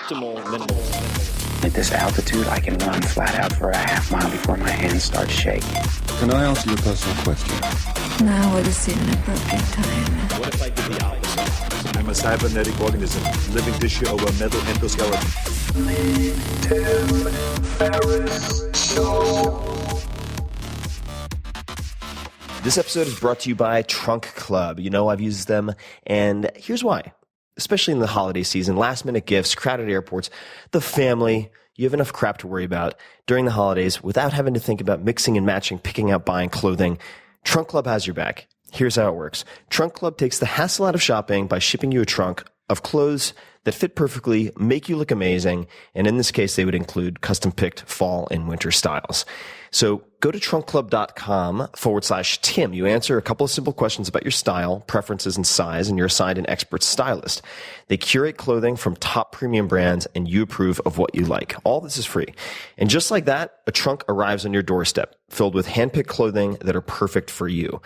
optimal minimal. At this altitude, I can run flat out for a half mile before my hands start shaking. Can I ask you a personal question? Now would seem an appropriate time. What if I did the opposite? I'm a cybernetic organism, living tissue over a metal endoskeleton. Ferriss Show. This episode is brought to you by Trunk Club. You know I've used them, and here's why. Especially in the holiday season, last-minute gifts, crowded airports, the family. You have enough crap to worry about during the holidays without having to think about mixing and matching, picking out, buying clothing. Trunk Club has your back. Here's how it works. Trunk Club takes the hassle out of shopping by shipping you a trunk of clothes that fit perfectly, make you look amazing, and in this case, they would include custom-picked fall and winter styles. So go to trunkclub.com/Tim. You answer a couple of simple questions about your style, preferences, and size, and you're assigned an expert stylist. They curate clothing from top premium brands, and you approve of what you like. All this is free. And just like that, a trunk arrives on your doorstep, filled with handpicked clothing that are perfect for you.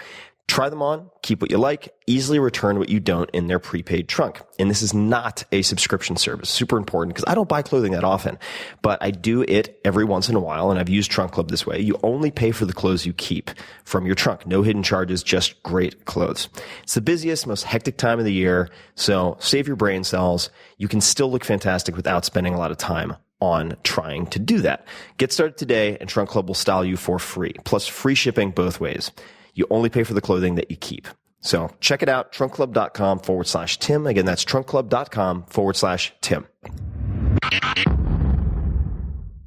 Try them on, keep what you like, easily return what you don't in their prepaid trunk. And this is not a subscription service. Super important because I don't buy clothing that often, but I do it every once in a while, and I've used Trunk Club this way. You only pay for the clothes you keep from your trunk. No hidden charges, just great clothes. It's the busiest, most hectic time of the year, so save your brain cells. You can still look fantastic without spending a lot of time on trying to do that. Get started today, and Trunk Club will style you for free, plus free shipping both ways. You only pay for the clothing that you keep. So check it out, trunkclub.com/Tim. Again, that's trunkclub.com/Tim.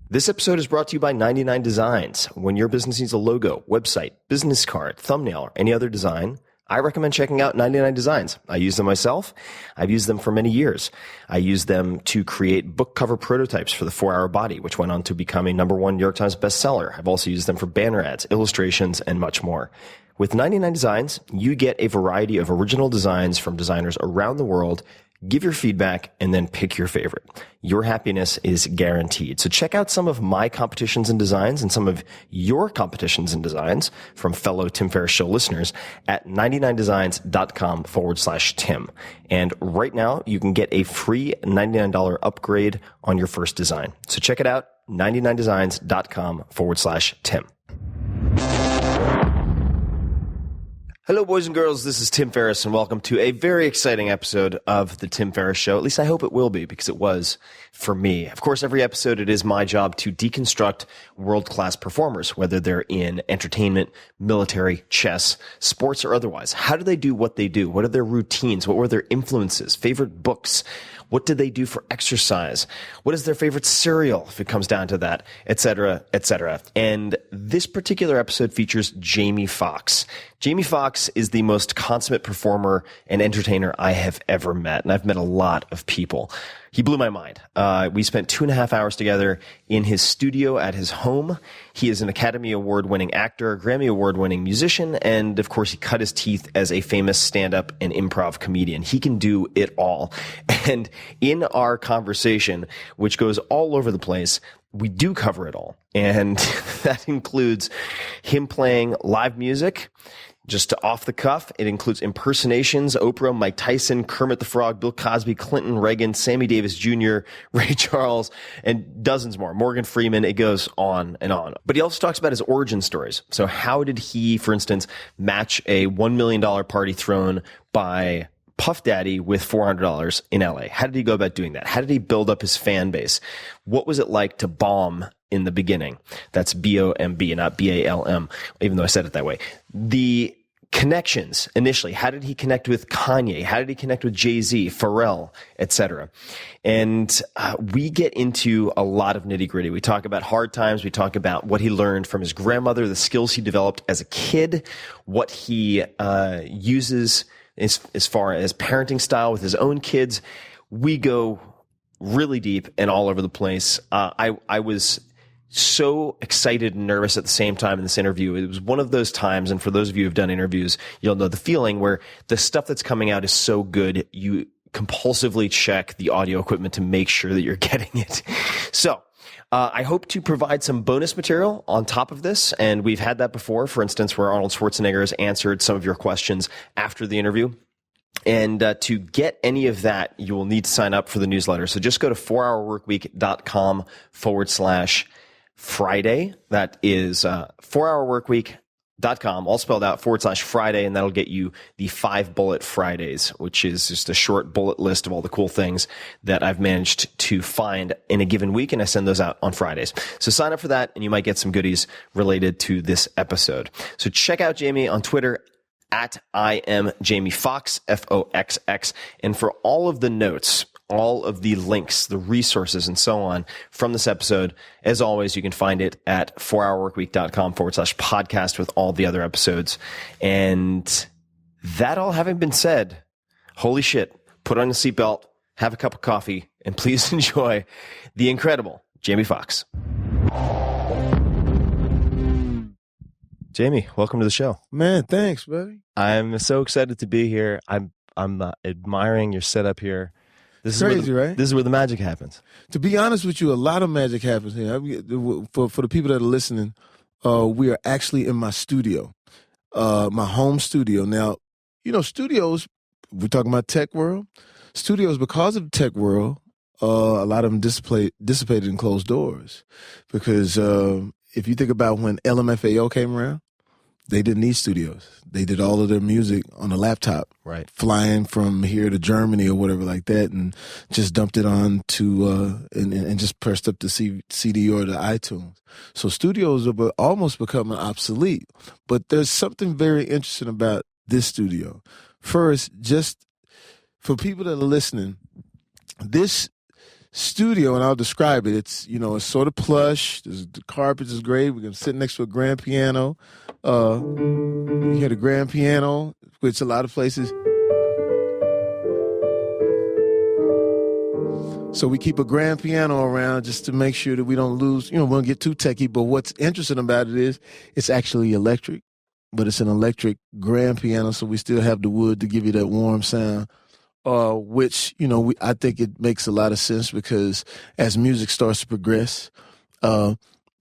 This episode is brought to you by 99 Designs. When your business needs a logo, website, business card, thumbnail, or any other design, I recommend checking out 99 Designs. I use them myself. I've used them for many years. I used them to create book cover prototypes for the 4-Hour Body, which went on to become a #1 New York Times bestseller. I've also used them for banner ads, illustrations, and much more. With 99 Designs, you get a variety of original designs from designers around the world. Give your feedback, and then pick your favorite. Your happiness is guaranteed. So check out some of my competitions and designs and some of your competitions and designs from fellow Tim Ferriss Show listeners at 99designs.com/Tim. And right now, you can get a free $99 upgrade on your first design. So check it out, 99designs.com/Tim. Hello, boys and girls. This is Tim Ferriss, and welcome to a very exciting episode of The Tim Ferriss Show. At least I hope it will be, because it was for me. Of course, every episode, it is my job to deconstruct world-class performers, whether they're in entertainment, military, chess, sports, or otherwise. How do they do what they do? What are their routines? What were their influences? Favorite books? What did they do for exercise? What is their favorite cereal, if it comes down to that, et cetera, et cetera. And this particular episode features Jamie Foxx. Jamie Foxx is the most consummate performer and entertainer I have ever met, and I've met a lot of people. He blew my mind. We spent 2.5 hours together in his studio at his home. He is an Academy Award-winning actor, Grammy Award-winning musician, and of course he cut his teeth as a famous stand-up and improv comedian. He can do it all. And in our conversation, which goes all over the place, we do cover it all. And that includes him playing live music, just off the cuff. It includes impersonations, Oprah, Mike Tyson, Kermit the Frog, Bill Cosby, Clinton, Reagan, Sammy Davis Jr., Ray Charles, and dozens more. Morgan Freeman. It goes on and on. But he also talks about his origin stories. So how did he, for instance, match a $1 million party thrown by Puff Daddy with $400 in LA? How did he go about doing that? How did he build up his fan base? What was it like to bomb in the beginning? That's B-O-M-B, not B-A-L-M, even though I said it that way. The connections initially. How did he connect with Kanye? How did he connect with Jay-Z, Pharrell, etc.? And we get into a lot of nitty-gritty. We talk about hard times. We talk about what he learned from his grandmother, the skills he developed as a kid, what he uses as far as parenting style with his own kids. We go really deep and all over the place. I was so excited and nervous at the same time in this interview. It was one of those times, and for those of you who've done interviews, you'll know the feeling where the stuff that's coming out is so good, you compulsively check the audio equipment to make sure that you're getting it. So I hope to provide some bonus material on top of this, and we've had that before, for instance, where Arnold Schwarzenegger has answered some of your questions after the interview. And to get any of that, you will need to sign up for the newsletter. So just go to 4hourworkweek.com/Friday. That is 4hourworkweek.com, all spelled out, /Friday, and that'll get you the 5 Bullet Fridays, which is just a short bullet list of all the cool things that I've managed to find in a given week, and I send those out on Fridays. So sign up for that, and you might get some goodies related to this episode. So check out Jamie on Twitter, at I am Jamie Foxx, Foxx. And for all of the notes, all of the links, the resources, and so on from this episode, as always, you can find it at 4hourworkweek.com/podcast with all the other episodes. And that all having been said, holy shit, put on a seatbelt, have a cup of coffee, and please enjoy the incredible Jamie Foxx. Jamie, welcome to the show. Man, thanks, buddy. I'm so excited to be here. I'm admiring your setup here. This Crazy, is right? This is where the magic happens. To be honest with you, a lot of magic happens here. For the people that are listening, we are actually in my studio, my home studio. Now, studios, we're talking about tech world. Studios, because of the tech world, a lot of them dissipated in closed doors. Because if you think about when LMFAO came around, they didn't need studios. They did all of their music on a laptop, right? Flying from here to Germany or whatever like that, and just dumped it on to and just pressed up the CD or the iTunes. So studios are almost becoming obsolete. But there's something very interesting about this studio. First, just for people that are listening, this studio, and I'll describe it. It's it's sort of plush. The carpet is great. We're gonna sit next to a grand piano. You hear the grand piano, which a lot of places. So we keep a grand piano around just to make sure that we don't lose. We don't get too techie. But what's interesting about it is it's actually electric, but it's an electric grand piano. So we still have the wood to give you that warm sound. Which, I think it makes a lot of sense because as music starts to progress,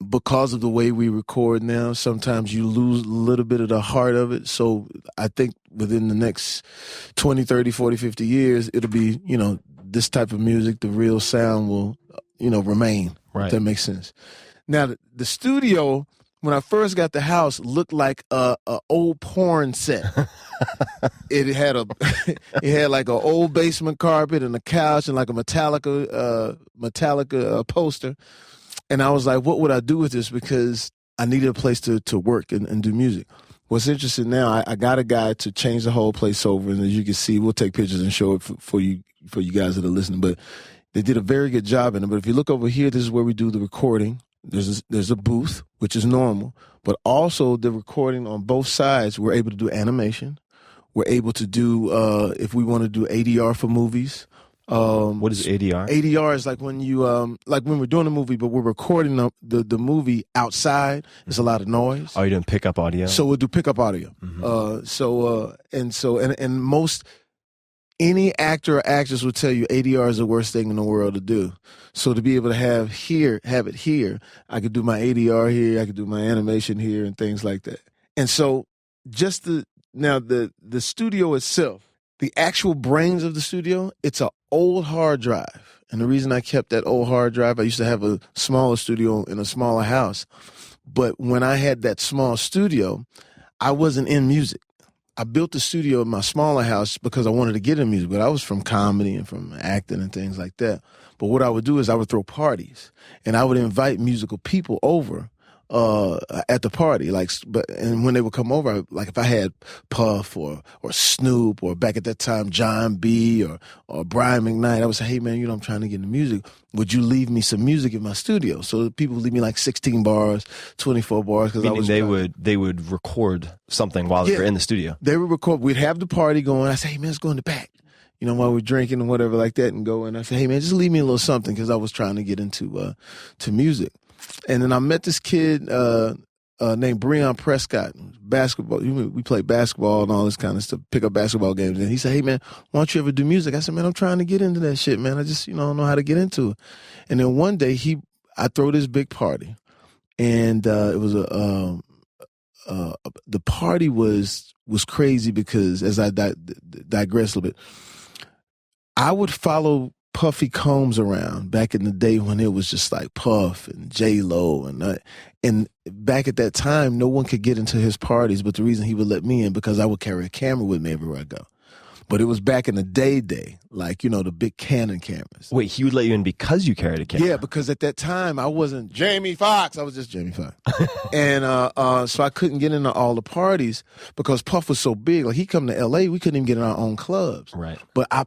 because of the way we record now, sometimes you lose a little bit of the heart of it. So I think within the next 20, 30, 40, 50 years, it'll be, this type of music, the real sound will, remain. Right. If that makes sense. Now, the studio, when I first got the house, looked like a old porn set. It had like an old basement carpet and a couch and like a Metallica poster. And I was like, what would I do with this? Because I needed a place to work and do music. What's interesting now, I got a guy to change the whole place over, and as you can see, we'll take pictures and show it for you guys that are listening. But they did a very good job in it. But if you look over here, this is where we do the recording. There's a booth, which is normal, but also the recording on both sides, we're able to do animation. We're able to do, if we want to do ADR for movies. What is ADR? ADR is like when you, like when we're doing a movie, but we're recording the movie outside. There's a lot of noise. Oh, you're doing pickup audio? So we'll do pickup audio. Mm-hmm. And most, any actor or actress will tell you ADR is the worst thing in the world to do. So to be able to have it here, I could do my ADR here, I could do my animation here and things like that. And so just the studio itself, the actual brains of the studio, it's an old hard drive. And the reason I kept that old hard drive, I used to have a smaller studio in a smaller house. But when I had that small studio, I wasn't in music. I built the studio in my smaller house because I wanted to get in music, but I was from comedy and from acting and things like that. But what I would do is I would throw parties, and I would invite musical people over at the party. And when they would come over, like if I had Puff or Snoop or back at that time John B or Brian McKnight, I would say, hey man, I'm trying to get into music. Would you leave me some music in my studio? So people would leave me like 16 bars, 24 bars. Meaning they would record something while they were in the studio. They would record. We'd have the party going. I say, hey man, let's go in the back. While we're drinking and whatever like that, and go. And I say, hey man, just leave me a little something, because I was trying to get into to music. And then I met this kid named Breon Prescott, basketball. We played basketball and all this kind of stuff, pick up basketball games. And he said, hey man, why don't you ever do music? I said, man, I'm trying to get into that shit, man. I just don't know how to get into it. And then one day I throw this big party, and it was the party was crazy because, as I digress a little bit, I would follow Puffy Combs around back in the day when it was just like Puff and J-Lo and back at that time, no one could get into his parties, but the reason he would let me in because I would carry a camera with me everywhere I go. But it was back in the day, like, the big Canon cameras. Wait, he would let you in because you carried a camera? Yeah, because at that time, I wasn't Jamie Foxx. I was just Jamie Foxx. And so I couldn't get into all the parties because Puff was so big. Like, he come to L.A., we couldn't even get in our own clubs. Right. But I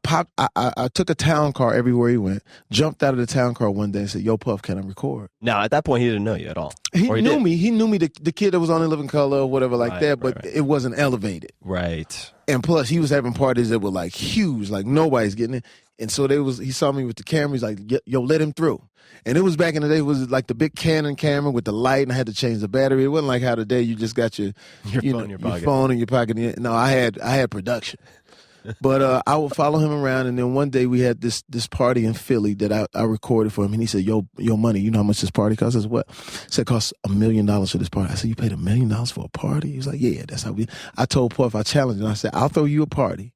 took a town car everywhere he went, jumped out of the town car one day and said, yo, Puff, can I record? Now, at that point, he didn't know you at all. He knew me. He knew me, the kid that was on In Living Color or whatever like that, but right. It wasn't elevated. Right. And plus, he was having parties that were like huge, like nobody's getting in. And so he saw me with the camera. He's like, yo, let him through. And it was back in the day, it was like the big Canon camera with the light, and I had to change the battery. It wasn't like how today you just got your phone in your pocket. No, I had production. But I would follow him around, and then one day we had this party in Philly that I recorded for him, and he said, yo, Money, you know how much this party costs? I said, what? He said, it costs $1 million for this party. I said, you paid $1 million for a party? He was like, yeah, that's how I told Puff, I challenged him. I said, I'll throw you a party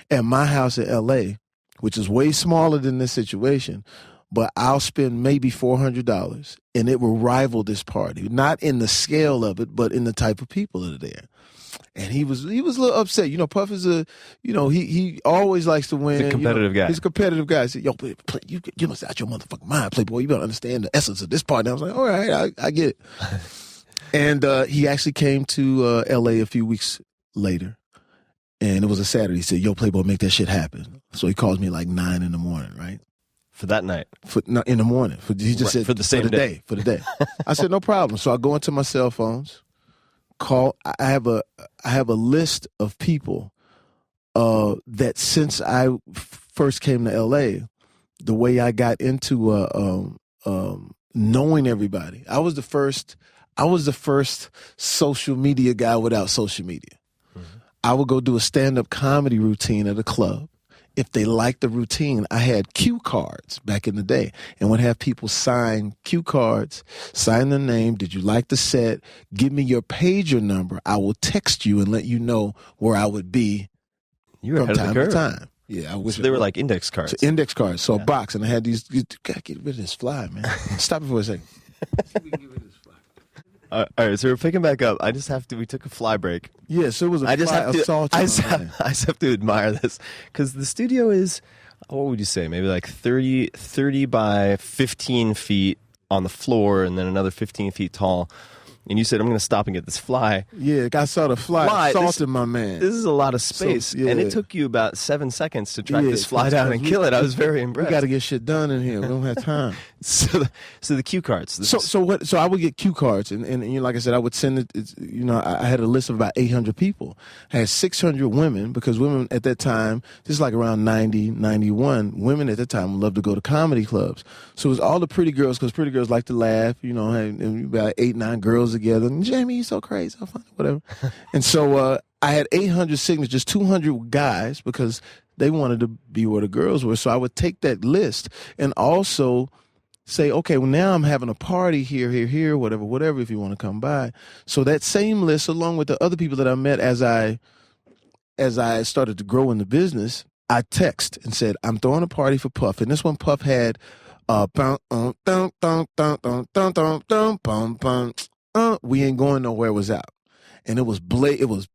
at my house in L.A., which is way smaller than this situation, but I'll spend maybe $400, and it will rival this party. Not in the scale of it, but in the type of people that are there. And he was a little upset. Puff is he always likes to win. He's a competitive guy. He's a competitive guy. He said, yo, you must out your motherfucking mind, Playboy. You better understand the essence of this part. And I was like, all right, I get it. And he actually came to L.A. a few weeks later. And it was a Saturday. He said, yo, Playboy, make that shit happen. So he calls me like 9 in the morning, right? For that night? In the morning. He just said, for the same day. For the day. I said, no problem. So I go into my cell phones. I have a list of people that since I first came to LA, the way I got into knowing everybody. I was the first social media guy without social media. Mm-hmm. I would go do a stand-up comedy routine at a club. If they liked the routine, I had cue cards back in the day and would have people sign cue cards, sign their name. Did you like the set? Give me your pager number. I will text you and let you know where I would be from time to time. Yeah, I wish so they were like index cards. So index cards. So a box, and I had these. You gotta get rid of this fly, man. Stop it for a second. All right, so we're picking back up. We took a fly break. Yeah, so it was I just have to admire this because the studio is, what would you say, maybe like 30 by 15 feet on the floor and then another 15 feet tall. And you said, I'm going to stop and get this fly. Yeah, I saw the fly. Assaulted my man. This is a lot of space. So, yeah. And it took you about 7 seconds to track this fly down and kill it. I was very impressed. We got to get shit done in here. We don't have time. So the cue cards. So I would get cue cards. And like I said, I would send it. I had a list of about 800 people. I had 600 women because women at that time, this is like around 90, 91, women at that time loved to go to comedy clubs. So it was all the pretty girls because pretty girls like to laugh, and about 8, 9 girls together. And Jamie, you're so crazy. I'll find it, whatever. And so I had 800 signatures, 200 guys because they wanted to be where the girls were. So I would take that list and also say, okay, well, now I'm having a party here, whatever, if you want to come by. So that same list, along with the other people that I met as I started to grow in the business, I text and said, I'm throwing a party for Puff. And this one Puff had we ain't going nowhere was out. And it was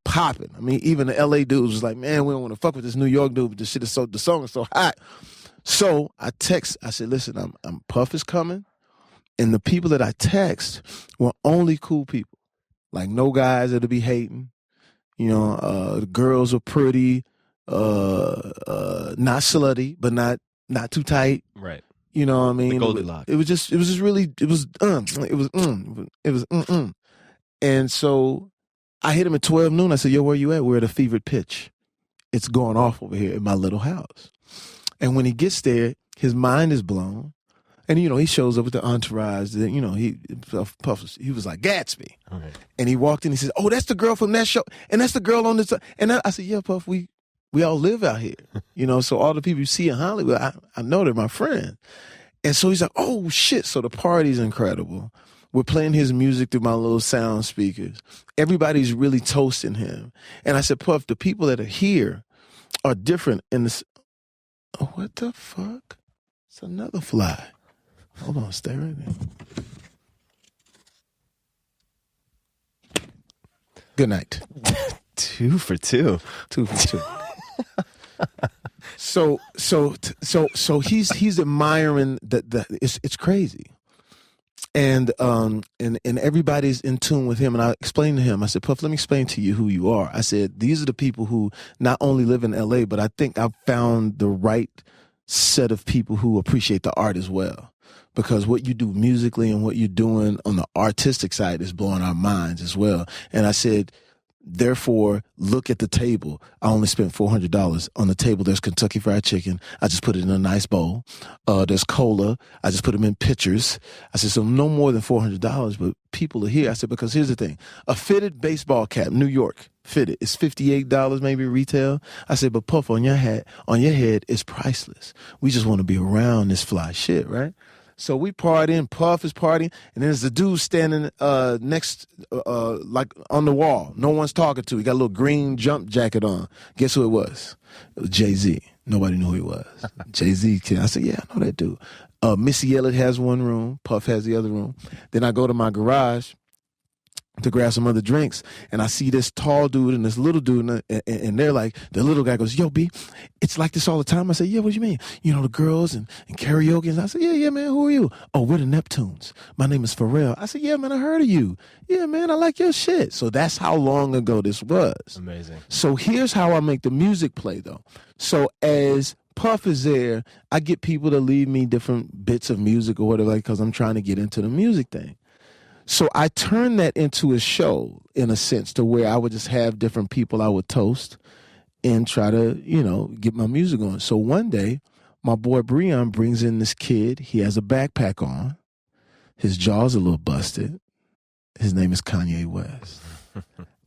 popping. I mean, even the LA dudes was like, man, we don't want to fuck with this New York dude, but the song is so hot. So I said, listen, I'm Puff is coming. And the people that I text were only cool people. Like no guys that'll be hating. The girls are pretty, not slutty, but not too tight. Right. You know what I mean? The Goldilocks. It was really. And so I hit him at 12 noon. I said, yo, where you at? We're at a fevered pitch. It's going off over here in my little house. And when he gets there, his mind is blown. And, he shows up with the entourage. He was like, Gatsby. Okay. And he walked in, he said, oh, that's the girl from that show. And that's the girl on this. And I said, yeah, Puff, we all live out here. So all the people you see in Hollywood, I know they're my friends. And so he's like, oh, shit. So the party's incredible. We're playing his music through my little sound speakers. Everybody's really toasting him. And I said, Puff, the people that are here are different in this. Oh, what the fuck? It's another fly. Hold on, stay right there. Good night. 2 for 2. 2 for 2. So he's admiring that it's crazy. And everybody's in tune with him. And I explained to him, I said, Puff, let me explain to you who you are. I said, these are the people who not only live in LA, but I think I've found the right set of people who appreciate the art as well. Because what you do musically and what you're doing on the artistic side is blowing our minds as well. And I said, therefore, look at the table. I only spent $400 on the table. There's Kentucky Fried Chicken. I just put it in a nice bowl. There's cola. I just put them in pitchers. I said, so no more than $400, but people are here. I said, because here's the thing. A fitted baseball cap, New York, fitted, it's $58 maybe retail. I said, but Puff, on your head is priceless. We just want to be around this fly shit, right? So we partying, Puff is partying, and there's a dude standing next, like on the wall. No one's talking to. He got a little green jump jacket on. Guess who it was? It was Jay-Z. Nobody knew who he was. Jay-Z. I said, yeah, I know that dude. Missy Elliott has one room. Puff has the other room. Then I go to my garage to grab some other drinks, and I see this tall dude and this little dude, and they're like, the little guy goes, yo, B, it's like this all the time. I say, yeah, what do you mean? You know, the girls and karaoke. And I said, yeah, man, who are you? Oh, we're the Neptunes. My name is Ferriss. I said, yeah, man, I heard of you. Yeah, man, I like your shit. So that's how long ago this was. Amazing. So here's how I make the music play, though. So as Puff is there, I get people to leave me different bits of music or whatever, because I'm trying to get into the music thing. So I turned that into a show, in a sense, to where I would just have different people I would toast and try to, you know, get my music on. So one day, my boy Breon brings in this kid. He has a backpack on. His jaw's a little busted. His name is Kanye West.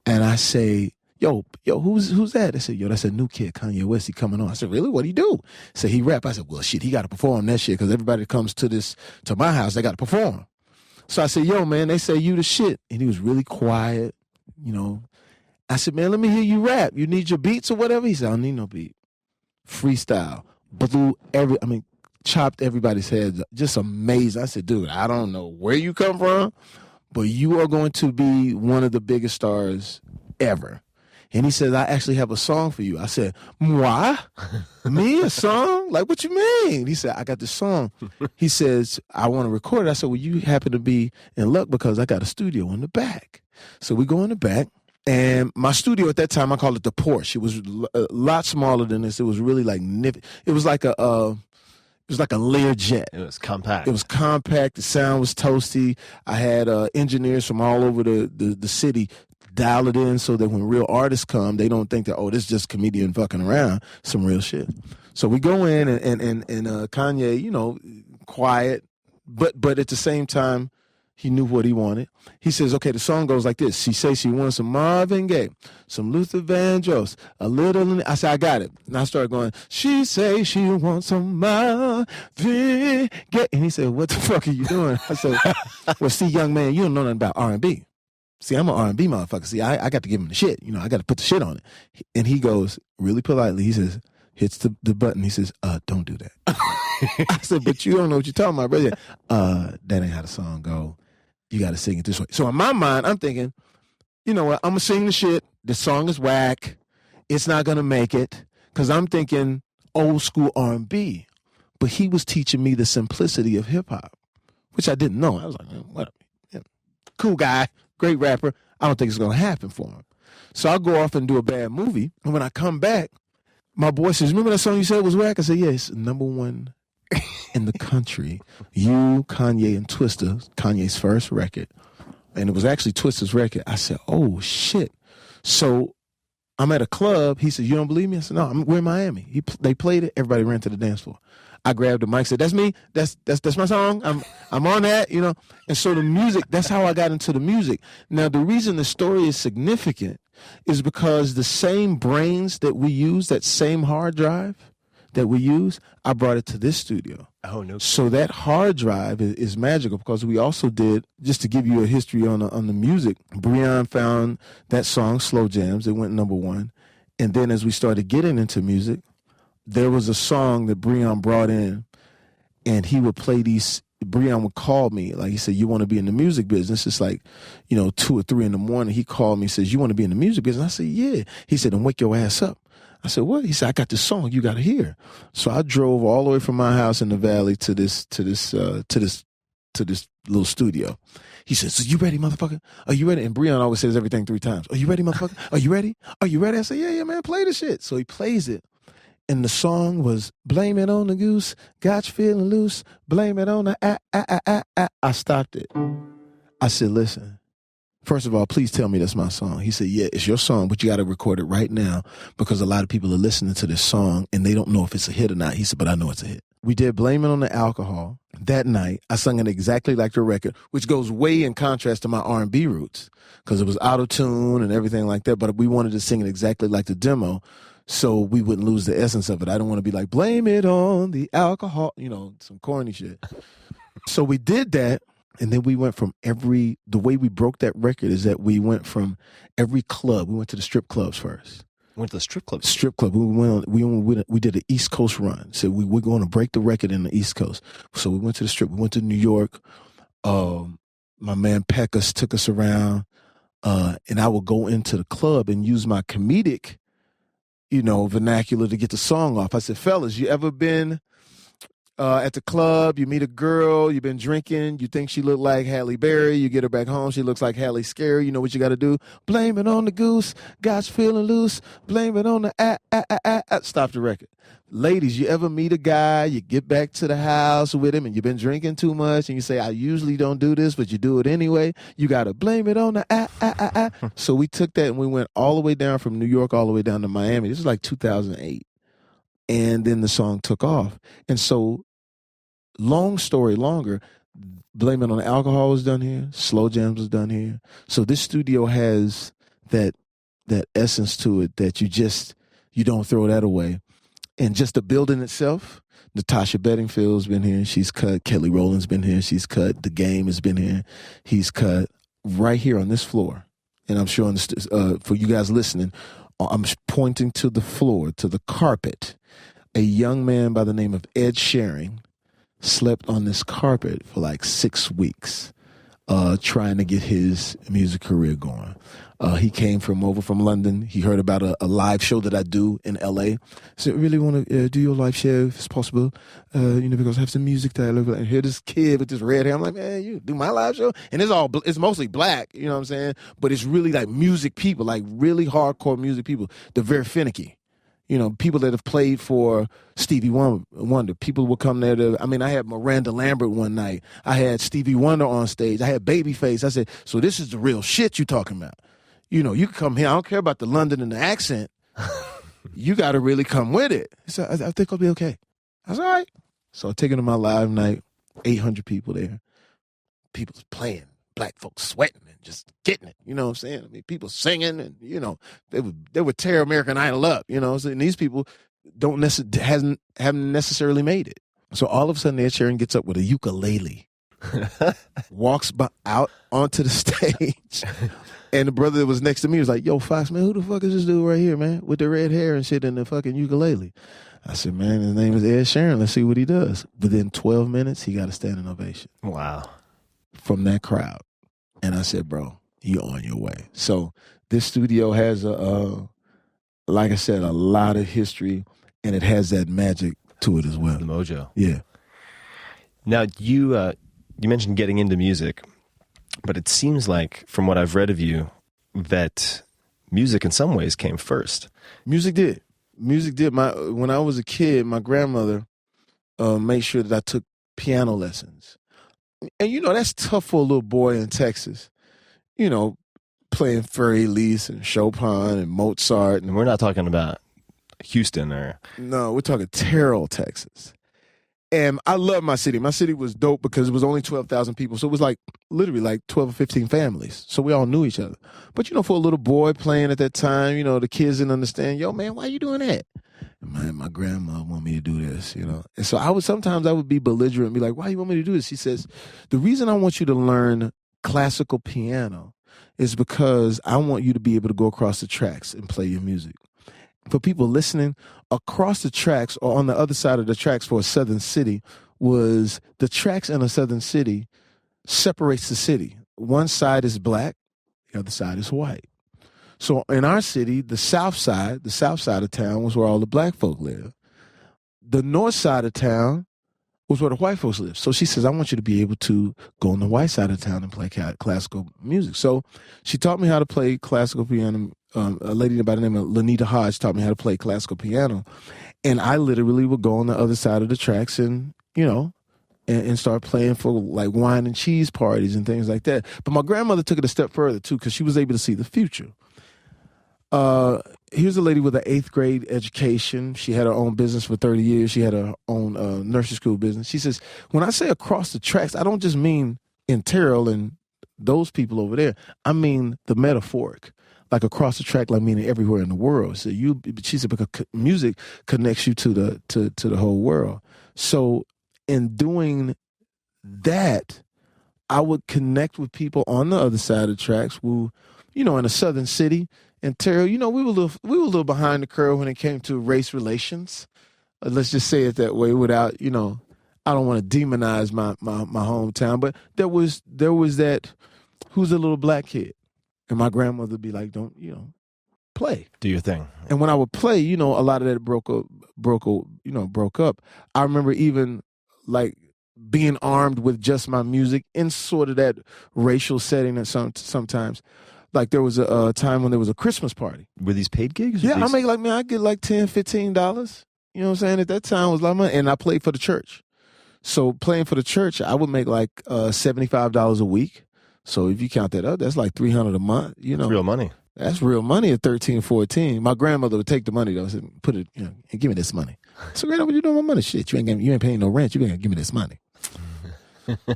And I say, yo, who's that? They said, yo, that's a new kid, Kanye West. He coming on. I said, really? What'd he do? So he rap. I said, well, shit, he got to perform that shit, because everybody that comes to my house, they got to perform. So I said, yo, man, they say you the shit. And he was really quiet, you know. I said, man, let me hear you rap. You need your beats or whatever? He said, I don't need no beat. Freestyle. Chopped everybody's heads up. Just amazing. I said, dude, I don't know where you come from, but you are going to be one of the biggest stars ever. And he said, I actually have a song for you. I said, moi? Me, a song? Like, what you mean? He said, I got this song. He says, I want to record it. I said, well, you happen to be in luck because I got a studio in the back. So we go in the back. And my studio at that time, I called it the Porsche. It was a lot smaller than this. It was really like nifty. It was like a Learjet. It was compact. It was compact. The sound was toasty. I had engineers from all over the city dial it in so that when real artists come, they don't think that, oh, this is just comedian fucking around. Some real shit. So we go in and Kanye, you know, quiet, but at the same time, he knew what he wanted. He says, okay, the song goes like this. She says she wants some Marvin Gaye, some Luther Vandross, a little. I said, I got it. And I started going, she says she wants some Marvin Gaye. And he said, what the fuck are you doing? I said, well, see, young man, you don't know nothing about R&B. See, I'm an R&B motherfucker. See, I got to give him the shit. You know, I got to put the shit on it. And he goes, really politely, he says, hits the button. He says, don't do that. I said, but you don't know what you're talking about, brother. That ain't how the song go. You got to sing it this way. So in my mind, I'm thinking, you know what? I'm going to sing the shit. The song is whack. It's not going to make it. Because I'm thinking old school R&B. But he was teaching me the simplicity of hip hop, which I didn't know. I was like, whatever. Yeah. Cool guy. Great rapper. I don't think it's going to happen for him. So I'll go off and do a bad movie. And when I come back, my boy says, remember that song you said was whack? I said, yeah, it's #1 in the country. You, Kanye, and Twista, Kanye's first record. And it was actually Twista's record. I said, oh, shit. So I'm at a club. He said, you don't believe me? I said, no, we're in Miami. They played it. Everybody ran to the dance floor. I grabbed the mic, said, that's me. That's my song. I'm on that, you know. And so the music, that's how I got into the music. Now, the reason the story is significant is because the same brains that we use, that same hard drive, that we use, I brought it to this studio. Oh, no. So that hard drive is magical because we also did, just to give you a history on the music, Breon found that song, Slow Jams. It went #1. And then as we started getting into music, there was a song that Breon brought in, and he would play these. Breon would call me, like he said, you want to be in the music business? It's like, 2 or 3 in the morning. He called me, says, you want to be in the music business? I said, yeah. He said, then wake your ass up. I said, what? He said, I got this song you got to hear. So I drove all the way from my house in the valley to this little studio. He said, so you ready, motherfucker? Are you ready? And Breon always says everything 3 times. Are you ready, motherfucker? Are you ready? Are you ready? I said, yeah, man, play the shit. So he plays it. And the song was, blame it on the goose, got you feeling loose, blame it on the I stopped it. I said, listen, first of all, please tell me that's my song. He said, yeah, it's your song, but you got to record it right now because a lot of people are listening to this song and they don't know if it's a hit or not. He said, but I know it's a hit. We did Blame It on the Alcohol. That night, I sung it exactly like the record, which goes way in contrast to my R&B roots because it was auto-tune and everything like that, but we wanted to sing it exactly like the demo. So we wouldn't lose the essence of it. I don't want to be like, blame it on the alcohol, some corny shit. So we did that, and then we went from the way we broke that record is that we went from every club. We went to the strip clubs first. Went to the strip club? Strip club. We did an East Coast run. So we're going to break the record in the East Coast. So we went to the strip. We went to New York. My man Peckus took us around, and I would go into the club and use my comedic vernacular to get the song off. I said, fellas, you ever been at the club, you meet a girl, you've been drinking, you think she looked like Halle Berry, you get her back home, she looks like Halle Scary, you know what you got to do? Blame it on the goose, got you feeling loose, blame it on the Stop the record. Ladies, you ever meet a guy, you get back to the house with him and you've been drinking too much and you say, I usually don't do this, but you do it anyway. You got to blame it on the So we took that and we went all the way down from New York all the way down to Miami. This is like 2008. And then the song took off. And so, long story longer, Blame It on the Alcohol was done here. Slow Jams was done here. So this studio has that essence to it that you don't throw that away. And just the building itself, Natasha Bedingfield's been here. She's cut. Kelly Rowland's been here. She's cut. The Game has been here. He's cut right here on this floor. And I'm showing this for you guys listening. I'm pointing to the floor, to the carpet. A young man by the name of Ed Sheeran slept on this carpet for like 6 weeks, trying to get his music career going. He came over from London. He heard about a live show that I do in L.A. So I really want to do your live show if it's possible, because I have some music that I love. And here this kid with this red hair. I'm like, man, you do my live show? And it's mostly black, you know what I'm saying? But it's really like music people, like really hardcore music people. They're very finicky. People that have played for Stevie Wonder. People will come there I had Miranda Lambert one night. I had Stevie Wonder on stage. I had Babyface. I said, so this is the real shit you talking about. You can come here. I don't care about the London and the accent. You got to really come with it. So I think I'll be okay. I was all right. So I take it to my live night, 800 people there. People's playing, black folks sweating and just getting it. You know what I'm saying? I mean, people singing and, they would tear American Idol up, and these people haven't necessarily made it. So all of a sudden, Ed Sheeran gets up with a ukulele, walks out onto the stage. And the brother that was next to me was like, yo, Fox, man, who the fuck is this dude right here, man, with the red hair and shit and the fucking ukulele? I said, man, his name is Ed Sheeran. Let's see what he does. Within 12 minutes, he got a standing ovation. Wow. From that crowd. And I said, bro, you're on your way. So this studio has, like I said, a lot of history, and it has that magic to it as well. The mojo. Yeah. Now, you mentioned getting into music. But it seems like, from what I've read of you, that music in some ways came first. Music did. When I was a kid, my grandmother made sure that I took piano lessons. And, that's tough for a little boy in Texas. Playing Ferriss and Chopin and Mozart. And we're not talking about Houston or... No, we're talking Terrell, Texas. And I love my city. My city was dope because it was only 12,000 people. So it was literally 12 or 15 families. So we all knew each other. But, for a little boy playing at that time, the kids didn't understand, yo, man, why you doing that? My grandma want me to do this, you know. And so sometimes I would be belligerent and be like, why you want me to do this? She says, the reason I want you to learn classical piano is because I want you to be able to go across the tracks and play your music. For people listening, across the tracks or on the other side of the tracks for a southern city was the tracks in a southern city separates the city. One side is black, the other side is white. So in our city, the south side of town was where all the black folk lived. The north side of town was where the white folks lived. So she says, I want you to be able to go on the white side of town and play classical music. So she taught me how to play classical piano. A lady by the name of Lanita Hodge taught me how to play classical piano. And I literally would go on the other side of the tracks and, and start playing for like wine and cheese parties and things like that. But my grandmother took it a step further too, because she was able to see the future. Here's a lady with an 8th grade education. She had her own business for 30 years. She had her own nursery school business. She says, when I say across the tracks, I don't just mean in Terrell and those people over there. I mean the metaphoric, like across the track, like meaning everywhere in the world. So she said, because music connects you to the whole world. So in doing that, I would connect with people on the other side of the tracks who, in a southern city. And Terrell, we were a little behind the curve when it came to race relations. Let's just say it that way without, I don't want to demonize my hometown, but there was that, who's the little black kid? And my grandmother would be like, don't, play. Do your thing. And when I would play, a lot of that broke up. I remember even like being armed with just my music in sort of that racial setting that sometimes. Like there was a time when there was a Christmas party. Were these paid gigs? Yeah, I get like $10, $15. You know what I'm saying? At that time it was a lot of money. And I played for the church. So playing for the church, I would make like $75 a week. So if you count that up, that's like $300 a month. That's real money. That's real money at 13, 14. My grandmother would take the money though and put it, and give me this money. So grandma, what you doing with my money? Shit, you ain't paying no rent. You ain't give me this money.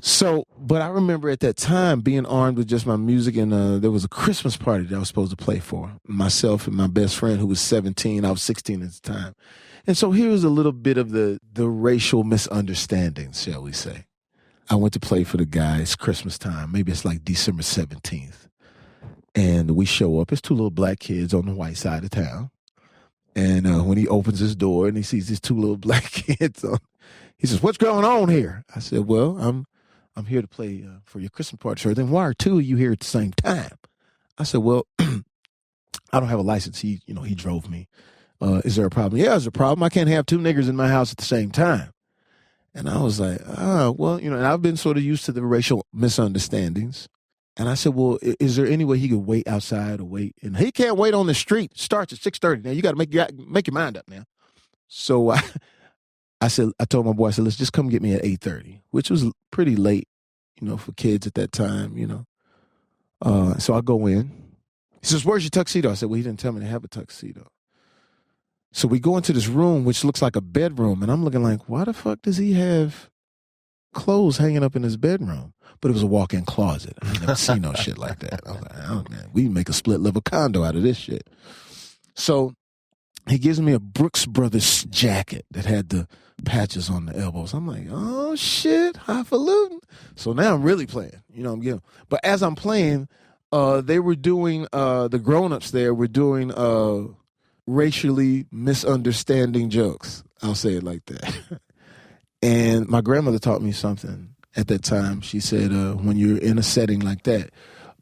So, but I remember at that time being armed with just my music, and there was a Christmas party that I was supposed to play for. Myself and my best friend who was 17, I was 16 at the time. And so here was a little bit of the racial misunderstandings, shall we say. I went to play for the guys Christmas time. Maybe it's like December 17th. And we show up. It's 2 little black kids on the white side of town. And when he opens his door and he sees these 2 little black kids on, he says, what's going on here? I said, well, I'm here to play for your Christmas party, sir. Then why are 2 of you here at the same time? I said, well, I don't have a license. He drove me. Is there a problem? Yeah, there's a problem. I can't have 2 niggers in my house at the same time. And I was like, well, and I've been sort of used to the racial misunderstandings. And I said, well, is there any way he could wait outside or wait? And he can't wait on the street. It starts at 6:30. Now you got to make your mind up now. So I told my boy, I said, let's just come get me at 8:30, which was pretty late, for kids at that time, So I go in. He says, where's your tuxedo? I said, well, he didn't tell me to have a tuxedo. So we go into this room, which looks like a bedroom. And I'm looking like, why the fuck does he have clothes hanging up in his bedroom? But it was a walk-in closet. I never seen no shit like that. I was like, oh, man, we can make a split-level condo out of this shit. So he gives me a Brooks Brothers jacket that had the patches on the elbows. I'm like, oh, shit, highfalutin. So now I'm really playing. I'm getting. But as I'm playing, they were doing, the grown-ups there were doing racially misunderstanding jokes. I'll say it like that. And my grandmother taught me something at that time. She said, when you're in a setting like that,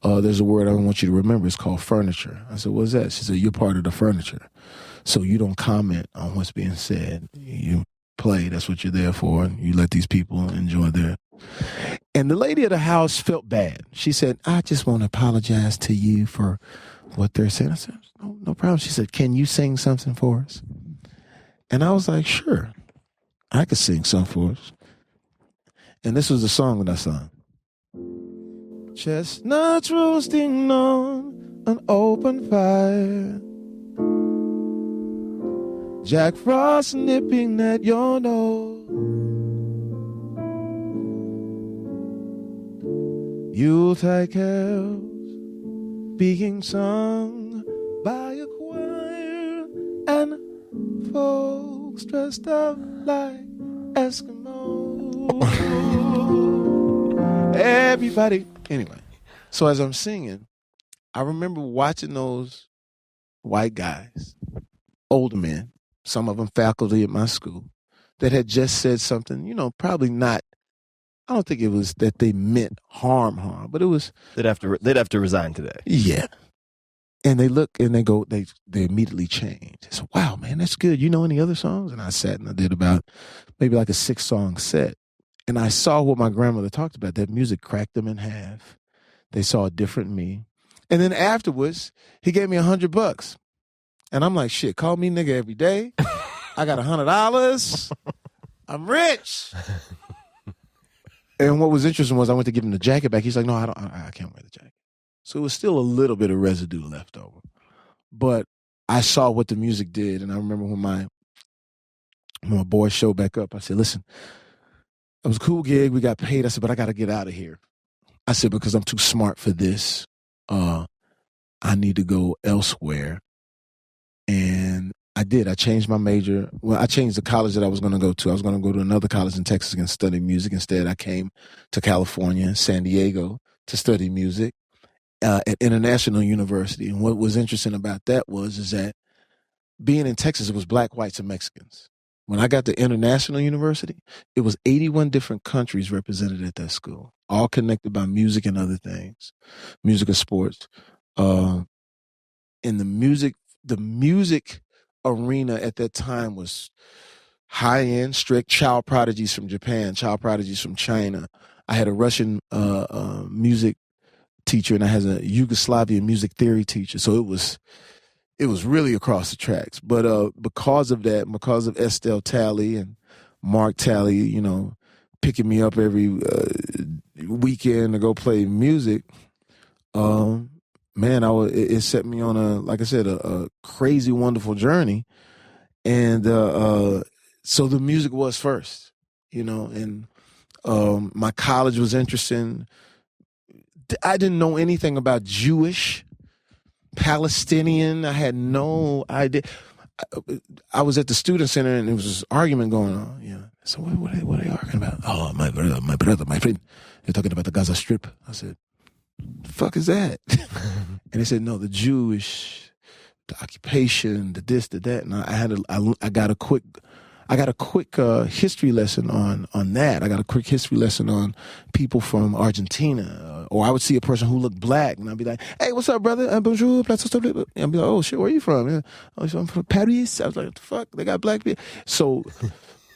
there's a word I want you to remember. It's called furniture. I said, what's that? She said, you're part of the furniture. So you don't comment on what's being said. You play. That's what you're there for. And you let these people enjoy their. And the lady of the house felt bad. She said, I just want to apologize to you for what they're saying. I said, no problem. She said, can you sing something for us? And I was like, sure, I could sing something for us. And this was the song that I sung. Chestnuts roasting on an open fire, Jack Frost nipping at your nose, Yuletide carols being sung by a choir and folk. dressed up like Eskimo. Everybody. Anyway, so as I'm singing, I remember watching those white guys, older men, some of them faculty at my school, that had just said something, you know, probably not, I don't think it was that they meant harm, but it was. They'd have to resign today. Yeah. And they look and they go, they immediately change. They say, wow, man, that's good. You know any other songs? And I sat and I did about maybe like a 6-song set. And I saw what my grandmother talked about. That music cracked them in half. They saw a different me. And then afterwards, he gave me $100. And I'm like, shit, call me nigga every day. I got $100. I'm rich. And what was interesting was I went to give him the jacket back. He's like, no, I can't wear the jacket. So it was still a little bit of residue left over. But I saw what the music did. And I remember when my boys showed back up, I said, listen, it was a cool gig. We got paid. I said, but I got to get out of here. I said, because I'm too smart for this. I need to go elsewhere. And I did. I changed my major. Well, I changed the college that I was going to go to. I was going to go to another college in Texas and study music. Instead, I came to California, San Diego, to study music at International University. And what was interesting about that is that being in Texas, it was black, whites, and Mexicans. When I got to International University, it was 81 different countries represented at that school, all connected by music and other things, music and sports. And the music arena at that time was high-end, strict child prodigies from Japan, child prodigies from China. I had a Russian music teacher, and I had a Yugoslavian music theory teacher. So it was really across the tracks. But because of that, because of Estelle Talley and Mark Talley, you know, picking me up every weekend to go play music, man, it set me on a crazy, wonderful journey. And so the music was first, you know, and my college was interesting. I didn't know anything about Jewish, Palestinian. I had no idea. I was at the student center and there was this argument going on. Yeah. So what are they arguing about? Oh, my brother, my friend. They're talking about the Gaza Strip. I said, the fuck is that? And they said, no, the Jewish, the occupation, the this, the that. And I got a quick history lesson on that. I got a quick history lesson on people from Argentina. Or I would see a person who looked black, and I'd be like, hey, what's up, brother? Bonjour. And I'd be like, oh, shit, where are you from? Yeah. Oh, I'm from Paris. I was like, what the fuck? They got black people. So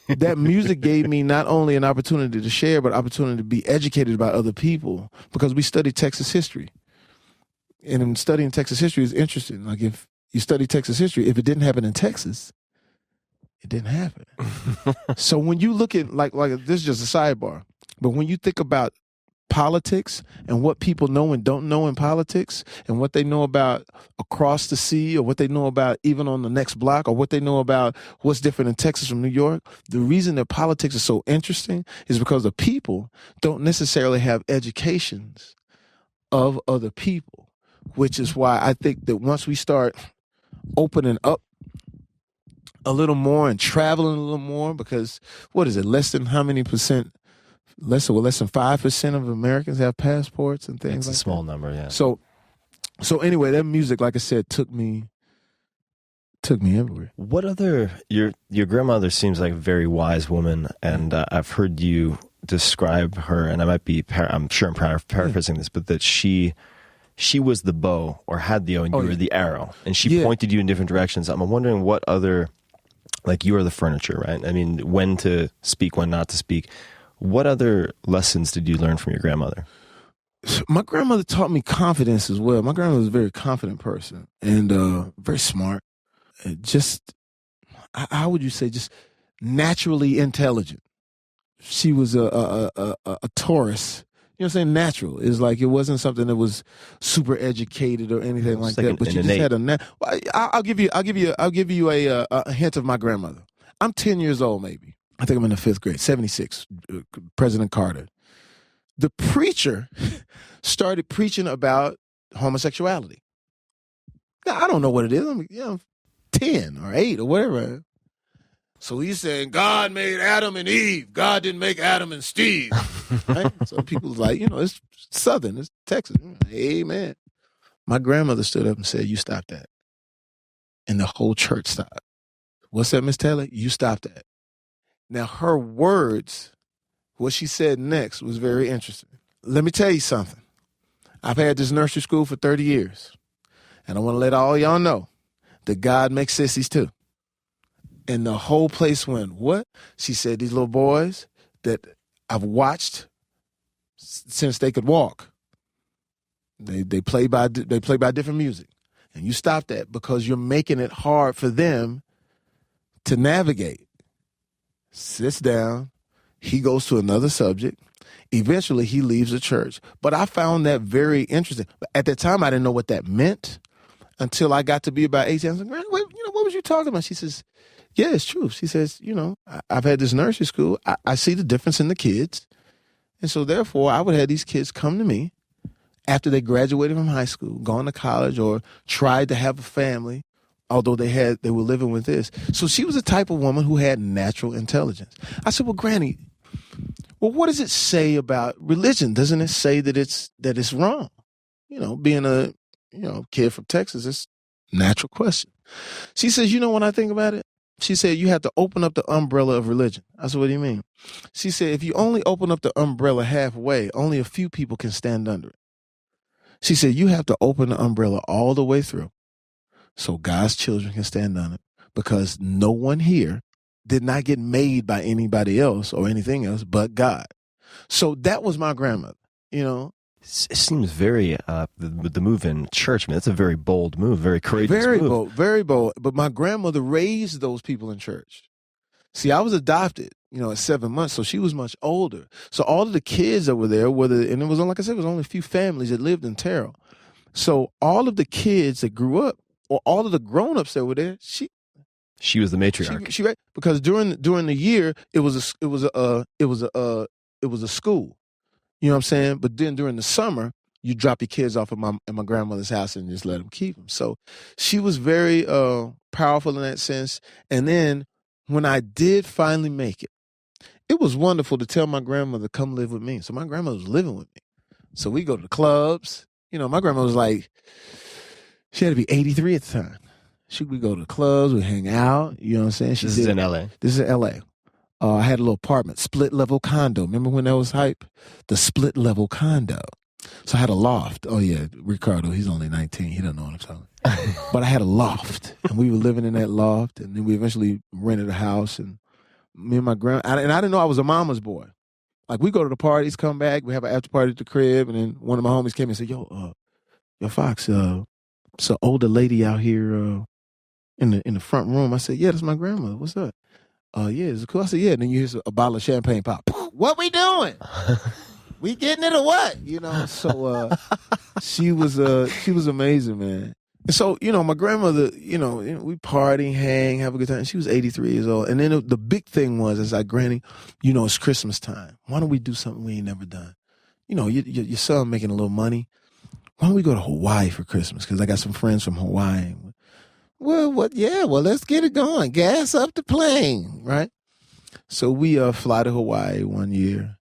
that music gave me not only an opportunity to share, but opportunity to be educated about other people, because we studied Texas history. And in studying Texas history is interesting. Like, if you study Texas history, if it didn't happen in Texas, it didn't happen. So when you look at, like this is just a sidebar, but when you think about politics and what people know and don't know in politics, and what they know about across the sea, or what they know about even on the next block, or what they know about what's different in Texas from New York, the reason that politics is so interesting is because the people don't necessarily have educations of other people, which is why I think that once we start opening up a little more and traveling a little more, because what is it, less than 5% of Americans have passports and things. It's a small number, yeah. So anyway, that music, like I said, took me everywhere. What other, your grandmother seems like a very wise woman, and I've heard you describe her, and I'm sure I'm paraphrasing this, but that she was the bow, or had the bow, and you were the arrow, and she pointed you in different directions. I'm wondering what other, like, you are the furniture, right? I mean, when to speak, when not to speak. What other lessons did you learn from your grandmother? My grandmother taught me confidence as well. My grandmother was a very confident person, and very smart. Just, how would you say, just naturally intelligent. She was a Taurus. You know what I'm saying? Natural. It's like, it wasn't something that was super educated or anything like that. But she just had I'll give you a hint of my grandmother. I'm 10 years old, maybe. I think I'm in the 5th grade, 76, President Carter. The preacher started preaching about homosexuality. Now, I don't know what it is. I'm 10 or 8 or whatever. So he's saying God made Adam and Eve. God didn't make Adam and Steve. Right? So people's like, it's Southern, it's Texas. Amen. My grandmother stood up and said, you stop that. And the whole church stopped. What's that, Miss Taylor? You stop that. Now, her words, what she said next was very interesting. Let me tell you something. I've had this nursery school for 30 years. And I want to let all y'all know that God makes sissies too. And the whole place went, what? She said, these little boys that I've watched since they could walk, they play by different music. And you stop that because you're making it hard for them to navigate. Sits down. He goes to another subject. Eventually, he leaves the church. But I found that very interesting. At that time, I didn't know what that meant until I got to be about 18. I was like, Granny, what was you talking about? She says, yeah, it's true. She says, I've had this nursery school. I see the difference in the kids. And so, therefore, I would have these kids come to me after they graduated from high school, gone to college, or tried to have a family, although they were living with this. So she was the type of woman who had natural intelligence. I said, well, Granny, what does it say about religion? Doesn't it say that it's wrong? Being a kid from Texas, it's a natural question. She says, when I think about it, she said, you have to open up the umbrella of religion. I said, what do you mean? She said, if you only open up the umbrella halfway, only a few people can stand under it. She said, you have to open the umbrella all the way through so God's children can stand on it, because no one here did not get made by anybody else or anything else but God. So that was my grandmother, It seems very, the move in church, man, that's a very bold move, very courageous move. Very bold. But my grandmother raised those people in church. See, I was adopted, at 7 months, so she was much older. So all of the kids that were there, and it was, like I said, it was only a few families that lived in Terrell. So all of the kids that grew up, or all of the grown-ups that were there, she was the matriarch. She because during the year it was a school, you know what I'm saying. But then during the summer, you drop your kids off at my grandmother's house and just let them keep them. So she was very powerful in that sense. And then when I did finally make it, it was wonderful to tell my grandmother, come live with me. So my grandmother was living with me. So we go to the clubs. My grandmother was like, she had to be 83 at the time. We go to the clubs, we hang out, you know what I'm saying? This is in L.A.? This is in L.A. I had a little apartment, split-level condo. Remember when that was hype? The split-level condo. So I had a loft. Oh, yeah, Ricardo, he's only 19. He doesn't know what I'm talking about. But I had a loft, and we were living in that loft, and then we eventually rented a house, and me and my I didn't know I was a mama's boy. Like, we go to the parties, come back, we have an after party at the crib, and then one of my homies came and said, yo, Fox, it's an older lady out here in the front room. I said, yeah, that's my grandmother. What's up? Yeah, is it cool? I said, yeah. And then you hear a bottle of champagne pop. What we doing? We getting it or what? So she was amazing, man. And so, my grandmother, we party, hang, have a good time. She was 83 years old. And then the big thing was, like, Granny, it's Christmas time. Why don't we do something we ain't never done? Your son making a little money. Why don't we go to Hawaii for Christmas? Because I got some friends from Hawaii. Well, let's get it going. Gas up the plane, right? So we fly to Hawaii one year,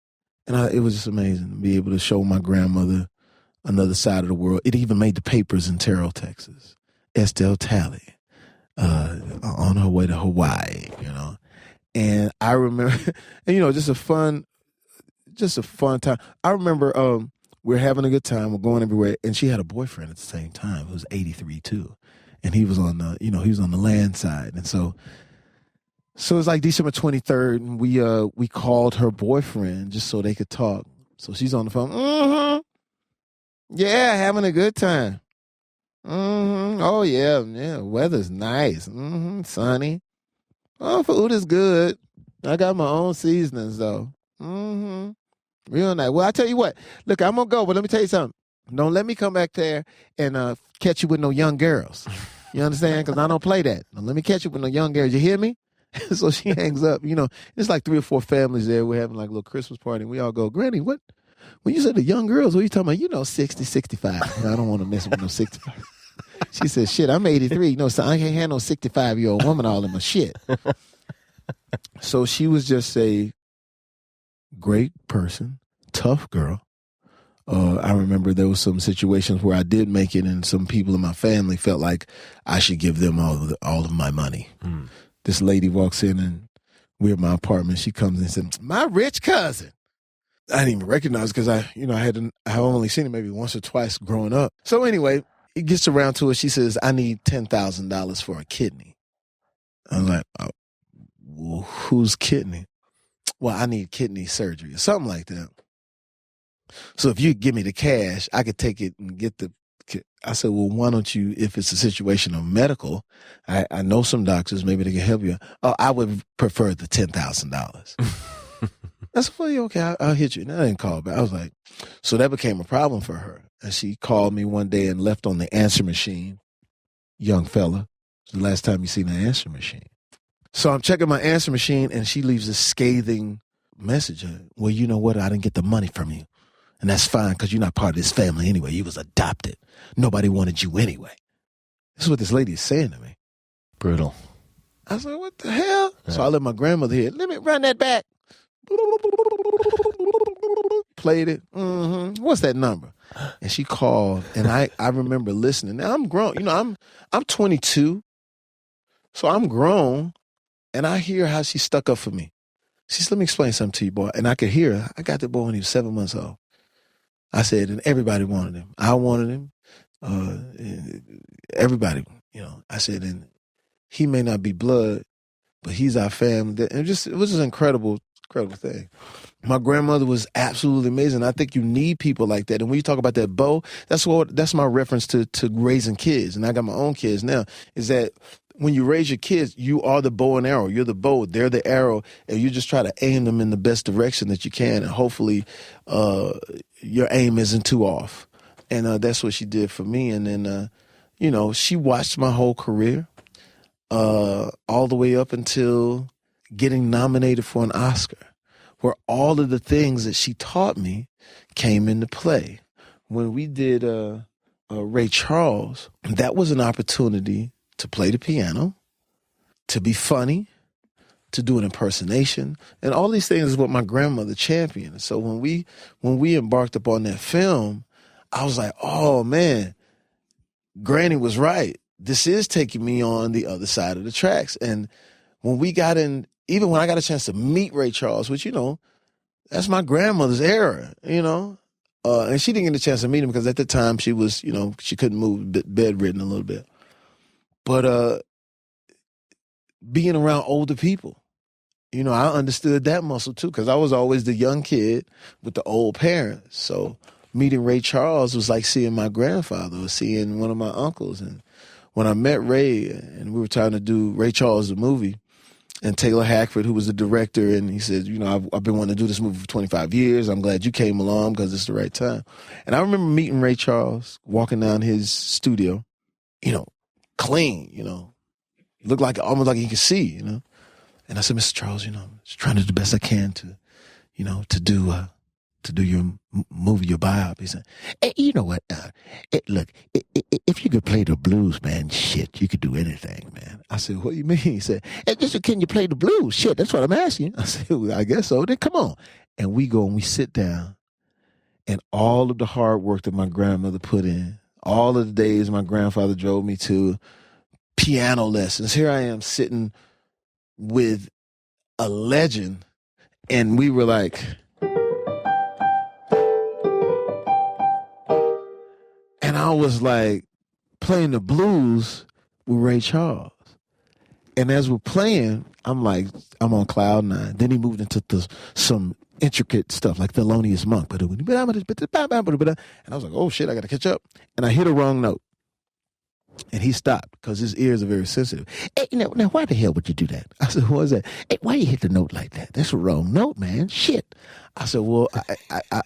and it was just amazing to be able to show my grandmother another side of the world. It even made the papers in Terrell, Texas. Estelle Talley on her way to Hawaii, And I remember, and just a fun time. I remember we're having a good time. We're going everywhere. And she had a boyfriend at the same time. It was 83 too. And he was on the, he was on the land side. And so it's like December 23rd, and we called her boyfriend just so they could talk. So she's on the phone. Mm-hmm. Yeah, having a good time. Mm-hmm. Oh, yeah. Weather's nice. Mm-hmm. Sunny. Oh, food is good. I got my own seasonings, though. Mm-hmm. Real nice. Well, I tell you what. Look, I'm going to go, but let me tell you something. Don't let me come back there and catch you with no young girls. You understand? Because I don't play that. Don't let me catch you with no young girls. You hear me? So she hangs up. It's like 3 or 4 families there. We're having like a little Christmas party. And we all go, Granny, what? When you said the young girls, what are you talking about? 60, 65. I don't want to mess with no 65. She said, shit, I'm 83. So I can't have no 65-year-old woman all in my shit. So she was just a great person, tough girl. I remember there was some situations where I did make it, and some people in my family felt like I should give them all of my money. This lady walks in, and we're at my apartment. She comes in and said, "My rich cousin." I didn't even recognize because I only seen it maybe once or twice growing up. So anyway, it gets around to it. She says, "I need $10,000 for a kidney." I'm like, oh, well, whose kidney? Well, I need kidney surgery or something like that. So if you give me the cash, I could take it and get the. I said, well, why don't you, if it's a situation of medical, I know some doctors, maybe they can help you. Oh, I would prefer the $10,000. I said, well, yeah, okay, I'll hit you. And I didn't call back. I was like, so that became a problem for her. And she called me one day and left on the answer machine. Young fella, it's the last time you seen an answer machine. So I'm checking my answer machine, and she leaves a scathing message. Well, you know what? I didn't get the money from you. And that's fine because you're not part of this family anyway. You was adopted. Nobody wanted you anyway. This is what this lady is saying to me. Brutal. I was like, what the hell? Yeah. So I let my grandmother hear, let me run that back. Played it. What's that number? And she called, and I remember listening. Now I'm grown. You know, I'm 22, so I'm grown, and I hear how she stuck up for me. She said, let me explain something to you, boy. And I could hear her. I got that boy when he was 7 months old. I said, and everybody wanted him. I wanted him. Everybody, you know. I said, and he may not be blood, but he's our family. And it was just an incredible thing. My grandmother was absolutely amazing. I think you need people like that. And when you talk about that bow, that's my reference to raising kids. And I got my own kids now, is that when you raise your kids, you are the bow and arrow. You're the bow, they're the arrow, and you just try to aim them in the best direction that you can, and hopefully your aim isn't too off. And that's what she did for me. And then, she watched my whole career all the way up until getting nominated for an Oscar, where all of the things that she taught me came into play. When we did Ray Charles, that was an opportunity to play the piano, to be funny, to do an impersonation, and all these things is what my grandmother championed. So when we embarked upon that film, I was like, oh man, Granny was right. This is taking me on the other side of the tracks. And when we got in, even when I got a chance to meet Ray Charles, which, that's my grandmother's era, and she didn't get a chance to meet him because at the time she was, she couldn't move, bedridden a little bit. But being around older people, I understood that muscle too, because I was always the young kid with the old parents. So meeting Ray Charles was like seeing my grandfather or seeing one of my uncles. And when I met Ray, and we were trying to do Ray Charles, the movie, and Taylor Hackford, who was the director, and he said, I've been wanting to do this movie for 25 years. I'm glad you came along because it's the right time. And I remember meeting Ray Charles, walking down his studio, clean, looked like almost like he could see, And I said, Mr. Charles, I'm just trying to do the best I can to do your movie, your biop. He said, hey, you know what? Look, if you could play the blues, man, shit, you could do anything, man. I said, what do you mean? He said, hey, can you play the blues? Shit, that's what I'm asking. I said, well, I guess so. Then come on. And we go and we sit down, and all of the hard work that my grandmother put in, all of the days my grandfather drove me to piano lessons. Here I am sitting with a legend, and we were like, and I was like playing the blues with Ray Charles. And as we're playing, I'm on cloud nine. Then he moved into some intricate stuff like Thelonious Monk. And I was like, oh shit, I got to catch up. And I hit a wrong note. And he stopped because his ears are very sensitive. Hey, now why the hell would you do that? I said, what is that? Hey, why you hit the note like that? That's a wrong note, man. Shit. I said, well,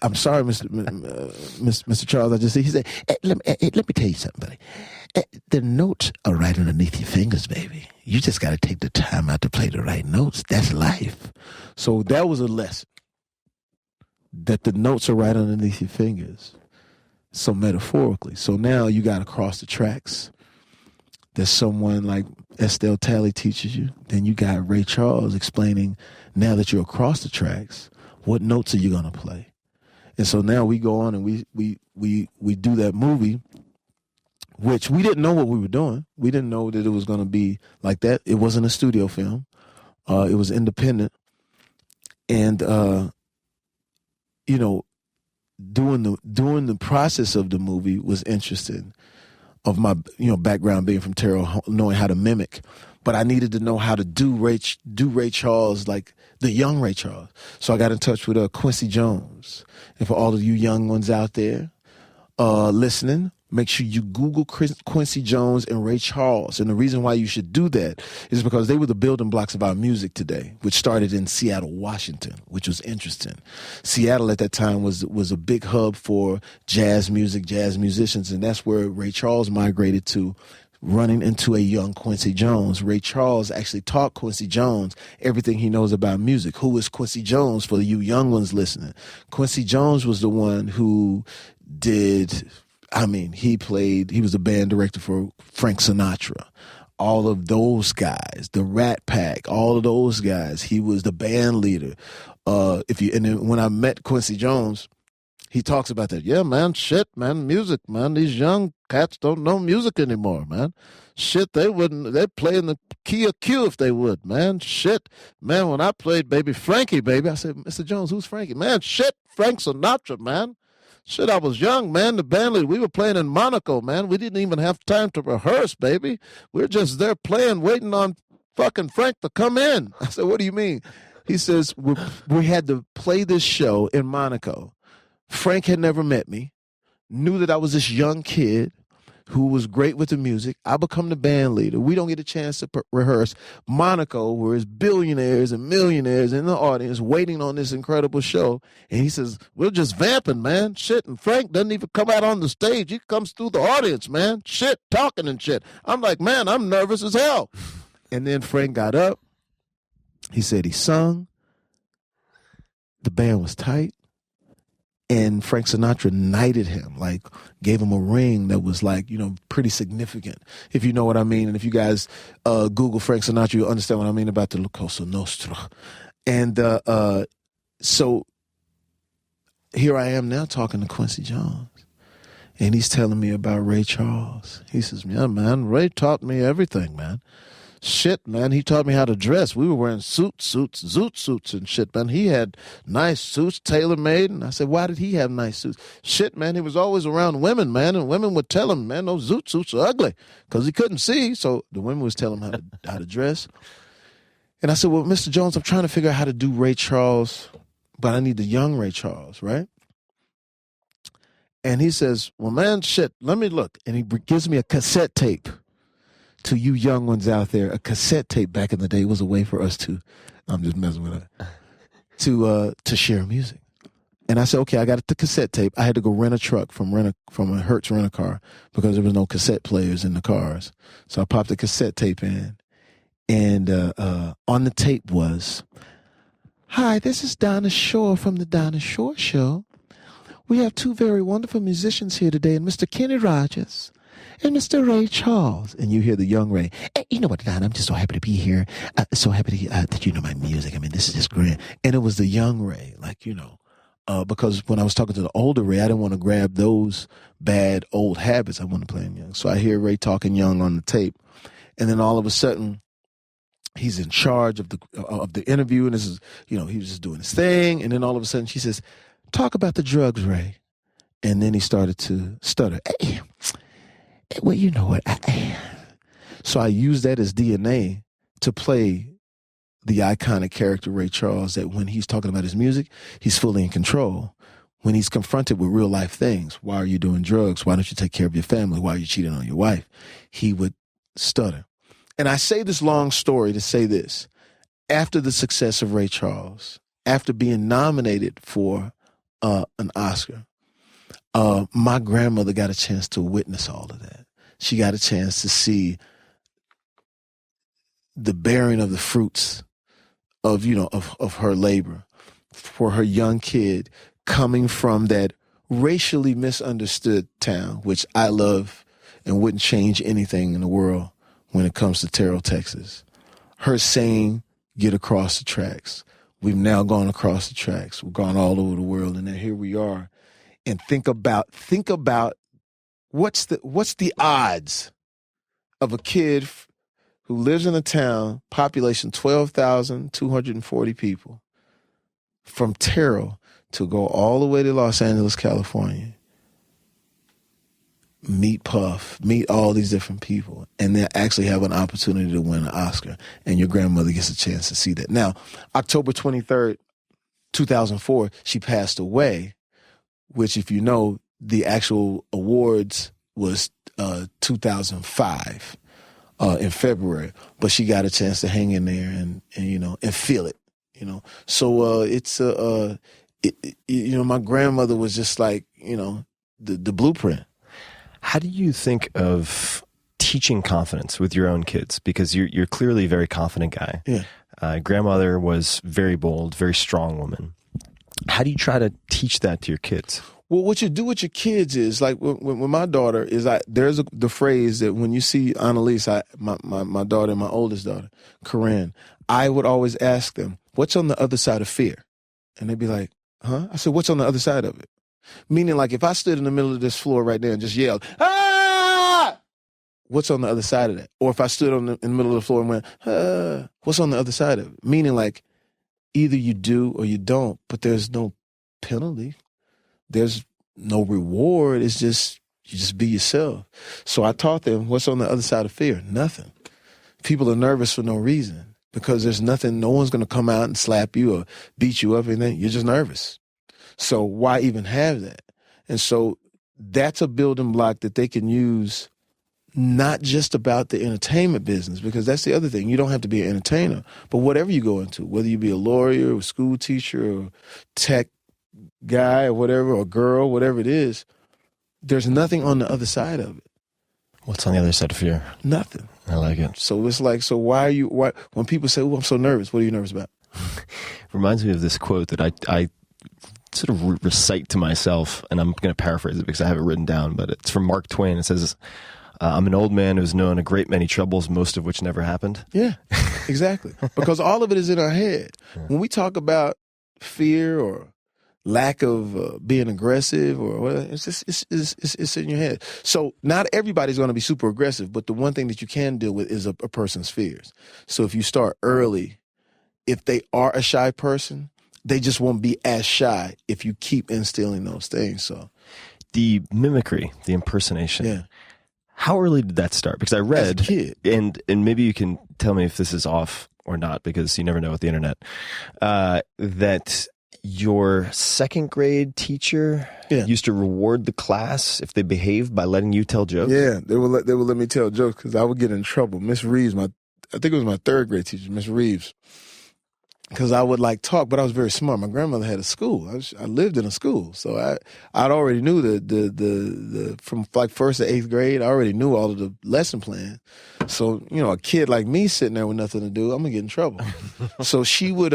I'm sorry, Mr. Charles. I just said, he said, hey, let me tell you something, buddy. The notes are right underneath your fingers, baby. You just got to take the time out to play the right notes. That's life. So that was a lesson, that the notes are right underneath your fingers. So metaphorically. So now you got to cross the tracks. that someone like Estelle Talley teaches you. Then you got Ray Charles explaining, now that you're across the tracks, what notes are you going to play? And so now we go on and we do that movie, which we didn't know what we were doing. We didn't know that it was going to be like that. It wasn't a studio film. It was independent. And, doing the process of the movie was interesting, of my background being from Terrell, knowing how to mimic, but I needed to know how to do Ray Charles, like the young Ray Charles. So I got in touch with Quincy Jones. And for all of you young ones out there listening, make sure you Google Quincy Jones and Ray Charles. And the reason why you should do that is because they were the building blocks of our music today, which started in Seattle, Washington, which was interesting. Seattle at that time was a big hub for jazz music, jazz musicians, and that's where Ray Charles migrated to, running into a young Quincy Jones. Ray Charles actually taught Quincy Jones everything he knows about music. Who is Quincy Jones for you young ones listening? Quincy Jones was the one who he was the band director for Frank Sinatra. All of those guys, the Rat Pack, all of those guys, he was the band leader. When I met Quincy Jones, he talks about that. Yeah, man, shit, man, music, man. These young cats don't know music anymore, man. Shit, they'd play in the key of Q if they would, man. Shit, man, when I played Baby Frankie, baby, I said, Mr. Jones, who's Frankie? Man, shit, Frank Sinatra, man. Shit, I was young, man. The band leader, we were playing in Monaco, man. We didn't even have time to rehearse, baby. We're just there playing, waiting on fucking Frank to come in. I said, what do you mean? He says, we had to play this show in Monaco. Frank had never met me, knew that I was this young kid who was great with the music. I become the band leader. We don't get a chance to rehearse. Monaco, where there's billionaires and millionaires in the audience waiting on this incredible show. And he says, we're just vamping, man. Shit. And Frank doesn't even come out on the stage. He comes through the audience, man. Shit, talking and shit. I'm like, man, I'm nervous as hell. And then Frank got up. He said he sung. The band was tight. And Frank Sinatra knighted him, like gave him a ring that was like, pretty significant, if you know what I mean. And if you guys Google Frank Sinatra, you'll understand what I mean about the La Cosa Nostra. And so here I am now talking to Quincy Jones. And he's telling me about Ray Charles. He says, yeah, man, Ray taught me everything, man. Shit, man, he taught me how to dress. We were wearing zoot suits and shit, man. He had nice suits, tailor-made. And I said, why did he have nice suits? Shit, man, he was always around women, man. And women would tell him, man, those zoot suits are ugly, because he couldn't see. So the women was telling him how to dress. And I said, well, Mr. Jones, I'm trying to figure out how to do Ray Charles, but I need the young Ray Charles, right? And he says, well, man, shit, let me look. And he gives me a cassette tape. To you young ones out there, a cassette tape back in the day was a way for us to, I'm just messing with it, to share music. And I said, okay, I got the cassette tape. I had to go rent a truck from a Hertz rent-a-car because there was no cassette players in the cars. So I popped the cassette tape in, and on the tape was, hi, this is Donna Shore from the Donna Shore Show. We have two very wonderful musicians here today, and Mr. Kenny Rogers and Mr. Ray Charles. And you hear the young Ray. Hey, you know what, Don? I'm just so happy to be here. So happy that you know my music. I mean, this is just great. And it was the young Ray, because when I was talking to the older Ray, I didn't want to grab those bad old habits. I wanted to play him young. So I hear Ray talking young on the tape. And then all of a sudden, he's in charge of the interview. And this is, he was just doing his thing. And then all of a sudden, she says, talk about the drugs, Ray. And then he started to stutter. Hey, well, you know what? So I used that as DNA to play the iconic character Ray Charles, that when he's talking about his music, he's fully in control. When he's confronted with real life things, why are you doing drugs? Why don't you take care of your family? Why are you cheating on your wife? He would stutter. And I say this long story to say this. After the success of Ray Charles, after being nominated for an Oscar, my grandmother got a chance to witness all of that. She got a chance to see the bearing of the fruits of her labor for her young kid coming from that racially misunderstood town, which I love and wouldn't change anything in the world when it comes to Terrell, Texas. Her saying, get across the tracks. We've now gone across the tracks. We've gone all over the world, and then here we are. And think about what's the odds of a kid who lives in a town, population 12,240 people, from Terrell to go all the way to Los Angeles, California, meet Puff, meet all these different people, and then actually have an opportunity to win an Oscar, and your grandmother gets a chance to see that. Now, October 23rd, 2004, she passed away, which, if you know, the actual awards was 2005 in February, but she got a chance to hang in there and feel it, So it's my grandmother was just like, the blueprint. How do you think of teaching confidence with your own kids? Because you're clearly a very confident guy. Yeah. Grandmother was very bold, very strong woman. How do you try to teach that to your kids? Well, what you do with your kids is, like, when my daughter is, there's the phrase that when you see Annalise, my daughter, my oldest daughter, Corinne, I would always ask them, what's on the other side of fear? And they'd be like, huh? I said, what's on the other side of it? Meaning, like, if I stood in the middle of this floor right there and just yelled, ah! What's on the other side of that? Or if I stood in the middle of the floor and went, ah, what's on the other side of it? Meaning, like, either you do or you don't, but there's no penalty. There's no reward. It's just, you just be yourself. So I taught them, what's on the other side of fear? Nothing. People are nervous for no reason because there's nothing, no one's going to come out and slap you or beat you up or anything. You're just nervous. So why even have that? And so that's a building block that they can use, not just about the entertainment business, because that's the other thing. You don't have to be an entertainer, but whatever you go into, whether you be a lawyer or a school teacher or tech guy or whatever, or girl, whatever it is, there's nothing on the other side of it. What's on the other side of fear? Nothing. I like it. So it's like, so why when people say, oh, I'm so nervous, what are you nervous about? Reminds me of this quote that I sort of recite to myself, and I'm going to paraphrase it because I have it written down, but it's from Mark Twain. It says, I'm an old man who's known a great many troubles, most of which never happened. Yeah, exactly. Because all of it is in our head. Yeah. When we talk about fear or lack of being aggressive or whatever, it's in your head. So not everybody's going to be super aggressive, but the one thing that you can deal with is a person's fears. So if you start early, if they are a shy person, they just won't be as shy if you keep instilling those things. So the mimicry, the impersonation. Yeah. How early did that start? Because I read, as a kid. And maybe you can tell me if this is off or not, because you never know with the internet, that your second grade teacher used to reward the class if they behaved by letting you tell jokes. Yeah, they would let me tell jokes because I would get in trouble. Miss Reeves, I think it was my third grade teacher, Miss Reeves, because I would talk, but I was very smart. My grandmother had a school. I lived in a school, so I'd already knew the from first to eighth grade. I already knew all of the lesson plan. So a kid like me sitting there with nothing to do, I'm gonna get in trouble. So she would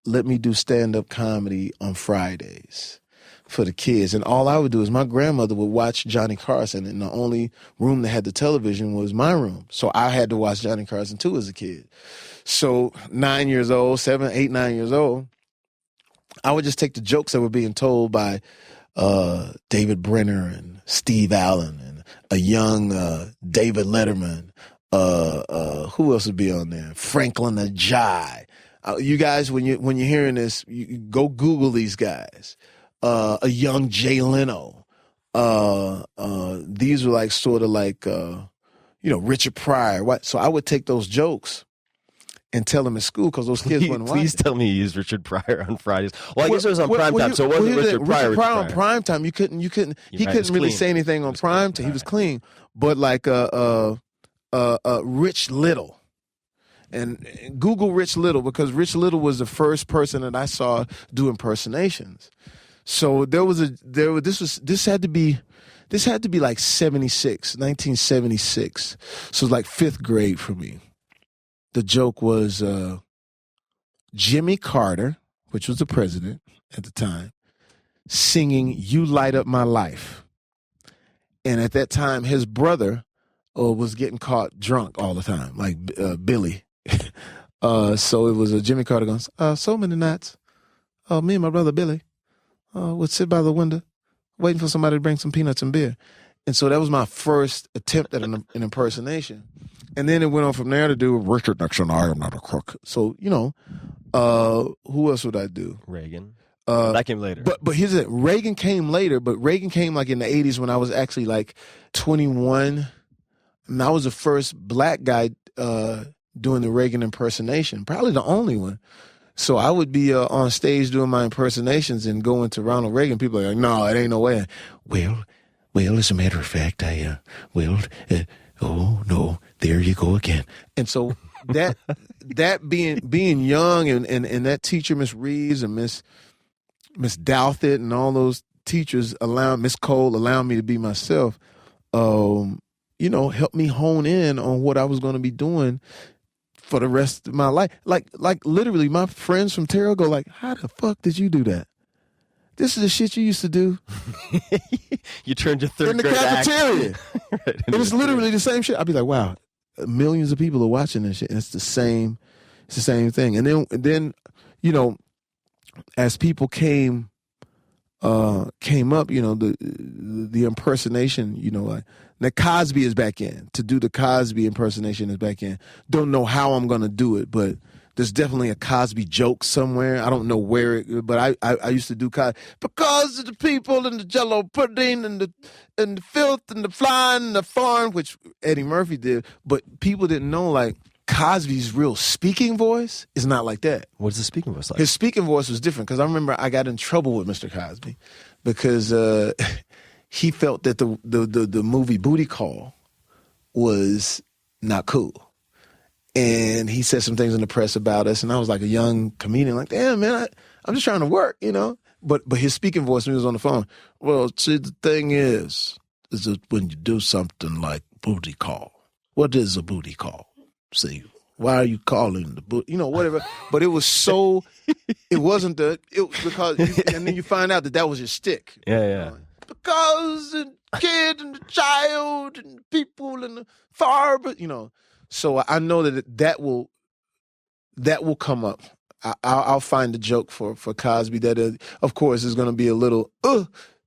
let me do stand-up comedy on Fridays for the kids, and all I would do is my grandmother would watch Johnny Carson, and the only room that had the television was my room, so I had to watch Johnny Carson too as a kid. So 9 years old, 7, 8, 9 years old, I would just take the jokes that were being told by David Brenner and Steve Allen and a young David Letterman. Who else would be on there? Franklin Ajay. You guys, when you're hearing this, you go Google these guys. A young Jay Leno. These were sort of Richard Pryor. What? So I would take those jokes and tell them at school because those kids wouldn't watch. Please tell me you used Richard Pryor on Fridays. Well, I guess it was on prime time, so it wasn't Richard Pryor. Richard Pryor on prime time, he couldn't really say anything on prime time. He was clean, but Rich Little. And Google Rich Little because Rich Little was the first person that I saw do impersonations. So this had to be 1976. So it was fifth grade for me. The joke was Jimmy Carter, which was the president at the time, singing "You Light Up My Life." And at that time, his brother was getting caught drunk all the time, like Billy. So it was a Jimmy Carter goes, so many nights, me and my brother Billy would sit by the window waiting for somebody to bring some peanuts and beer. And so that was my first attempt at an impersonation. And then it went on from there to do Richard Nixon, I am not a crook. So, who else would I do? Reagan. That came later. But here's it. Reagan came later, but Reagan came like in the 80s when I was actually like 21. And I was the first black guy doing the Reagan impersonation, probably the only one. So I would be on stage doing my impersonations and going to Ronald Reagan. People are like, no, it ain't no way. Well, as a matter of fact, oh no, there you go again. And so that being young and that teacher, Miss Reeves and Miss Douthit and all those teachers Miss Cole allowed me to be myself, helped me hone in on what I was going to be doing for the rest of my life. Like literally my friends from Terrell go like, how the fuck did you do that? This is the shit you used to do. You turned your third in the grade cafeteria. Right, it was literally the same shit. I'd be like, wow, millions of people are watching this shit. And it's the same thing. And then, as people came up, the impersonation, like now Cosby is back in. To do the Cosby impersonation is back in. Don't know how I'm gonna do it, but there's definitely a Cosby joke somewhere. I don't know where but I used to do Cosby because of the people and the Jello pudding and the filth and the flying and the farm, which Eddie Murphy did. But people didn't know like Cosby's real speaking voice is not like that. What's the speaking voice like? His speaking voice was different because I remember I got in trouble with Mr. Cosby because he felt that the movie Booty Call was not cool. And he said some things in the press about us, and I was like a young comedian, like, damn, man, I'm just trying to work, But his speaking voice when he was on the phone, well, see, the thing is that when you do something like booty call, what is a booty call? See, why are you calling the booty? Whatever. But it was so, it wasn't because, and then you find out that was your stick. Yeah. Because the kid and the child and the people and the farm, So I know that will come up. I'll find a joke for Cosby that, of course, is going to be a little,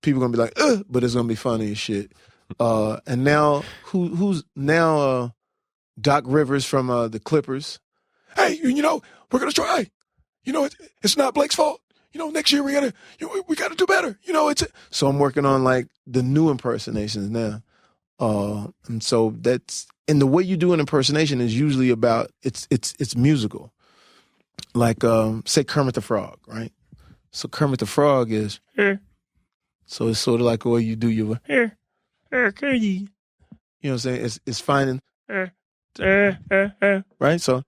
people going to be like, but it's going to be funny as shit. And now, who's now Doc Rivers from the Clippers. Hey, we're going to try. It's not Blake's fault. Next year we got to do better. So I'm working on like the new impersonations now. And so and the way you do an impersonation is usually about, it's musical. Like, say Kermit the Frog, right? So Kermit the Frog is, so it's sort of like the way you do your, Kermit. You know what I'm saying? It's finding, right? So,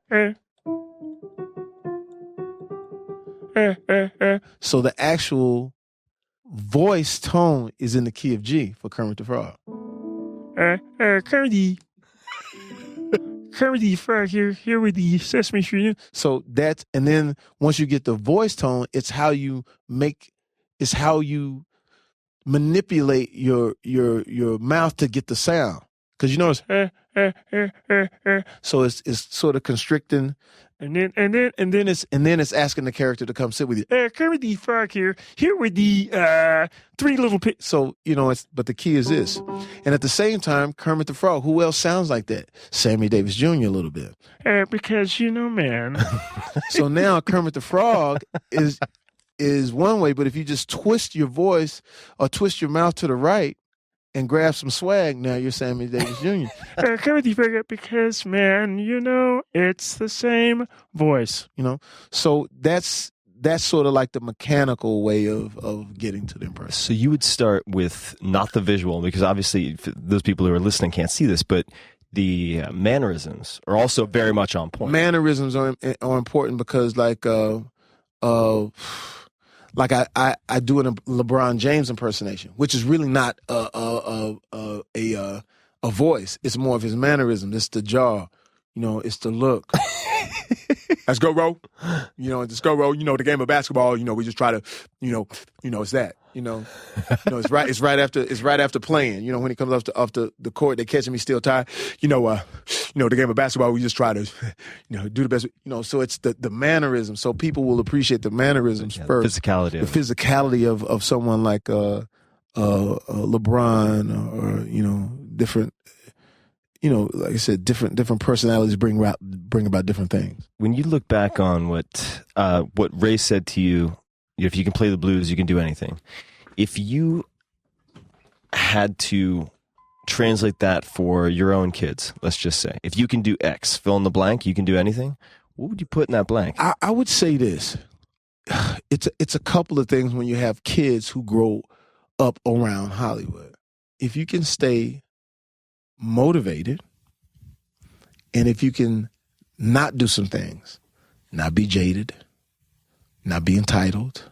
so the actual voice tone is in the key of G for Kermit the Frog. Kermit the Frog here with the Sesame Street. So and then once you get the voice tone, it's how you manipulate your mouth to get the sound. Because so it's sort of constricting. And then it's asking the character to come sit with you. Kermit the Frog here with the three little pigs. So but the key is this, and at the same time, Kermit the Frog. Who else sounds like that? Sammy Davis Jr. a little bit. Because man. So now Kermit the Frog is one way, but if you just twist your voice or twist your mouth to the right and grab some swag, now you're Sammy Davis Jr. Kermit the Frog, because man, it's the same voice. So that's sort of like the mechanical way of getting to the impression. So you would start with not the visual, because obviously those people who are listening can't see this, but the mannerisms are also very much on point. Mannerisms are important because I do a LeBron James impersonation, which is really not a voice. It's more of his mannerism. It's the jaw. It's the look. Let's go, bro. Let's go, bro. The game of basketball. We just try to, it's that. It's right after playing. When he comes off the court, they catching me still tired. The game of basketball, we just try to, do the best. So it's the mannerism. So people will appreciate the mannerisms first. Physicality. The physicality of someone like LeBron or different. Like I said, different personalities bring about different things. When you look back on what Ray said to you, if you can play the blues, you can do anything. If you had to translate that for your own kids, let's just say, if you can do X, fill in the blank, you can do anything, what would you put in that blank? I would say this. It's a couple of things when you have kids who grow up around Hollywood. If you can stay motivated, and if you can not do some things, not be jaded, not be entitled,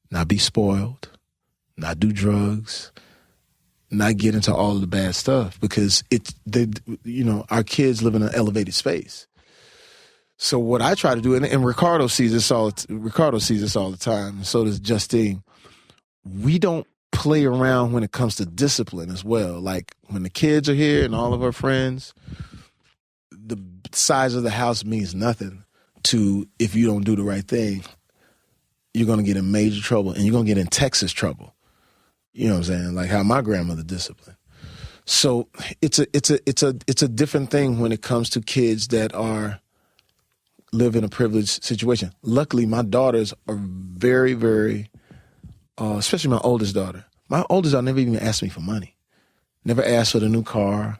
not be spoiled, not do drugs, not get into all of the bad stuff, because our kids live in an elevated space. So what I try to do, and Ricardo sees this all the time, and so does Justine, we don't play around when it comes to discipline as well. Like when the kids are here and all of our friends, the size of the house means nothing to if you don't do the right thing. You're going to get in major trouble, and you're going to get in Texas trouble. You know what I'm saying? Like how my grandmother disciplined. So it's a different thing when it comes to kids that live in a privileged situation. Luckily, my daughters are very, very, especially my oldest daughter. My oldest daughter never even asked me for money. Never asked for the new car.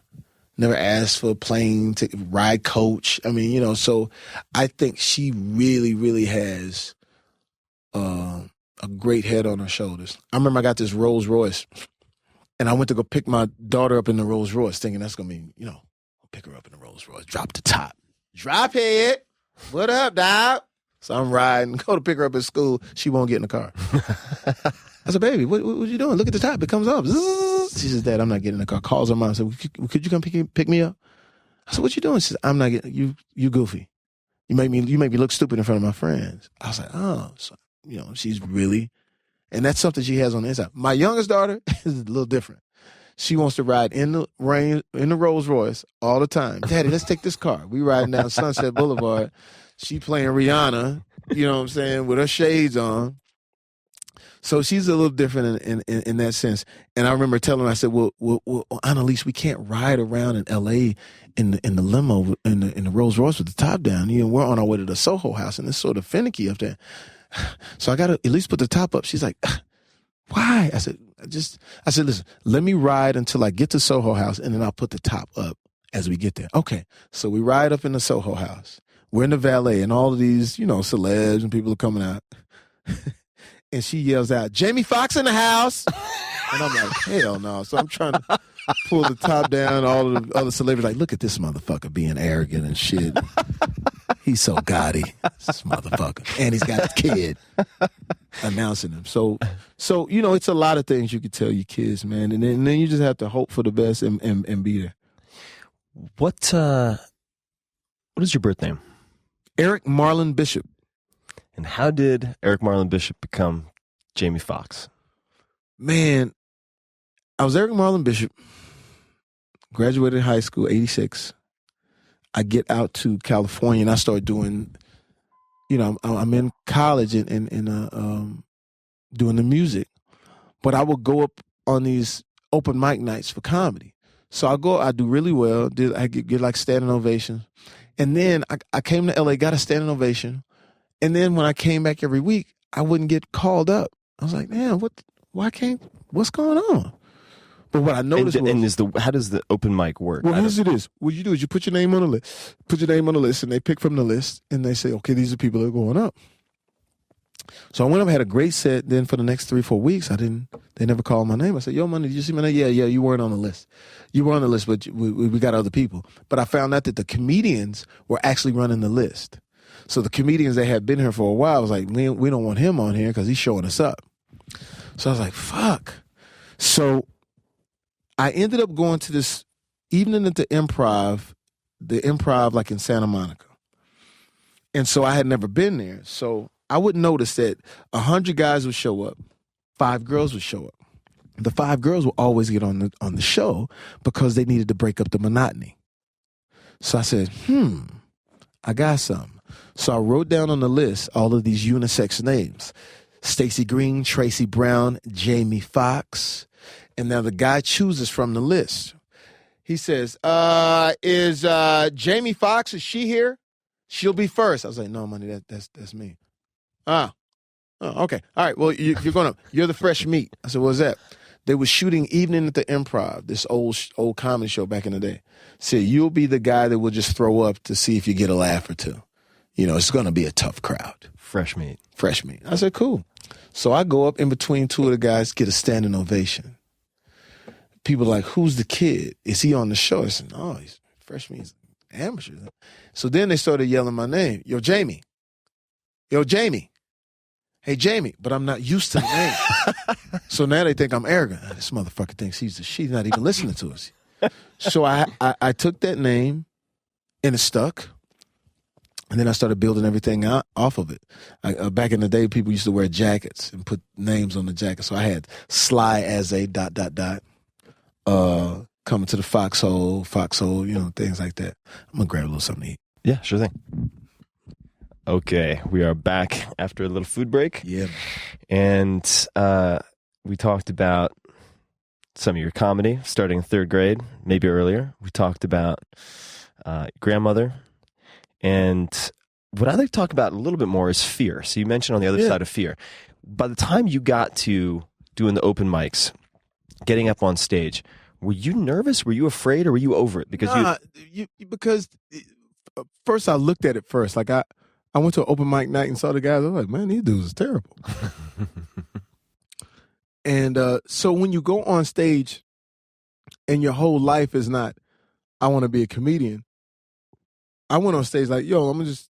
Never asked for a plane to ride coach. I mean, so I think she really, really has a great head on her shoulders. I remember I got this Rolls Royce, and I went to go pick my daughter up in the Rolls Royce, thinking that's going to be, I'll pick her up in the Rolls Royce, drop the top. Drop it. What up, dog? So I'm riding, go to pick her up at school. She won't get in the car. I said, baby, what you doing? Look at the top. It comes up. She says, Dad, I'm not getting in the car. Calls her mom and said, could you come pick me up? I said, what you doing? She said, I'm not getting, you goofy. You make me look stupid in front of my friends. I was like, oh, so, she's really, and that's something she has on the inside. My youngest daughter is a little different. She wants to ride in the rain, in the Rolls Royce all the time. Daddy, let's take this car. We riding down Sunset Boulevard. She playing Rihanna, you know what I'm saying, with her shades on. So she's a little different in that sense. And I remember telling her, I said, well, Annalise, we can't ride around in L.A. in the limo, in the Rolls Royce with the top down. We're on our way to the Soho House, and it's sort of finicky up there. So I got to at least put the top up. She's like, why? I said, listen, let me ride until I get to Soho House, and then I'll put the top up as we get there. Okay. So we ride up in the Soho House. We're in the valet, and all of these, celebs and people are coming out. And she yells out, Jamie Foxx in the house. And I'm like, hell no. So I'm trying to pull the top down. All of the other celebrities like, look at this motherfucker being arrogant and shit. He's so gaudy, this motherfucker. And he's got a kid announcing him. So it's a lot of things you could tell your kids, man. And then you just have to hope for the best and be there. What is your birth name? Eric Marlon Bishop. And how did Eric Marlon Bishop become Jamie Foxx? Man, I was Eric Marlon Bishop, graduated high school, 86. I get out to California and I start doing, I'm in college and doing the music. But I would go up on these open mic nights for comedy. So I do really well. I get like standing ovation. And then I came to LA, got a standing ovation. And then when I came back every week, I wouldn't get called up. I was like, man, what's going on? But what I noticed how does the open mic work? Well, here's it is. What you do is you put your name on the list. Put your name on the list, and they pick from the list, and they say, okay, these are people that are going up. So I went up, had a great set. Then for the next 3-4 weeks, they never called my name. I said, yo, man, did you see my name? Yeah, you weren't on the list. You were on the list, but we got other people. But I found out that the comedians were actually running the list. So the comedians that had been here for a while was like, we don't want him on here because he's showing us up. So I was like, fuck. So I ended up going to this evening at the Improv the improv like in Santa Monica. And so I had never been there. So I would notice that 100 guys would show up, 5 girls would show up. The 5 girls would always get on the show because they needed to break up the monotony. So I said, I got something. So I wrote down on the list all of these unisex names. Stacey Green, Tracy Brown, Jamie Foxx. And now the guy chooses from the list. He says, is Jamie Foxx, is she here? She'll be first. I was like, no, money, that's me. Oh, okay. All right, well, you're the fresh meat. I said, what's that? They were shooting Evening at the Improv, this old comedy show back in the day. Said, you'll be the guy that will just throw up to see if you get a laugh or two. It's going to be a tough crowd. Fresh meat. Fresh meat. I said, cool. So I go up in between 2 of the guys, get a standing ovation. People are like, who's the kid? Is he on the show? I said, no, he's fresh meat. He's amateur. So then they started yelling my name. Yo, Jamie. Yo, Jamie. Hey, Jamie. But I'm not used to the name. So now they think I'm arrogant. This motherfucker thinks she's not even listening to us. So I took that name and it stuck. And then I started building everything out off of it. Back in the day, people used to wear jackets and put names on the jacket. So I had Sly as a ... Coming to the foxhole, things like that. I'm going to grab a little something to eat. Yeah, sure thing. Okay, we are back after a little food break. Yeah. And we talked about some of your comedy starting in 3rd grade, maybe earlier. We talked about grandmother. And what I'd like to talk about a little bit more is fear. So you mentioned on the other side of fear. By the time you got to doing the open mics, getting up on stage, were you nervous? Were you afraid, or were you over it? Because because first I looked at it first. Like I went to an open mic night and saw the guys. I was like, man, these dudes are terrible. And so when you go on stage and your whole life is not, I want to be a comedian. I went on stage like, yo, I'm going to just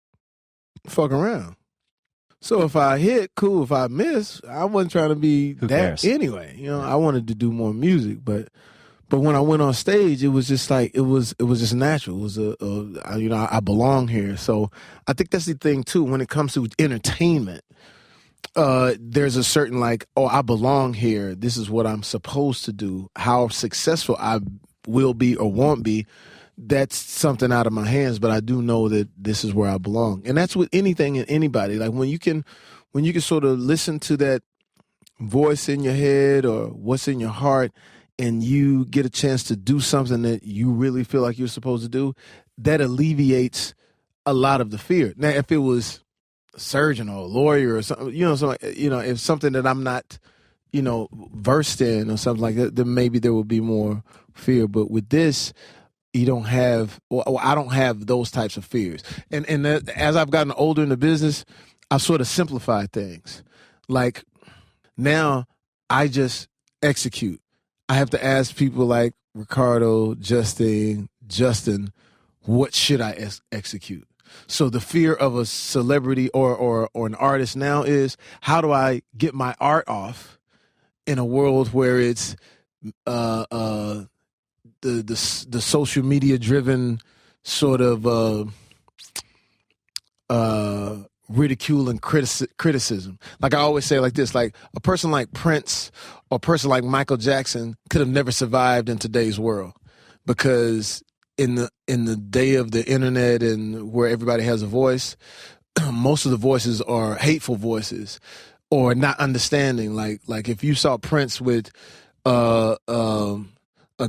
fuck around. So if I hit, cool. If I miss, I wasn't trying to be Who that cares? anyway. I wanted to do more music, but when I went on stage, it was just like it was just natural. It was I belong here. So I think that's the thing too. When it comes to entertainment, there's a certain like, oh, I belong here. This is what I'm supposed to do. How successful I will be or won't be, that's something out of my hands, but I do know that this is where I belong. And that's with anything and anybody. Like when you can sort of listen to that voice in your head or what's in your heart, and you get a chance to do something that you really feel like you're supposed to do, that alleviates a lot of the fear. Now, if it was a surgeon or a lawyer or something, if something that I'm not, versed in or something like that, then maybe there would be more fear. But with this, you don't have, well, I don't have those types of fears. And as I've gotten older in the business, I've sort of simplified things. Like now I just execute. I have to ask people like Ricardo, Justin, what should I execute? So the fear of a celebrity or an artist now is, how do I get my art off in a world where it's the social media driven sort of ridicule and criticism. Like I always say like this, like a person like Prince or a person like Michael Jackson could have never survived in today's world, because in the day of the internet and where everybody has a voice, most of the voices are hateful voices or not understanding. Like if you saw Prince with a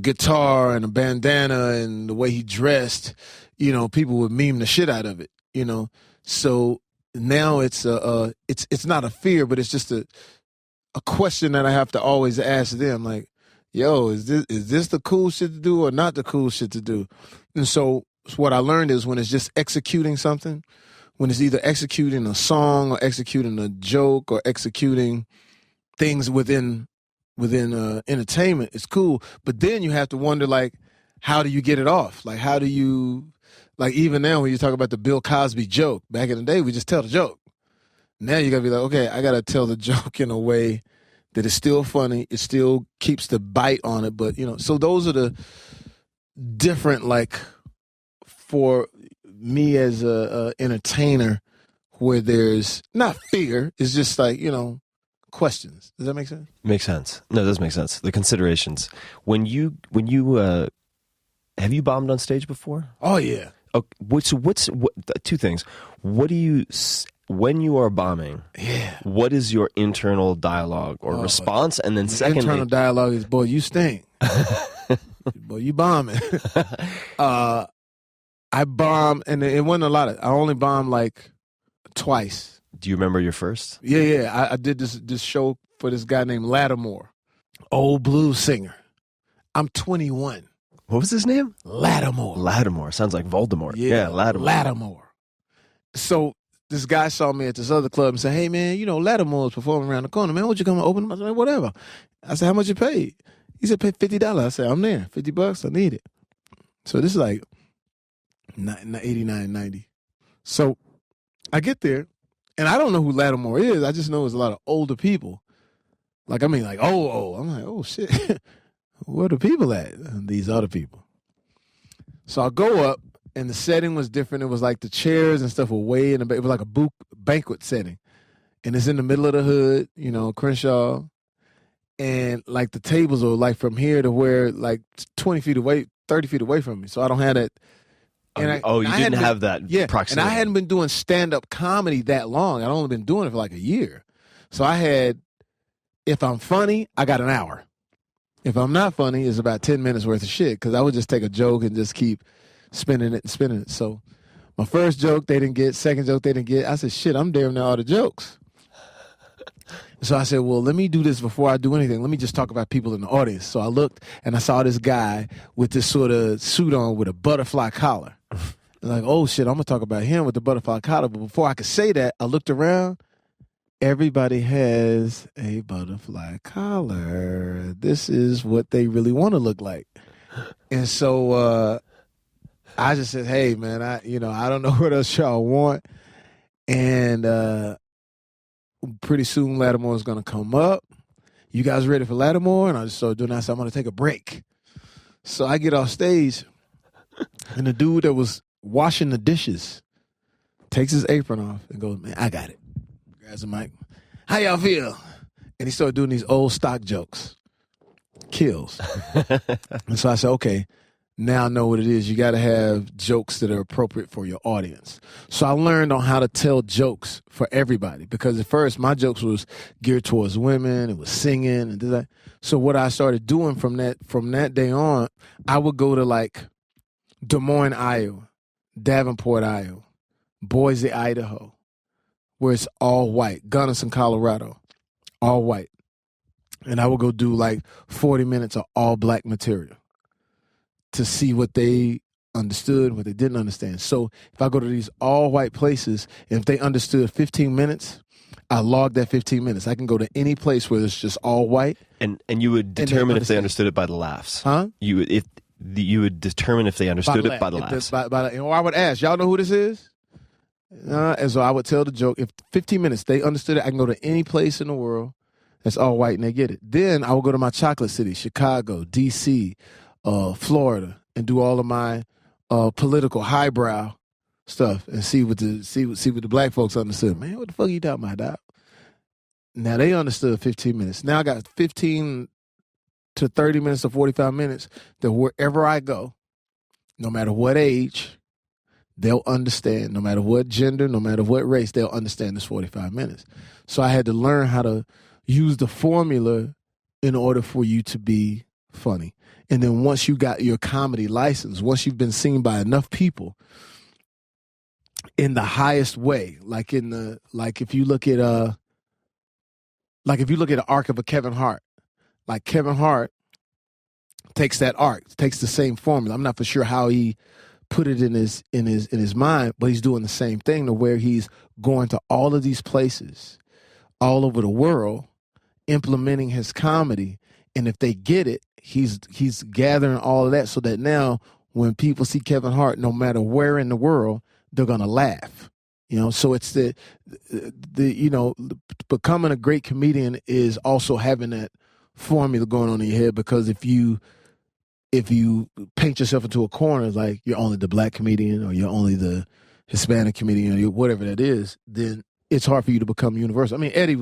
guitar and a bandana and the way he dressed, people would meme the shit out of it, So now it's not a fear, but it's just a question that I have to always ask them, like, yo, is this the cool shit to do or not the cool shit to do? And so what I learned is when it's just executing something, when it's either executing a song or executing a joke or executing things within entertainment, it's cool. But then you have to wonder, like, how do you get it off? Like, how do you, like, even now when you talk about the Bill Cosby joke, back in the day, we just tell the joke. Now you got to be like, okay, I got to tell the joke in a way that is still funny. It still keeps the bite on it. But, so those are the different, like, for me as a entertainer where there's not fear, it's just like, questions. Does that make sense? Makes sense. No, it does make sense. The considerations. When you have you bombed on stage before? Oh yeah. Okay, so what's two things? What do you when you are bombing? Yeah. What is your internal dialogue or response? And then secondly, internal dialogue is, boy, you stink. Boy, you bombing. I bombed, and it wasn't a lot. I only bombed like twice. Do you remember your first? Yeah. I did this show for this guy named Lattimore, old blues singer. I'm 21. What was his name? Lattimore. Lattimore. Sounds like Voldemort. Yeah, Lattimore. Lattimore. So this guy saw me at this other club and said, hey, man, Lattimore's performing around the corner. Man, won't you come and open him? I said, whatever. I said, how much you paid? He said, pay $50. I said, I'm there. $50, I need it. So this is like 89, 90. So I get there, and I don't know who Lattimore is. I just know it's a lot of older people. I'm like, oh, shit. Where are the people at? These other people. So I go up, and the setting was different. It was like the chairs and stuff were way in the back. It was like a banquet setting. And it's in the middle of the hood, Crenshaw. And like the tables are like from here to where like 20 feet away, 30 feet away from me. So I don't have that. And you didn't have that proximity. And I hadn't been doing stand-up comedy that long. I'd only been doing it for like a year. So I had, if I'm funny, I got an hour. If I'm not funny, it's about 10 minutes worth of shit, because I would just take a joke and just keep spinning it. So my first joke, they didn't get. Second joke, they didn't get. I said, shit, I'm damn near all the jokes. So I said, well, let me do this before I do anything. Let me just talk about people in the audience. So I looked, and I saw this guy with this sort of suit on with a butterfly collar. I'm like, oh, shit, I'm going to talk about him with the butterfly collar. But before I could say that, I looked around. Everybody has a butterfly collar. This is what they really want to look like. And so I just said, hey, man, I don't know what else y'all want. And pretty soon Lattimore is going to come up. You guys ready for Lattimore? And I just started doing that. So I'm going to take a break. So I get off stage, and the dude that was washing the dishes takes his apron off and goes, man, I got it. Grabs the mic. How y'all feel? And he started doing these old stock jokes. Kills. And so I said, okay, now I know what it is. You got to have jokes that are appropriate for your audience. So I learned on how to tell jokes for everybody, because at first my jokes was geared towards women. It was singing and that. So what I started doing from that day on, I would go to like Des Moines, Iowa, Davenport, Iowa, Boise, Idaho, where it's all white, Gunnison, Colorado, all white. And I would go do like 40 minutes of all black material to see what they understood, what they didn't understand. So if I go to these all white places, and if they understood 15 minutes, I log that 15 minutes. I can go to any place where it's just all white. And you would determine if they understood it by the laughs. Huh? You would determine if they understood it by the laughs. I would ask, y'all know who this is? And so I would tell the joke. If 15 minutes, they understood it, I can go to any place in the world that's all white and they get it. Then I would go to my chocolate city, Chicago, D.C., Florida, and do all of my political highbrow stuff and see what the black folks understood. Man, what the fuck are you talking about, dog? Now they understood 15 minutes. Now I got 15 to 30 minutes to 45 minutes that wherever I go, no matter what age, they'll understand. No matter what gender, no matter what race, they'll understand this 45 minutes. So I had to learn how to use the formula in order for you to be funny. And then once you got your comedy license, once you've been seen by enough people in the highest way, like if you look at the arc of a Kevin Hart, like Kevin Hart takes that arc, takes the same formula. I'm not for sure how he put it in his mind, but he's doing the same thing, to where he's going to all of these places all over the world, implementing his comedy. And if they get it, he's gathering all of that, so that now when people see Kevin Hart, no matter where in the world, they're gonna laugh. So it's the becoming a great comedian is also having that formula going on in your head, because if you if you paint yourself into a corner, like you're only the black comedian or you're only the Hispanic comedian or whatever that is, then it's hard for you to become universal. I mean, Eddie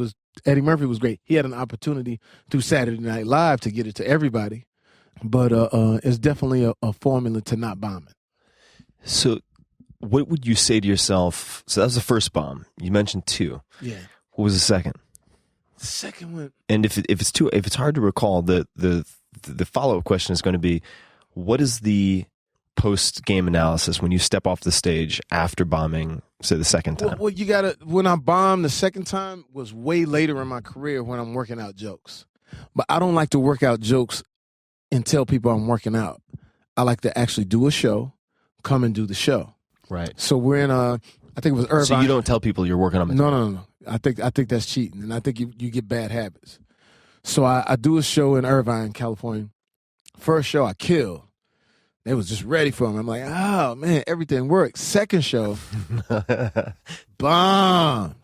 Murphy was great. He had an opportunity through Saturday Night Live to get it to everybody, but it's definitely a formula to not bomb it. So what would you say to yourself? So that was the first bomb. You mentioned 2. Yeah. What was the second? The second one. And if it's hard to recall, the follow-up question is going to be, what is the post-game analysis when you step off the stage after bombing, say, the second time? Well, you gotta. When I bombed the second time was way later in my career when I'm working out jokes, but I don't like to work out jokes and tell people I'm working out. I like to actually do a show, come and do the show. Right. So we're in I think it was Irvine. So you don't tell people you're working on it? No. I think that's cheating, and I think you get bad habits. So I do a show in Irvine, California. First show I killed. They was just ready for me. I'm like, oh man, everything worked. Second show, bombed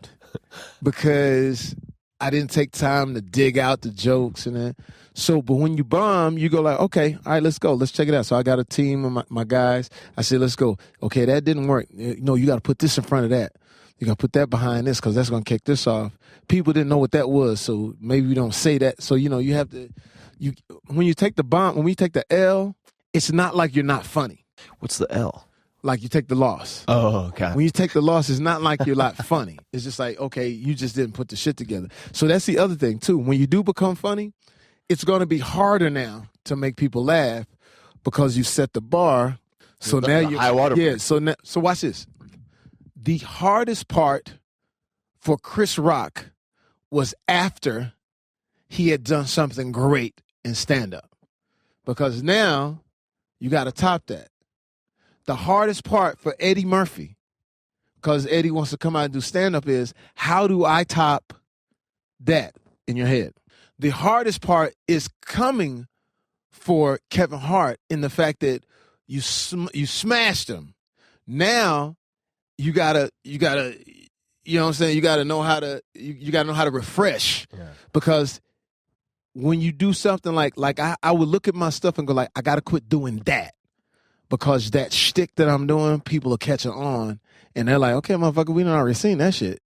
because I didn't take time to dig out the jokes and that. So, but when you bomb, you go like, okay, all right, let's go. Let's check it out. So I got a team of my guys. I said, let's go. Okay, that didn't work. No, you got to put this in front of that. You got to put that behind this because that's going to kick this off. People didn't know what that was, so maybe we don't say that. So, you have to, when you take the bomb, when we take the L, it's not like you're not funny. What's the L? Like you take the loss. Oh, okay. When you take the loss, it's not like you're not funny. It's just like, okay, you just didn't put the shit together. So that's the other thing, too. When you do become funny, it's going to be harder now to make people laugh because you set the bar. So now you're high water. Yeah. So watch this. The hardest part for Chris Rock was after he had done something great in stand-up, because now you got to top that. The hardest part for Eddie Murphy, because Eddie wants to come out and do stand-up, is how do I top that in your head? The hardest part is coming for Kevin Hart in the fact that you smashed him. Now you gotta, you know what I'm saying? You gotta know how to, you gotta know how to refresh, because when you do something like I would look at my stuff and go like, I gotta quit doing that, because that shtick that I'm doing, people are catching on, and they're like, okay, motherfucker, we done already seen that shit.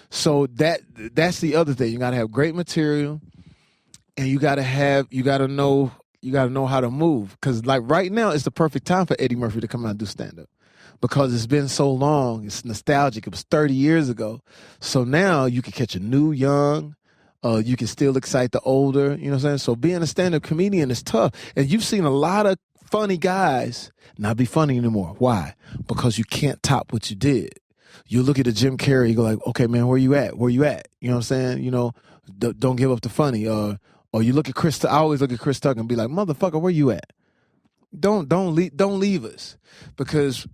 So that's the other thing. You gotta have great material, and you gotta know how to move. Because like right now, it's the perfect time for Eddie Murphy to come out and do stand up, because it's been so long. It's nostalgic. It was 30 years ago. So now you can catch a new young. You can still excite the older. You know what I'm saying? So being a stand up comedian is tough, and you've seen a lot of funny guys not be funny anymore. Why? Because you can't top what you did. You look at a Jim Carrey, you go like, okay, man, where you at? Where you at? You know what I'm saying? Don't give up the funny. Or you look at Chris. I always look at Chris Tucker and be like, motherfucker, where you at? Don't leave us, because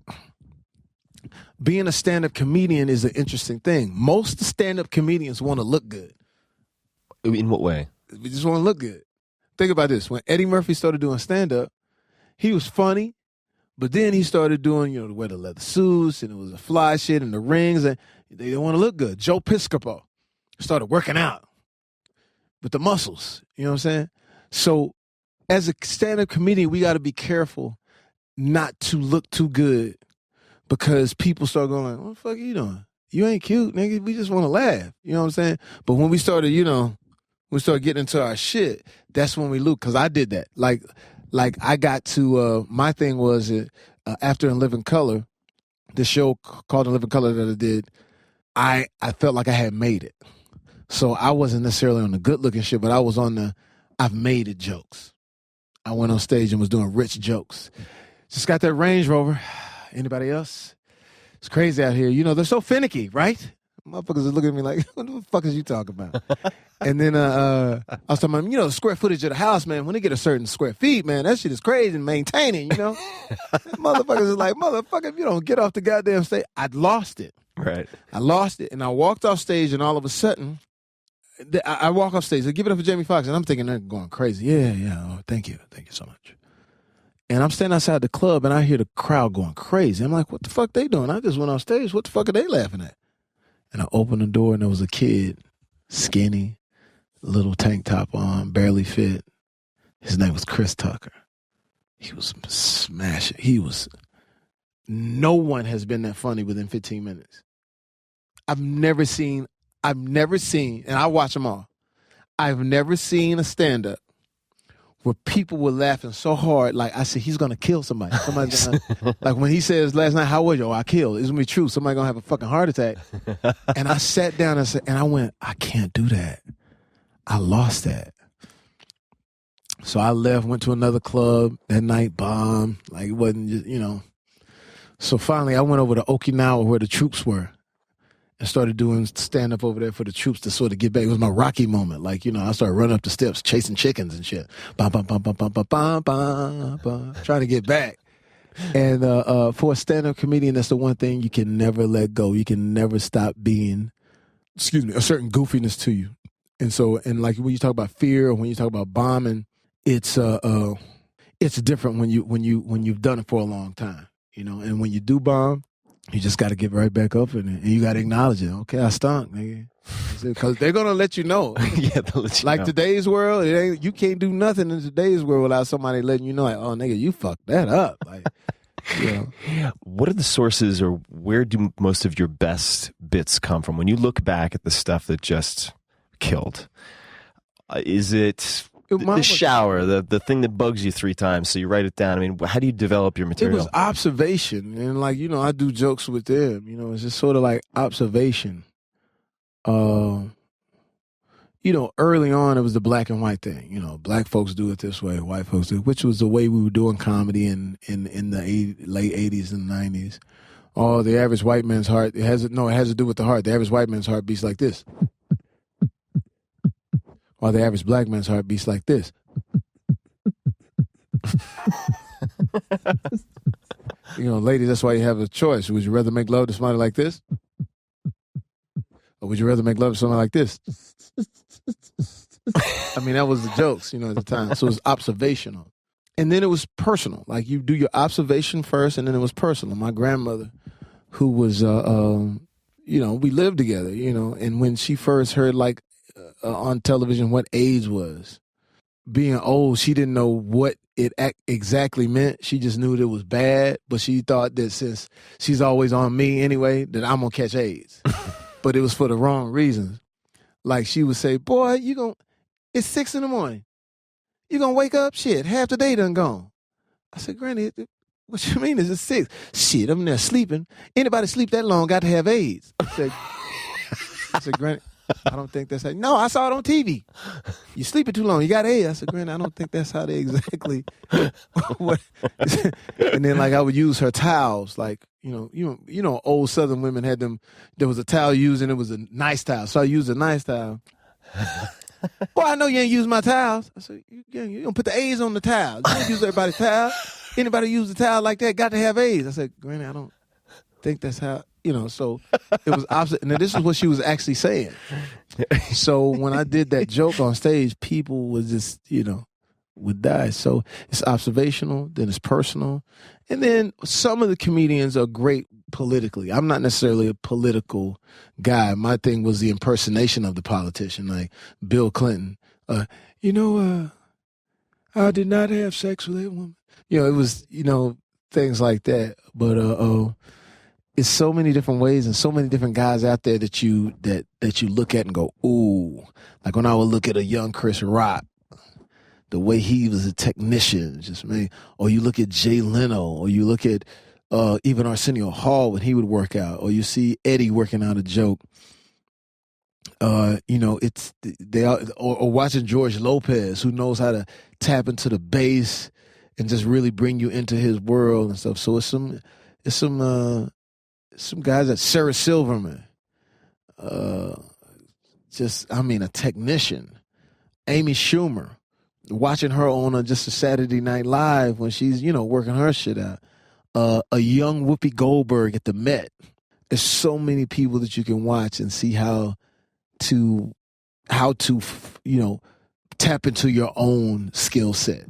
being a stand-up comedian is an interesting thing. Most stand-up comedians want to look good. In what way? We just want to look good. Think about this. When Eddie Murphy started doing stand-up, he was funny, but then he started doing, the wear the leather suits, and it was a fly shit and the rings, and they didn't want to look good. Joe Piscopo started working out with the muscles. You know what I'm saying? So as a stand-up comedian, we got to be careful not to look too good, because people start going like, what the fuck are you doing? You ain't cute, nigga. We just want to laugh. You know what I'm saying? But when we started, we started getting into our shit, that's when we lose, because I did that. Like I got to, my thing was after In Living Color, the show called In Living Color that I did, I felt like I had made it. So I wasn't necessarily on the good looking shit, but I was on the I've made it jokes. I went on stage and was doing rich jokes. Just got that Range Rover. Anybody else? It's crazy out here. They're so finicky, right? Motherfuckers are looking at me like, what the fuck is you talking about? And then I was talking about, the square footage of the house, man. When they get a certain square feet, man, that shit is crazy and maintaining, Motherfuckers is like, motherfucker, if you don't get off the goddamn stage. I'd lost it. Right. I lost it, and I walked off stage, and all of a sudden, I walk off stage. I give it up for Jamie Foxx, and I'm thinking they're going crazy. Yeah. Oh, thank you so much. And I'm standing outside the club, and I hear the crowd going crazy. I'm like, what the fuck they doing? I just went on stage. What the fuck are they laughing at? And I opened the door, and there was a kid, skinny, little tank top on, barely fit. His name was Chris Tucker. He was smashing. No one has been that funny within 15 minutes. I've never seen, and I watch them all. I've never seen a stand-up where people were laughing so hard, like I said, he's gonna kill somebody. Somebody's gonna, like when he says last night, how was you? Oh, I killed. It's gonna be true. Somebody gonna have a fucking heart attack. And I sat down and I went, I can't do that. I lost that. So I left, went to another club that night, bombed. Like it wasn't just, So finally I went over to Okinawa where the troops were and started doing stand-up over there for the troops to sort of get back. It was my Rocky moment. Like, I started running up the steps, chasing chickens and shit. Bum, bum, bum, bum, bum, bum, bum, bum, bum, trying to get back. And for a stand-up comedian, that's the one thing you can never let go. You can never stop being, a certain goofiness to you. And so, like when you talk about fear or when you talk about bombing, it's different when you've done it for a long time, and when you do bomb, you just got to get right back up in it, and you got to acknowledge it. Okay, I stunk, nigga. Because they're going to let you know. Yeah, they'll let you like know. Today's world, you can't do nothing in today's world without somebody letting you know, like, oh, nigga, you fucked that up. Like, What are the sources, or where do most of your best bits come from? When you look back at the stuff that just killed, is it the shower, the thing that bugs you 3 times, so you write it down? I mean, how do you develop your material? It was observation. And I do jokes with them. It's just sort of like observation. Early on it was the black and white thing. Black folks do it this way, white folks do it, which was the way we were doing comedy in the late 80s and 90s. Oh, the average white man's heart, it has to do with the heart. The average white man's heart beats like this. While the average black man's heart beats like this. Ladies, that's why you have a choice. Would you rather make love to somebody like this? Or would you rather make love to somebody like this? I mean, that was the jokes, at the time. So it was observational. And then it was personal. Like you do your observation first, and then it was personal. My grandmother, who was, we lived together, and when she first heard on television what AIDS was, being old, she didn't know what it exactly meant. She just knew that it was bad, but she thought that since she's always on me anyway, that I'm going to catch AIDS. But it was for the wrong reasons. Like she would say, boy, it's 6 a.m. You going to wake up? Shit, half the day done gone. I said, Granny, what you mean is it 6? Shit, I'm there sleeping. Anybody sleep that long got to have AIDS. I said, Granny, I don't think that's how. No, I saw it on TV. You sleeping too long. You got AIDS. I said, Granny, I don't think that's how they exactly. And then I would use her towels. Old Southern women had them. There was a towel used and it was a nice towel. So I used a nice towel. Well, I know you ain't use my towels. I said, you don't put the A's on the towel. You don't use everybody's towel. Anybody use a towel like that got to have AIDS. I said, Granny, I don't think that's how. So it was opposite. And this is what she was actually saying. So when I did that joke on stage, people would just, would die. So it's observational, then it's personal. And then some of the comedians are great politically. I'm not necessarily a political guy. My thing was the impersonation of the politician, like Bill Clinton. I did not have sex with that woman. It was, things like that. But it's so many different ways and so many different guys out there that you look at and go, ooh. Like when I would look at a young Chris Rock, the way he was a technician, just man. Or you look at Jay Leno, or you look at even Arsenio Hall when he would work out, or you see Eddie working out a joke. It's or watching George Lopez, who knows how to tap into the bass and just really bring you into his world and stuff. So it's some guys that Sarah Silverman, a technician, Amy Schumer, watching her on just a Saturday Night Live when she's, working her shit out. A young Whoopi Goldberg at the Met. There's so many people that you can watch and see how to tap into your own skill set,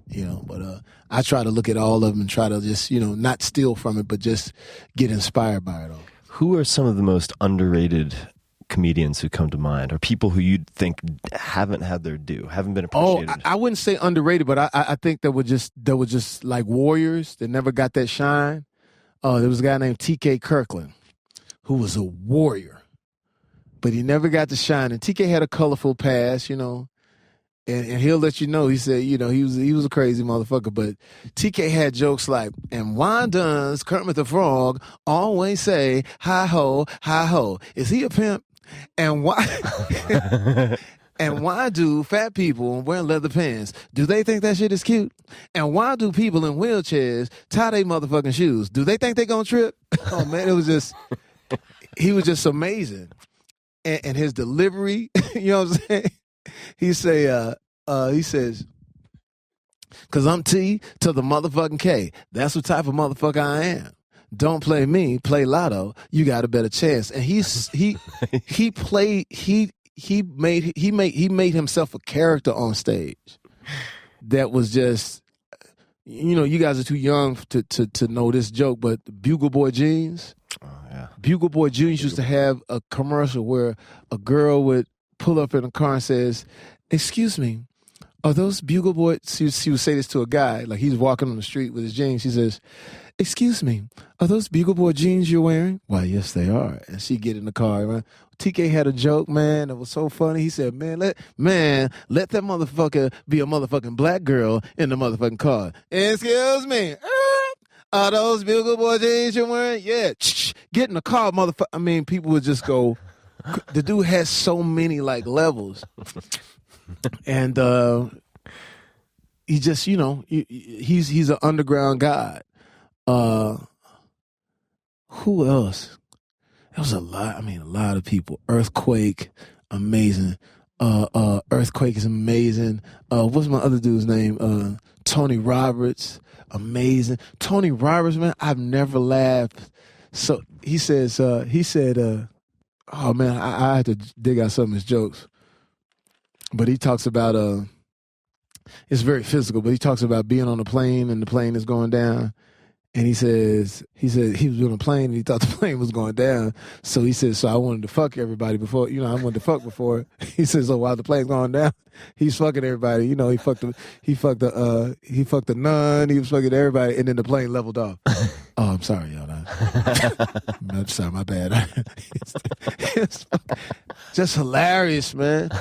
But I try to look at all of them and try to just, not steal from it, but just get inspired by it all. Who are some of the most underrated comedians who come to mind, or people who you'd think haven't had their due, haven't been Oh, appreciated? I wouldn't say underrated, but I think there were just like warriors that never got that shine. There was a guy named T.K. Kirkland who was a warrior, but he never got to shine. And T.K. had a colorful past, and he'll let you know. He said, he was a crazy motherfucker, but T.K. had jokes like, and why does Kermit the Frog always say, hi ho, hi ho? Is he a pimp? And why? And why do fat people wear leather pants? Do they think that shit is cute? And why do people in wheelchairs tie their motherfucking shoes? Do they think they gonna trip? Oh man, he was just amazing. And his delivery, you know what I'm saying? He says, cause I'm T to the motherfucking K. That's what type of motherfucker I am. Don't play me, play Lotto. You got a better chance. And he made himself a character on stage that was just, you guys are too young to know this joke, but Bugle Boy Jeans. Oh, yeah. Bugle Boy Jeans used to have a commercial where a girl would pull up in a car and says, "Excuse me, are those Bugle Boy?" She would say this to a guy, like he's walking on the street with his jeans. She says, "Excuse me, are those Bugle Boy jeans you're wearing?" "Why, yes, they are." And she get in the car. Right? TK had a joke, man, that was so funny. He said, let that motherfucker be a motherfucking black girl in the motherfucking car. "Excuse me, are those Bugle Boy jeans you're wearing?" "Yeah." "Get in the car, motherfucker." I mean, people would just go. The dude has so many like levels, and he just, he's an underground god. Who else? There was a lot. I mean, a lot of people. Earthquake, amazing. Earthquake is amazing. What's my other dude's name? Tony Roberts, amazing. Tony Roberts, man, I've never laughed. So he said, oh man, I had to dig out some of his jokes. But he talks about, it's very physical, but he talks about being on a plane and the plane is going down. And he said he was on a plane and he thought the plane was going down. So he said, so I wanted to fuck everybody before, I wanted to fuck before. He said, so while the plane's going down, he's fucking everybody. He fucked the nun, he was fucking everybody, and then the plane leveled off. Oh, I'm sorry, y'all. I'm sorry, my bad. It's just hilarious, man.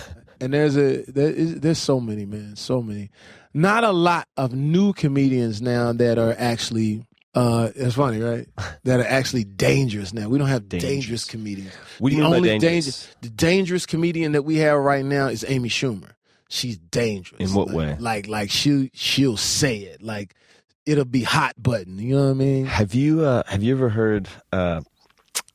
And there's so many, man, so many. Not a lot of new comedians now that are actually, it's funny, right? That are actually dangerous now. We don't have dangerous comedians. What do you mean by dangerous? The dangerous comedian that we have right now is Amy Schumer. She's dangerous. In what way? Like she'll say it. Like it'll be hot button. You know what I mean? Have you ever heard?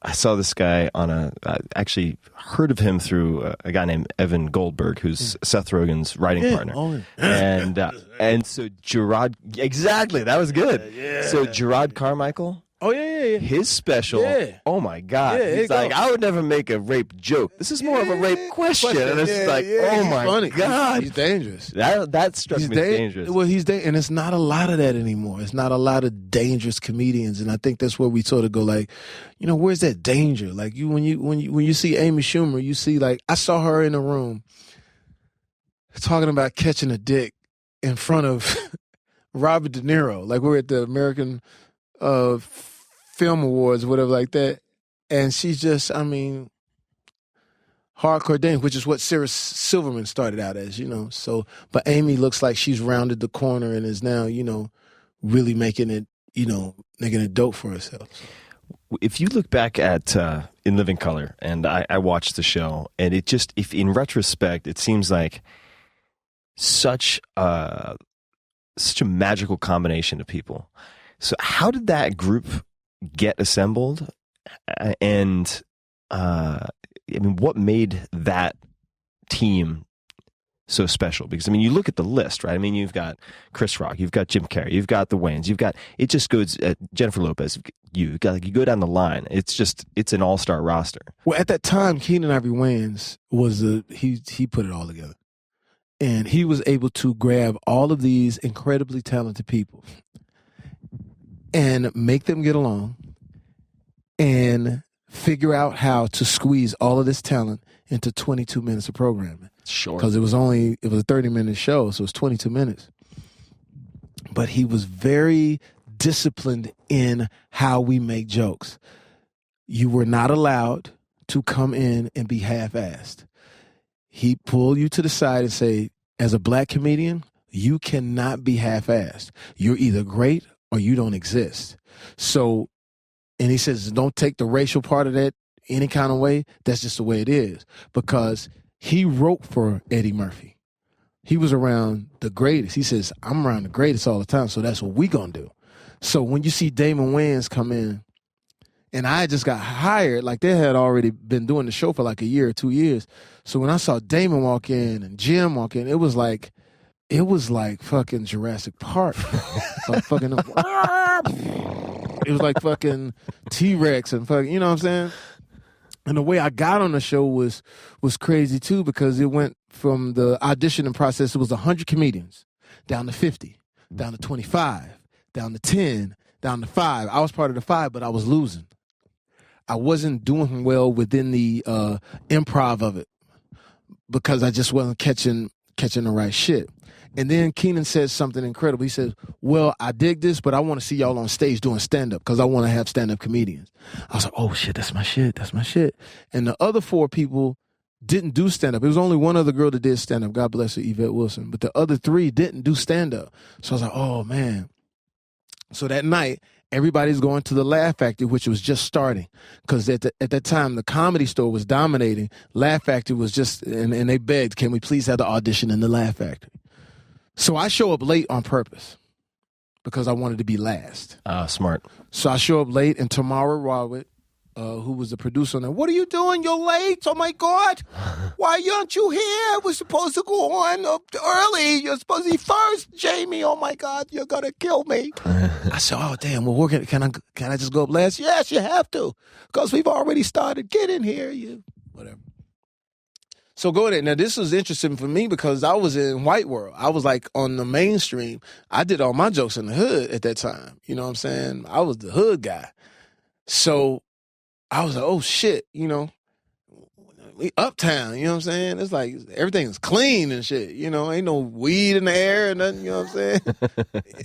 I saw this guy I actually heard of him through a guy named Evan Goldberg, who's Seth Rogen's writing partner. Oh, yeah. And so Gerard, exactly, that was good. Yeah. So Gerard Carmichael. Oh yeah. His special, oh my God. Yeah, he's like, I would never make a rape joke. This is more of a rape question. And it's oh my funny. God. He's dangerous. That struck me as dangerous. Well, and it's not a lot of that anymore. It's not a lot of dangerous comedians. And I think that's where we sort of go like, where's that danger? Like when you see Amy Schumer, you see like, I saw her in a room talking about catching a dick in front of Robert De Niro. Like we're at the American Film Awards, whatever like that, and she's just, hardcore dangerous, which is what Sarah Silverman started out as, So, but Amy looks like she's rounded the corner and is now, really making it dope for herself. So. If you look back at In Living Color, and I watched the show, and it just, if in retrospect, it seems like such a magical combination of people. So, how did that group get assembled, and what made that team so special? Because you look at the list, right? You've got Chris Rock, you've got Jim Carrey, you've got the Wayans, it just goes Jennifer Lopez. You go down the line. It's an all-star roster. Well, at that time, Keenen Ivory Wayans was he put it all together, and he was able to grab all of these incredibly talented people and make them get along and figure out how to squeeze all of this talent into 22 minutes of programming. Sure. Because it was a 30-minute show, so it was 22 minutes. But he was very disciplined in how we make jokes. You were not allowed to come in and be half-assed. He pulled you to the side and say, as a black comedian, you cannot be half-assed. You're either great or you don't exist. So, and he says, don't take the racial part of that any kind of way. That's just the way it is. Because he wrote for Eddie Murphy. He was around the greatest. He says, I'm around the greatest all the time, so that's what we gonna do. So when you see Damon Wayans come in, and I just got hired, like they had already been doing the show for like a year or 2 years. So when I saw Damon walk in and Jim walk in, it was like fucking Jurassic Park. Like fucking, it was like fucking T-Rex and fucking, you know what I'm saying? And the way I got on the show was crazy too, because it went from the auditioning process, it was 100 comedians, down to 50, down to 25, down to 10, down to 5. I was part of the 5, but I was losing. I wasn't doing well within the improv of it because I just wasn't catching the right shit. And then Keenan said something incredible. He says, well, I dig this, but I want to see y'all on stage doing stand-up because I want to have stand-up comedians. I was like, oh, shit, that's my shit. That's my shit. And the other 4 people didn't do stand-up. There was only one other girl that did stand-up. God bless her, Yvette Wilson. But the other 3 didn't do stand-up. So I was like, oh, man. So that night, everybody's going to the Laugh Factory, which was just starting. Because at that time, the Comedy Store was dominating. Laugh Factory was just, and they begged, can we please have the audition in the Laugh Factory? So I show up late on purpose because I wanted to be last. Smart. So I show up late, and Tamara Rawit, who was the producer on there, what are you doing? You're late? Oh, my God. Why aren't you here? We're supposed to go on early. You're supposed to be first, Jamie. Oh, my God, you're going to kill me. I said, oh, damn, well, can I just go up last? Yes, you have to, because we've already started. Get in here, you whatever. So go there. Now, this was interesting for me because I was in White World. I was like on the mainstream. I did all my jokes in the hood at that time. You know what I'm saying? I was the hood guy. So I was like, oh, shit, you know, we uptown, you know what I'm saying? It's like everything's clean and shit, you know, ain't no weed in the air and nothing, you know what I'm saying?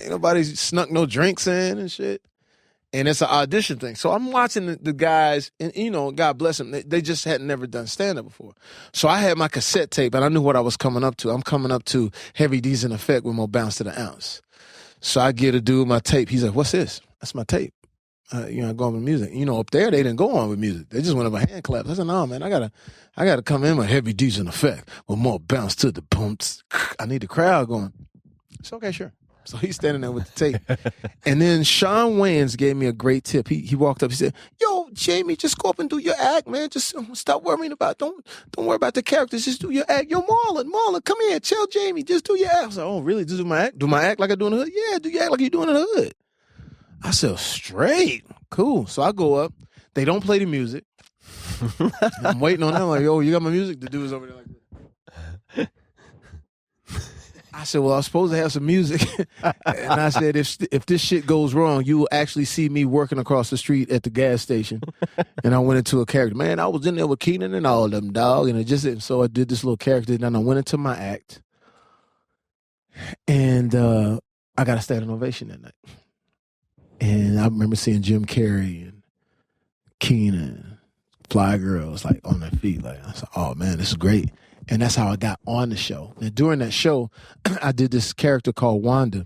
Ain't nobody snuck no drinks in and shit. And it's an audition thing. So I'm watching the guys, and, you know, God bless them, they just had never done stand-up before. So I had my cassette tape, and I knew what I was coming up to. I'm coming up to Heavy D's in Effect with more bounce to the ounce. So I get a dude my tape. He's like, what's this? That's my tape. You know, I go on with music. You know, up there, they didn't go on with music. They just went over hand claps. I said, no, man, I gotta come in with Heavy D's in Effect with more bounce to the pumps. I need the crowd going. It's okay, sure. So he's standing there with the tape. And then Sean Wayans gave me a great tip. He walked up, he said, yo, Jamie, just go up and do your act, man. Just stop worrying about, don't worry about the characters. Just do your act. Yo, Marlon, come here. Tell Jamie, just do your act. I was like, oh, really? Just do my act? Do my act like I do in the hood? Yeah, do your act like you doing in the hood. I said, straight. Cool. So I go up. They don't play the music. I'm waiting on them. Like, yo, you got my music? The dude's over there like this. I said, well, I was supposed to have some music. And I said, if this shit goes wrong, you will actually see me working across the street at the gas station. And I went into a character. Man, I was in there with Keenan and all of them, dog. And so I did this little character. And then I went into my act. And I got a standing ovation that night. And I remember seeing Jim Carrey and Keenan, Fly Girls, like on their feet. Like, I said, oh, man, this is great. And that's how I got on the show. And during that show, I did this character called Wanda,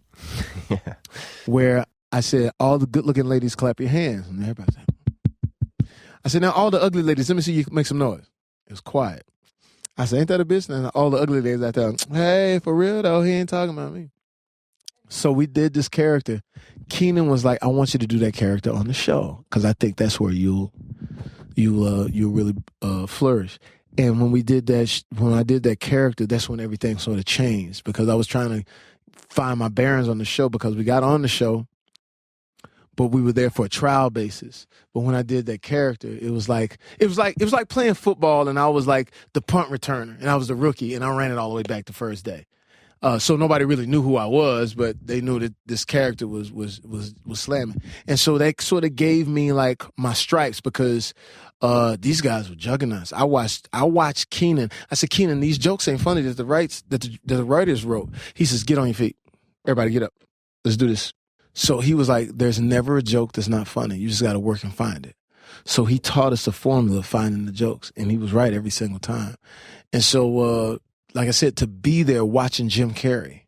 where I said, all the good-looking ladies clap your hands. And everybody said, I said, now all the ugly ladies, let me see you make some noise. It was quiet. I said, ain't that a bitch? And all the ugly ladies out there, hey, for real though, he ain't talking about me. So we did this character. Keenan was like, I want you to do that character on the show because I think that's where you'll really flourish. And when we did that, when I did that character, that's when everything sort of changed because I was trying to find my bearings on the show because we got on the show, but we were there for a trial basis. But when I did that character, it was like playing football, and I was like the punt returner, and I was the rookie, and I ran it all the way back the first day. So nobody really knew who I was, but they knew that this character was slamming. And so that sort of gave me like my stripes because these guys were juggernauts. I watched Keenan. I said, Keenan, these jokes ain't funny that the writers wrote. He says, get on your feet. Everybody get up. Let's do this. So he was like, there's never a joke that's not funny. You just got to work and find it. So he taught us the formula of finding the jokes, and he was right every single time. And so, like I said, to be there watching Jim Carrey,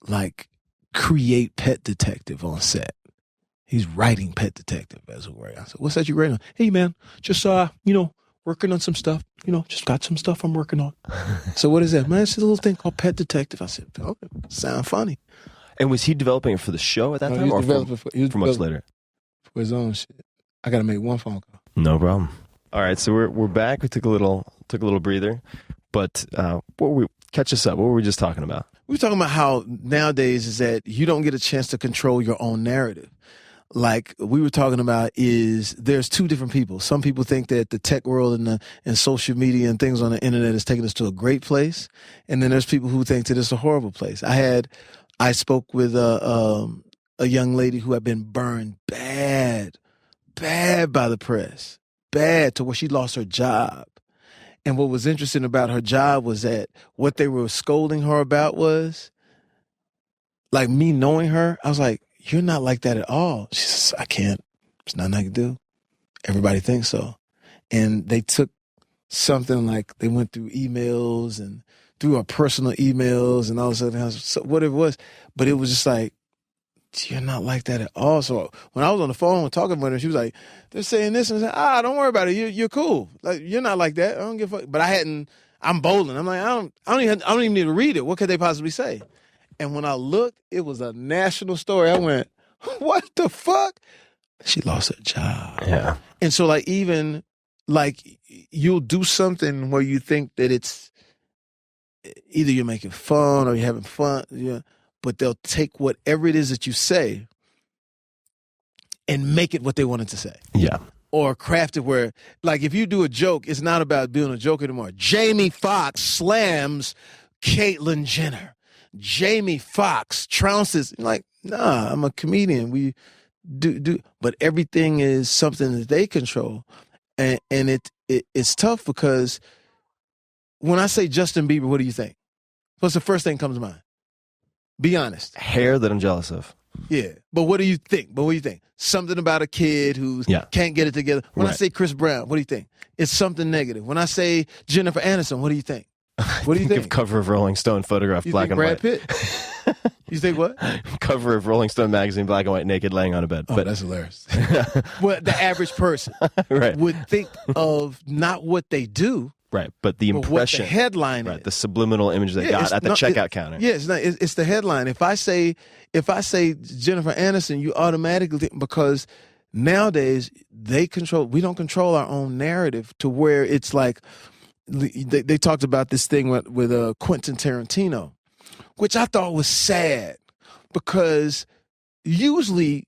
like, create Pet Detective on set. He's writing Pet Detective as a word. I said, what's that you're writing on? Hey, man, just, working on some stuff. Just got some stuff I'm working on. So what is that? Man, it's a little thing called Pet Detective. I said, oh, sound funny. And was he developing it for the show at that time, or for much later? For his own shit. I got to make one phone call. No problem. All right, so we're back. We took a little breather, but catch us up. What were we just talking about? We were talking about how nowadays is that you don't get a chance to control your own narrative. Like we were talking about is there's two different people. Some people think that the tech world and social media and things on the internet is taking us to a great place, and then there's people who think that it's a horrible place. I spoke with a young lady who had been burned bad by the press, bad to where she lost her job. And what was interesting about her job was that what they were scolding her about was, like me knowing her, I was like, you're not like that at all. She says, I can't. It's nothing I can do. Everybody thinks so. And they took something like they went through emails and through our personal emails and all this other stuff, whatever it was. But it was just like, you're not like that at all. So when I was on the phone talking with her, she was like, they're saying this and saying, don't worry about it. You're cool. Like, you're not like that. I don't give a fuck. But I'm bowling. I'm like, I don't even need to read it. What could they possibly say? And when I looked, it was a national story. I went, what the fuck? She lost her job. Yeah. And so like, even like you'll do something where you think that it's either you're making fun or you're having fun. Yeah. But they'll take whatever it is that you say and make it what they wanted to say. Yeah. Or craft it where, like, if you do a joke, it's not about doing a joke anymore. Jamie Foxx slams Caitlyn Jenner. Jamie Foxx trounces. Like, nah, I'm a comedian. We do, but everything is something that they control. And it's tough because when I say Justin Bieber, what do you think? What's the first thing that comes to mind? Be honest. Hair that I'm jealous of. Yeah. But what do you think? Something about a kid who can't get it together. When I say Chris Brown, what do you think? It's something negative. When I say Jennifer Aniston, what do you think? What do you think? Of cover of Rolling Stone, photograph, black and Brad white. Pitt? You think what? Cover of Rolling Stone magazine, black and white, naked, laying on a bed. Oh, that's hilarious. Well, the average person right. would think of not what they do. Right, but the impression, what the headline right, is. the subliminal image they got at the checkout counter. Yeah, it's the headline. If I say Jennifer Aniston, you automatically think, because nowadays we don't control our own narrative to where it's like they talked about this thing with Quentin Tarantino, which I thought was sad because usually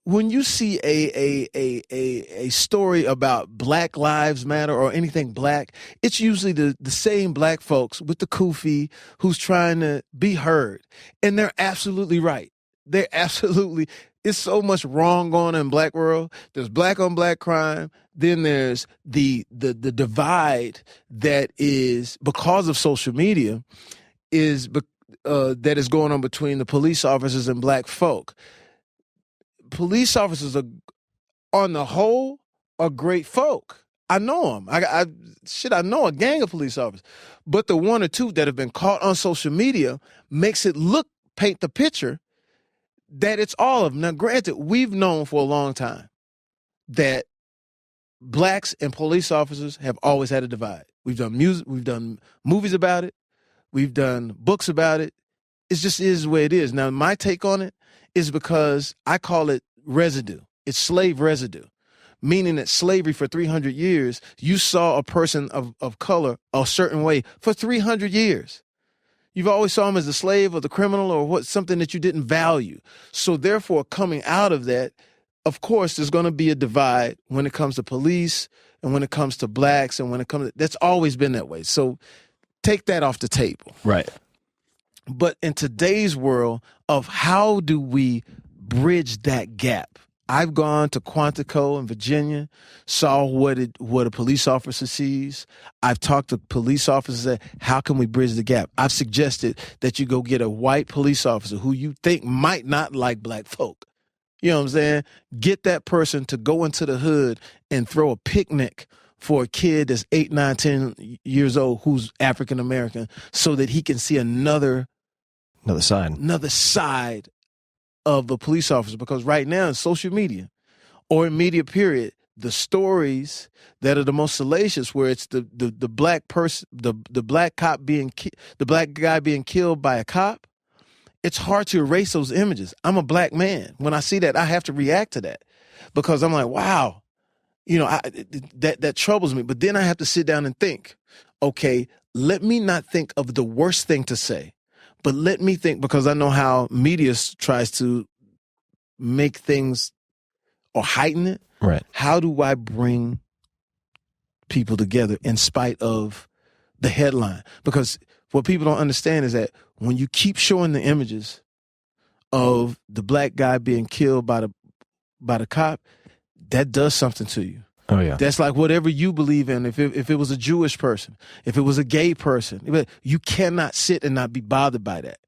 when you see a story about Black Lives Matter or anything black, it's usually the same black folks with the kufi who's trying to be heard. And they're absolutely right. It's so much wrong going on in black world. There's black on black crime. Then there's the divide that is because of social media that is going on between the police officers and black folk. Police officers are, on the whole, are great folk. I know them. I know a gang of police officers. But the one or two that have been caught on social media makes it paint the picture that it's all of them. Now, granted, we've known for a long time that blacks and police officers have always had a divide. We've done music, we've done movies about it, we've done books about it. It just is the way it is. Now, my take on it is because I call it residue. It's slave residue, meaning that slavery for 300 years, you saw a person of color a certain way for 300 years. You've always saw him as the slave or the criminal or something that you didn't value. So therefore, coming out of that, of course, there's going to be a divide when it comes to police and when it comes to blacks and when it comes to, that's always been that way. So take that off the table. Right. But in today's world of how do we bridge that gap? I've gone to Quantico in Virginia, saw what a police officer sees. I've talked to police officers that how can we bridge the gap? I've suggested that you go get a white police officer who you think might not like black folk. You know what I'm saying? Get that person to go into the hood and throw a picnic for a kid that's 8, 9, 10 years old who's African American so that he can see another side of a police officer. Because right now in social media or in media period, the stories that are the most salacious, where it's the black person, the black cop the black guy being killed by a cop, it's hard to erase those images. I'm a black man. When I see that, I have to react to that because I'm like, wow, that troubles me. But then I have to sit down and think, okay, let me not think of the worst thing to say. But let me think, because I know how media tries to make things or heighten it. Right. How do I bring people together in spite of the headline? Because what people don't understand is that when you keep showing the images of the black guy being killed by the cop, that does something to you. Oh, yeah. That's like whatever you believe in. If it was a Jewish person, if it was a gay person, you cannot sit and not be bothered by that.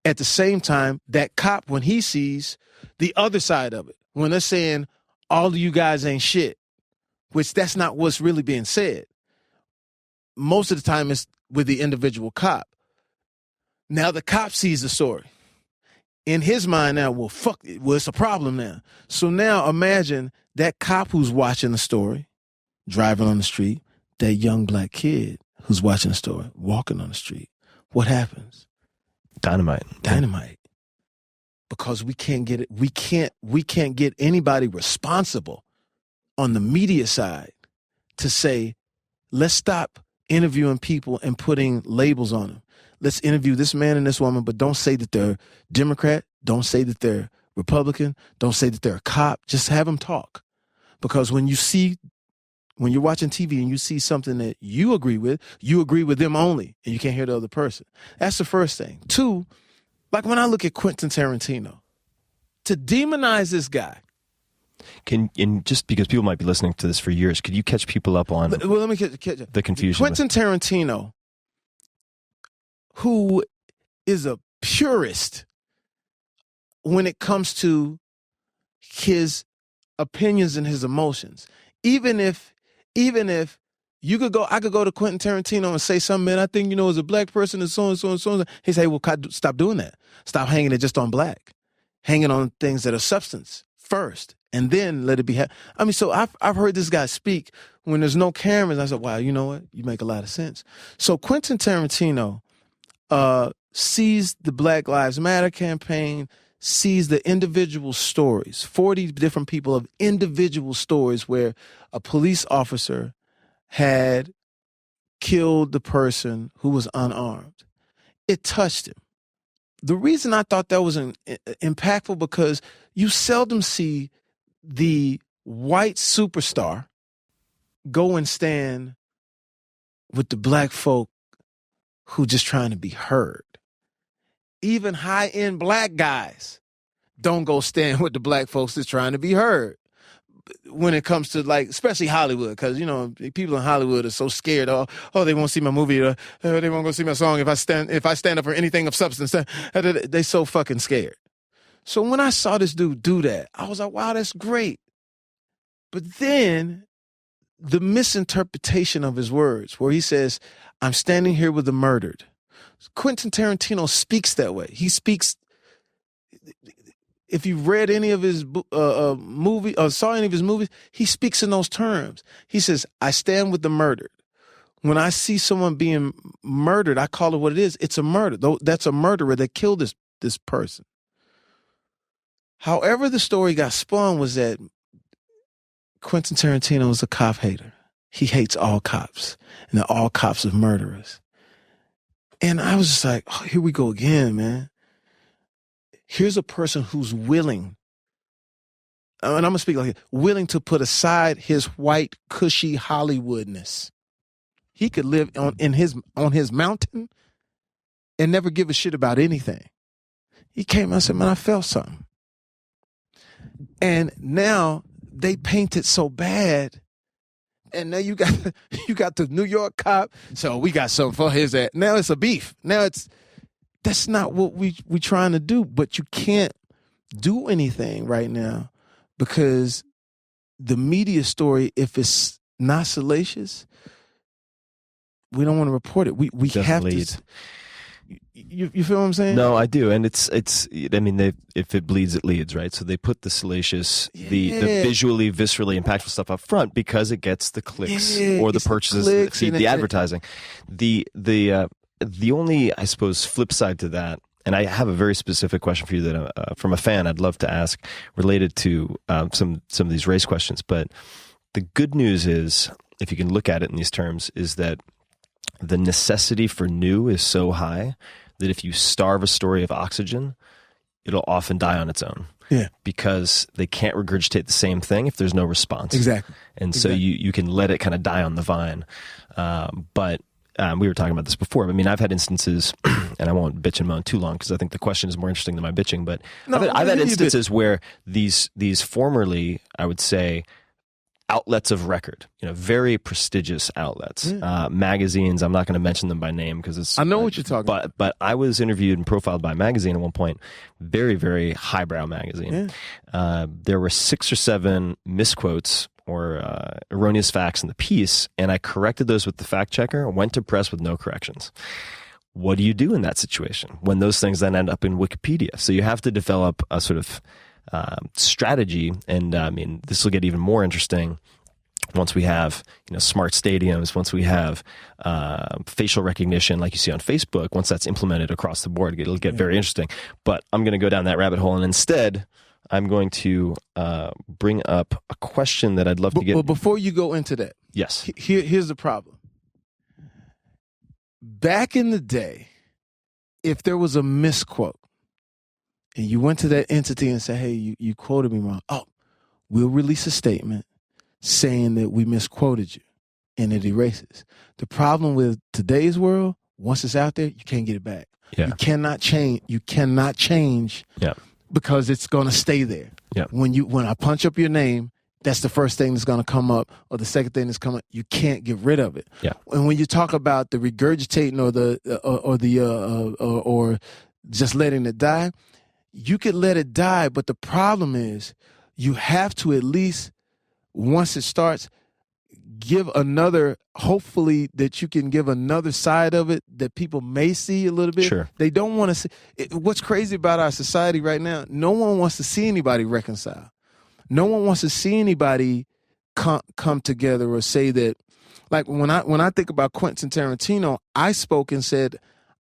At the same time, that cop, when he sees the other side of it, when they're saying, all of you guys ain't shit, which that's not what's really being said. Most of the time it's with the individual cop. Now the cop sees the story. In his mind now, well, fuck it. Well, it's a problem now. So now imagine that cop who's watching the story, driving on the street, that young black kid who's watching the story, walking on the street. What happens? Dynamite. Because we can't get it. We can't get anybody responsible on the media side to say, let's stop interviewing people and putting labels on them. Let's interview this man and this woman, but don't say that they're Democrat. Don't say that they're Republican. Don't say that they're a cop. Just have them talk. Because when you're watching TV and you see something that you agree with them only, and you can't hear the other person. That's the first thing. 2, like when I look at Quentin Tarantino, to demonize this guy. And just because people might be listening to this for years, could you catch people up on let me catch the confusion? Quentin Tarantino, who is a purist when it comes to his opinions and his emotions. Even if I could go to Quentin Tarantino and say something, man, I think, as a black person and so and so and so. He say, well, stop doing that. Stop hanging it just on black. Hanging on things that are substance first, and then let it be. So I've heard this guy speak when there's no cameras. I said, wow, you know what? You make a lot of sense. So Quentin Tarantino sees the Black Lives Matter campaign, sees the individual stories, 40 different people of individual stories where a police officer had killed the person who was unarmed. It touched him. The reason I thought that was impactful because you seldom see the white superstar go and stand with the black folk who just trying to be heard. Even high-end black guys don't go stand with the black folks that's trying to be heard. When it comes to, like, especially Hollywood, because, people in Hollywood are so scared. Oh, they won't see my movie. They won't go see my song if I stand up for anything of substance. They so fucking scared. So when I saw this dude do that, I was like, wow, that's great. But then the misinterpretation of his words, where he says, I'm standing here with the murdered. Quentin Tarantino speaks that way. He speaks. If you've read any of his movie or saw any of his movies, he speaks in those terms. He says, I stand with the murdered. When I see someone being murdered, I call it what it is. It's a murder. That's a murderer that killed this person. However, the story got spun was that Quentin Tarantino is a cop hater. He hates all cops, and that all cops are murderers. And I was just like, oh, here we go again, man. Here's a person who's willing, and I'm going to speak like it, willing to put aside his white, cushy Hollywoodness. He could live on his mountain and never give a shit about anything. He came out and said, man, I felt something. And now they paint it so bad. And now you got the New York cop. So we got something for his ass. Now it's a beef. That's not what we trying to do. But you can't do anything right now because the media story, if it's not salacious, we don't want to report it. We have lead. to. You feel what I'm saying? No, I do, and it's. I mean, if it bleeds, it leads, right? So they put the salacious, the visually, viscerally impactful stuff up front because it gets the clicks or the purchases that feed the advertising. The only, I suppose, flip side to that, and I have a very specific question for you that from a fan I'd love to ask related to some of these race questions. But the good news is, if you can look at it in these terms, is that the necessity for new is so high that if you starve a story of oxygen, it'll often die on its own. Yeah. Because they can't regurgitate the same thing if there's no response. Exactly. And so you can let it kind of die on the vine. But we were talking about this before. I mean, I've had instances, and I won't bitch and moan too long because I think the question is more interesting than my bitching, but I've had instances where these formerly, I would say, outlets of record, very prestigious outlets, magazines. I'm not going to mention them by name because it's. I know what you're talking about. But I was interviewed and profiled by a magazine at one point, very, very highbrow magazine. Yeah. There were 6 or 7 misquotes or erroneous facts in the piece, and I corrected those with the fact checker. Went to press with no corrections. What do you do in that situation when those things then end up in Wikipedia? So you have to develop a sort of strategy, and I mean, this will get even more interesting once we have smart stadiums, once we have facial recognition like you see on Facebook. Once that's implemented across the board, it'll get very interesting. But I'm going to go down that rabbit hole, and instead, I'm going to bring up a question that I'd love to get. But before you go into that, yes, here's the problem. Back in the day, if there was a misquote, and you went to that entity and said, hey, you quoted me wrong. Oh, we'll release a statement saying that we misquoted you, and it erases. The problem with today's world, once it's out there, you can't get it back. Yeah. You cannot change because it's going to stay there. Yeah. When I punch up your name, that's the first thing that's going to come up, or the second thing that's coming. You can't get rid of it. Yeah. And when you talk about the regurgitating or just letting it die, you could let it die, but the problem is you have to at least, once it starts, give another, hopefully that you can give another side of it that people may see a little bit. Sure. They don't want to see. What's crazy about our society right now, no one wants to see anybody reconcile. No one wants to see anybody come together or say that. Like when I think about Quentin Tarantino, I spoke and said,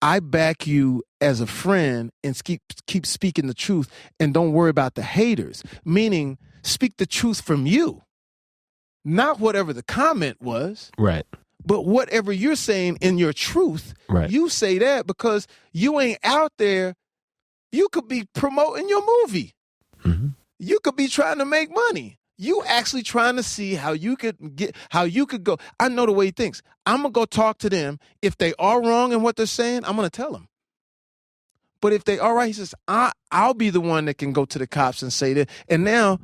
I back you as a friend and keep speaking the truth and don't worry about the haters. Meaning, speak the truth from you, not whatever the comment was. Right. But whatever you're saying in your truth, you say that because you ain't out there. You could be promoting your movie. Mm-hmm. You could be trying to make money. You actually trying to see how you could go. I know the way he thinks. I'm going to go talk to them. If they are wrong in what they're saying, I'm going to tell them. But if they are right, he says, I'll be the one that can go to the cops and say that. And now,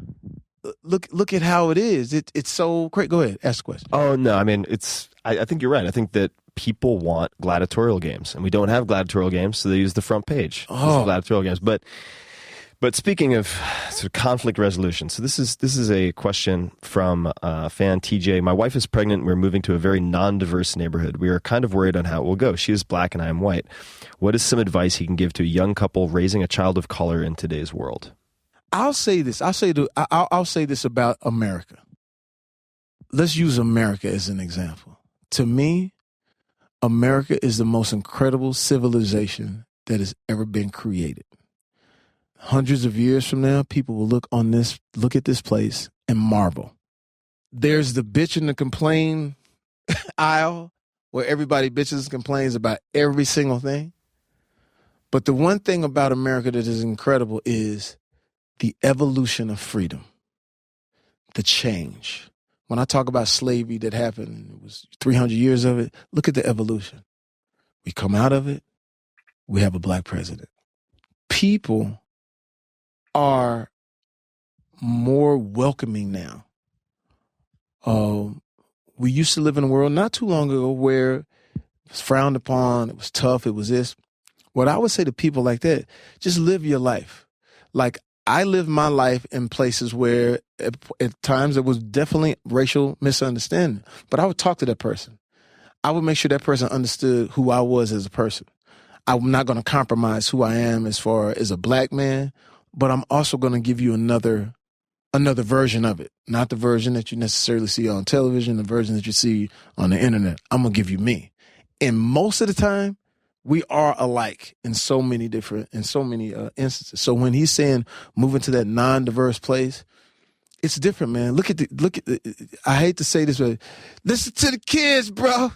look at how it is. It's so great. Go ahead. Ask the question. Oh, no. I mean, I think you're right. I think that people want gladiatorial games. And we don't have gladiatorial games, so they use the front page. Oh. Gladiatorial games. But speaking of sort of conflict resolution, so this is a question from fan TJ. My wife is pregnant. We're moving to a very non-diverse neighborhood. We are kind of worried on how it will go. She is black and I am white. What is some advice he can give to a young couple raising a child of color in today's world? I'll say this. I'll say this about America. Let's use America as an example. To me, America is the most incredible civilization that has ever been created. Hundreds of years from now, people will look at this place and marvel. There's the bitch and the complain aisle where everybody bitches and complains about every single thing. But the one thing about America that is incredible is the evolution of freedom, the change. When I talk about slavery that happened, it was 300 years of it. Look at the evolution. We come out of it. we have a black president. People are more welcoming now. We used to live in a world not too long ago where it was frowned upon, it was tough, it was this. What I would say to people like that, just live your life. Like, I lived my life in places where at times there was definitely racial misunderstanding, but I would talk to that person. I would make sure that person understood who I was as a person. I'm not going to compromise who I am as far as a black man, but I'm also going to give you another version of it. Not the version that you necessarily see on television, the version that you see on the internet. I'm going to give you me. And most of the time, we are alike in so many instances. So when he's saying move into that non-diverse place, it's different, man. Look at I hate to say this, but listen to the kids, bro.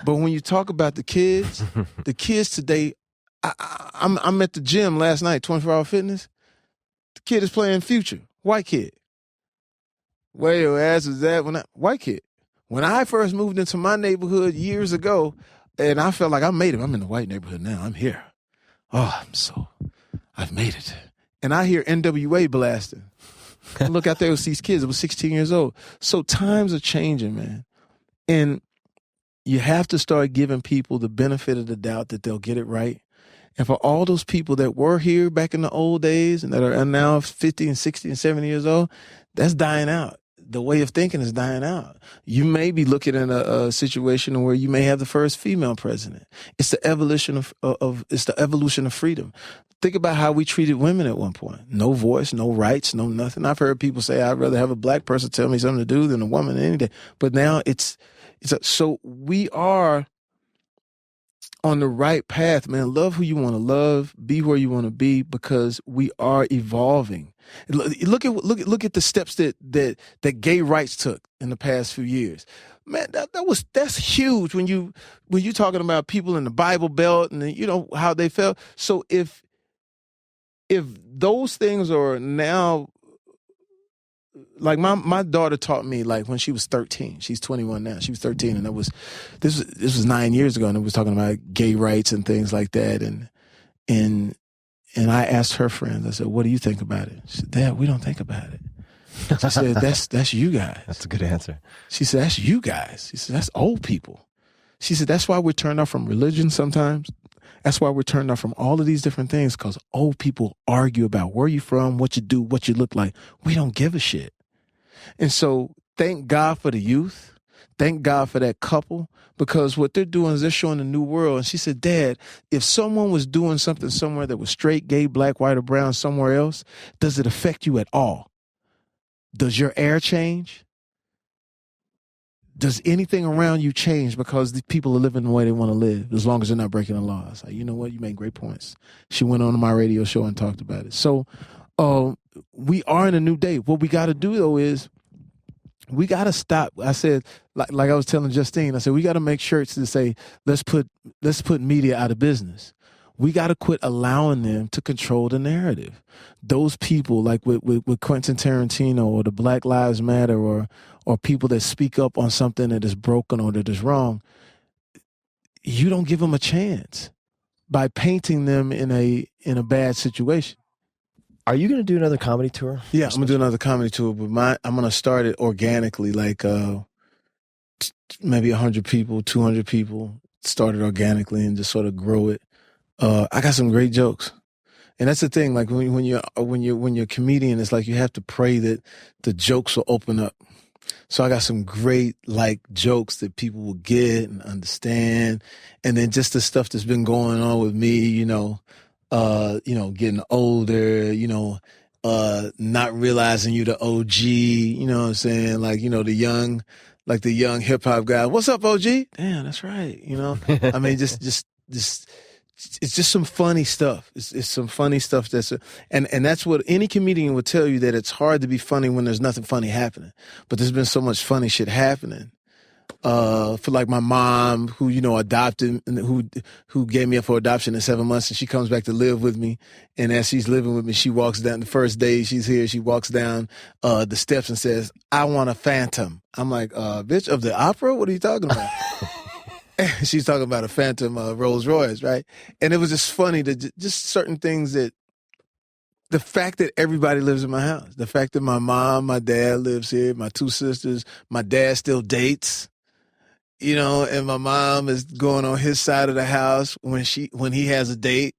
But when you talk about the kids today, I'm at the gym last night, 24-hour fitness. The kid is playing Future, white kid. Where your ass was at white kid. When I first moved into my neighborhood years ago, and I felt like I made it. I'm in the white neighborhood now. I'm here. Oh, I've made it. And I hear NWA blasting. I look out there with these kids. It was 16 years old. So times are changing, man. And you have to start giving people the benefit of the doubt that they'll get it right. And for all those people that were here back in the old days and that are now 50 and 60 and 70 years old, that's dying out. The way of thinking is dying out. You may be looking at a situation where you may have the first female president. It's the evolution of freedom. Think about how we treated women at one point. No voice, no rights, no nothing. I've heard people say, I'd rather have a black person tell me something to do than a woman any day. But now so we are on the right path, man. Love who you want to love, be where you want to be, because we are evolving. Look at the steps that gay rights took in the past few years. Man, that's huge when you talking about people in the Bible Belt and you know how they felt. So if those things are now, like my daughter taught me, like when she was 13, she's 21 now. She was 13, and this was 9 years ago, and it was talking about gay rights and things like that. And I asked her friends, I said, "What do you think about it?" She said, "Dad, we don't think about it." She said, "That's you guys." That's a good answer. She said, "That's you guys." She said, "That's old people." She said, "That's why we're turned off from religion sometimes. That's why we're turned off from all of these different things, because old people argue about where you from, what you do, what you look like. We don't give a shit." And so thank God for the youth. Thank God for that couple, because what they're doing is they're showing a new world. And she said, "Dad, if someone was doing something somewhere that was straight, gay, black, white, or brown somewhere else, does it affect you at all? Does your air change? Does anything around you change because the people are living the way they want to live, as long as they're not breaking the law?" I was like, you know what? You make great points. She went on to my radio show and talked about it. So we are in a new day. What we got to do, though, is we got to stop. I said, like I was telling Justine, I said, we got to make shirts that say, let's put media out of business. We got to quit allowing them to control the narrative. Those people, like with Quentin Tarantino or the Black Lives Matter or people that speak up on something that is broken or that is wrong, you don't give them a chance by painting them in a bad situation. Are you going to do another comedy tour? Yeah, I'm going to do another comedy tour, but I'm going to start it organically, like maybe 100 people, 200 people, start it organically and just sort of grow it. I got some great jokes. And that's the thing, like when you're a comedian, it's like you have to pray that the jokes will open up. So I got some great like jokes that people will get and understand. And then just the stuff that's been going on with me, getting older, not realizing you the OG, you know what I'm saying? Like, the young hip hop guy. What's up, OG? Damn, that's right. I mean, just it's just some funny stuff. It's some funny stuff and that's what any comedian would tell you, that it's hard to be funny when there's nothing funny happening. But there's been so much funny shit happening. For like my mom, who adopted, who gave me up for adoption in 7 months, and she comes back to live with me. And as she's living with me, she walks down the first day she's here. She walks down the steps and says, "I want a Phantom." I'm like, "Bitch, of the opera? What are you talking about?" she's talking about a Phantom Rolls Royce, right? And it was just funny to just certain things that the fact that everybody lives in my house, the fact that my mom, my dad lives here, my two sisters, my dad still dates, you know, and my mom is going on his side of the house when he has a date,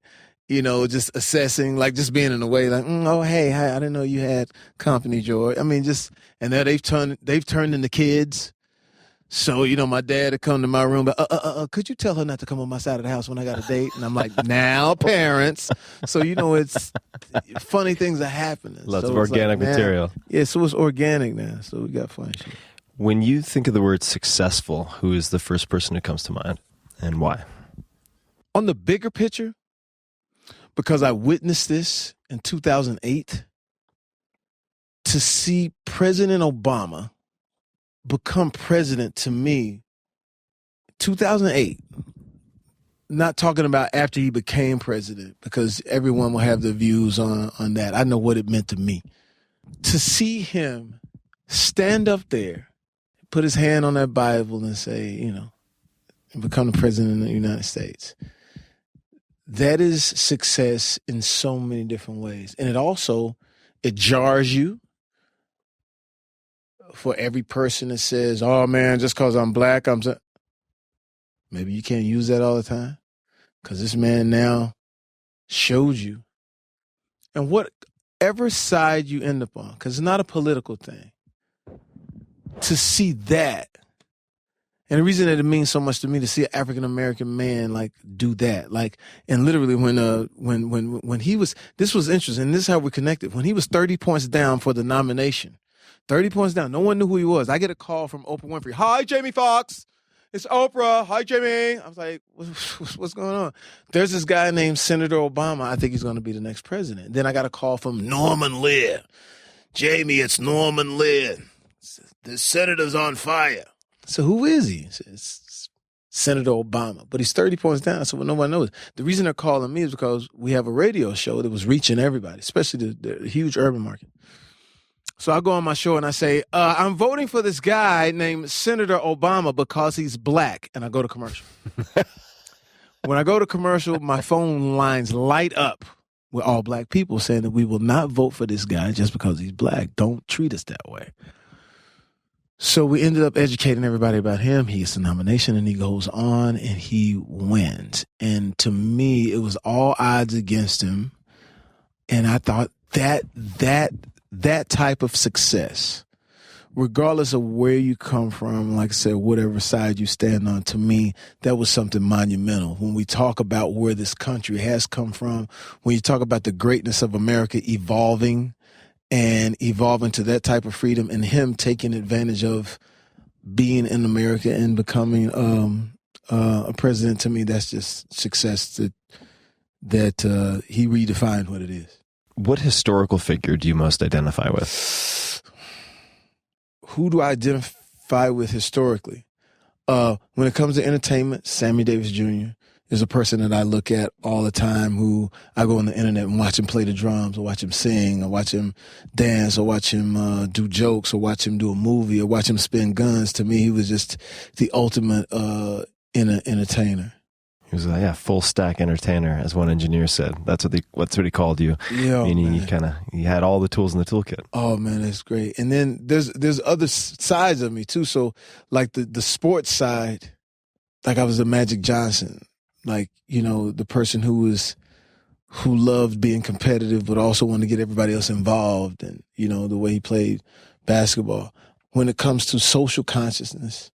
you know, just assessing, like just being in a way like, oh, hey, hi, I didn't know you had company, George. I mean, just, and now they've turned into kids. So, you know, my dad would come to my room, but could you tell her not to come on my side of the house when I got a date? And I'm like, now parents. So, you know, it's funny things are happening. Lots so of organic material. Yeah, so it's organic now. So we got funny shit. When you think of the word successful, who is the first person who comes to mind and why? On the bigger picture, because I witnessed this in 2008, to see President Obama become president to me, 2008, not talking about after he became president, because everyone will have their views on that. I know what it meant to me. To see him stand up there, put his hand on that Bible and say, you know, become the president of the United States. That is success in so many different ways. And it jars you. For every person that says, oh man, just because I'm black, maybe you can't use that all the time. Because this man now showed you. And whatever side you end up on, because it's not a political thing, to see that. And the reason that it means so much to me to see an African-American man like do that, like, and literally when he was, this was interesting, and this is how we connected. When he was 30 points down for the nomination, 30 points down, no one knew who he was. I get a call from Oprah Winfrey. Hi, Jamie Foxx. It's Oprah. Hi, Jamie. I was like, what's going on? There's this guy named Senator Obama. I think he's going to be the next president. Then I got a call from Norman Lear. Jamie, it's Norman Lear. The senator's on fire. So who is he? It's Senator Obama. But he's 30 points down, so nobody knows. The reason they're calling me is because we have a radio show that was reaching everybody, especially the huge urban market. So I go on my show and I say, I'm voting for this guy named Senator Obama because he's black. And I go to commercial. When I go to commercial, my phone lines light up with all black people saying that we will not vote for this guy just because he's black. Don't treat us that way. So we ended up educating everybody about him. He gets the nomination and he goes on and he wins. And to me, it was all odds against him. And I thought that type of success, regardless of where you come from, like I said, whatever side you stand on, to me, that was something monumental. When we talk about where this country has come from, when you talk about the greatness of America evolving to that type of freedom, and him taking advantage of being in America and becoming a president, to me, that's just success that he redefined what it is. What historical figure do you most identify with? Who do I identify with historically? When it comes to entertainment, Sammy Davis Jr. is a person that I look at all the time, who I go on the internet and watch him play the drums, or watch him sing, or watch him dance, or watch him do jokes, or watch him do a movie, or watch him spin guns. To me, he was just the ultimate entertainer. He was a full stack entertainer, as one engineer said. That's what he called you. Yeah, meaning he had all the tools in the toolkit. Oh man, that's great. And then there's other sides of me too. So like the sports side, like I was a Magic Johnson, like, you know, the person who loved being competitive but also wanted to get everybody else involved, and you know the way he played basketball. When it comes to social consciousness,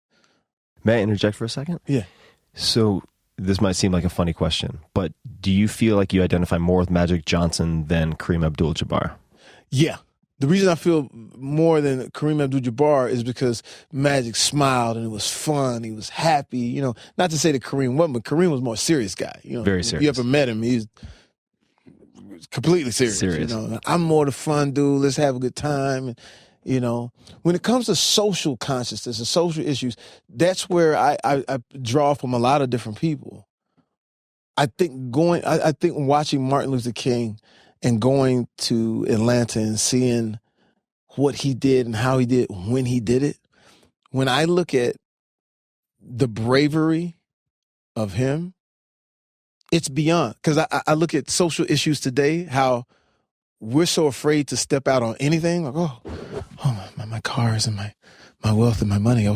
may I interject for a second? Yeah. So. This might seem like a funny question, but do you feel like you identify more with Magic Johnson than Kareem Abdul-Jabbar? Yeah. The reason I feel more than Kareem Abdul-Jabbar is because Magic smiled and it was fun. He was happy. You know, not to say that Kareem wasn't, but Kareem was more serious guy. You know, very serious. If you ever met him, he's completely serious. You know, I'm more the fun dude. Let's have a good time. And, you know, when it comes to social consciousness and social issues, that's where I draw from a lot of different people. I think watching Martin Luther King and going to Atlanta and seeing what he did and how he did when he did it, when I look at the bravery of him, it's beyond. Because I look at social issues today, how we're so afraid to step out on anything. Like, my cars and my wealth and my money.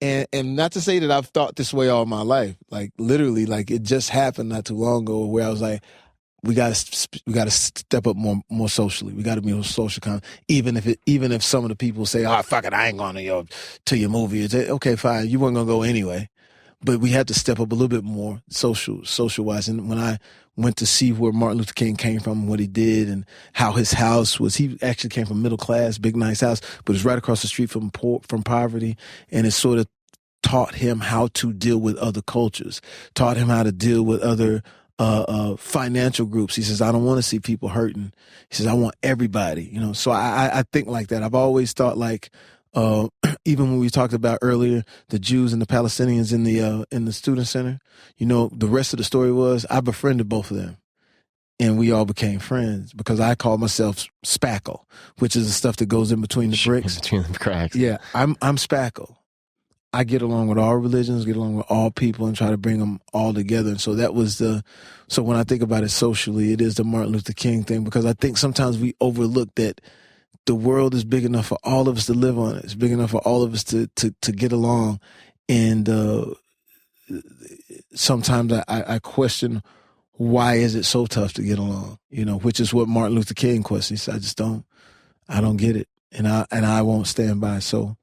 And not to say that I've thought this way all my life. Like literally, like it just happened not too long ago where I was like, we gotta step up more socially. We gotta be more social. Even if some of the people say, "Oh fuck it, I ain't going to your movie." It's okay, fine. You weren't gonna go anyway. But we had to step up a little bit more social wise. And when I went to see where Martin Luther King came from and what he did and how his house was, he actually came from middle class, big nice house, but it's right across the street from poverty. And it sort of taught him how to deal with other cultures, taught him how to deal with other financial groups. He says, I don't want to see people hurting. He says, I want everybody, you know. So I think like that. I've always thought like, even when we talked about earlier, the Jews and the Palestinians in the student center, you know, the rest of the story was I befriended both of them. And we all became friends because I call myself spackle, which is the stuff that goes in between the bricks. Between the cracks. Yeah, I'm spackle. I get along with all religions, get along with all people, and try to bring them all together. And so that was so when I think about it socially, it is the Martin Luther King thing, because I think sometimes we overlook that the world is big enough for all of us to live on it. It's big enough for all of us to get along. And sometimes I question, why is it so tough to get along? You know, which is what Martin Luther King questioned. He said, I don't get it. And I won't stand by. So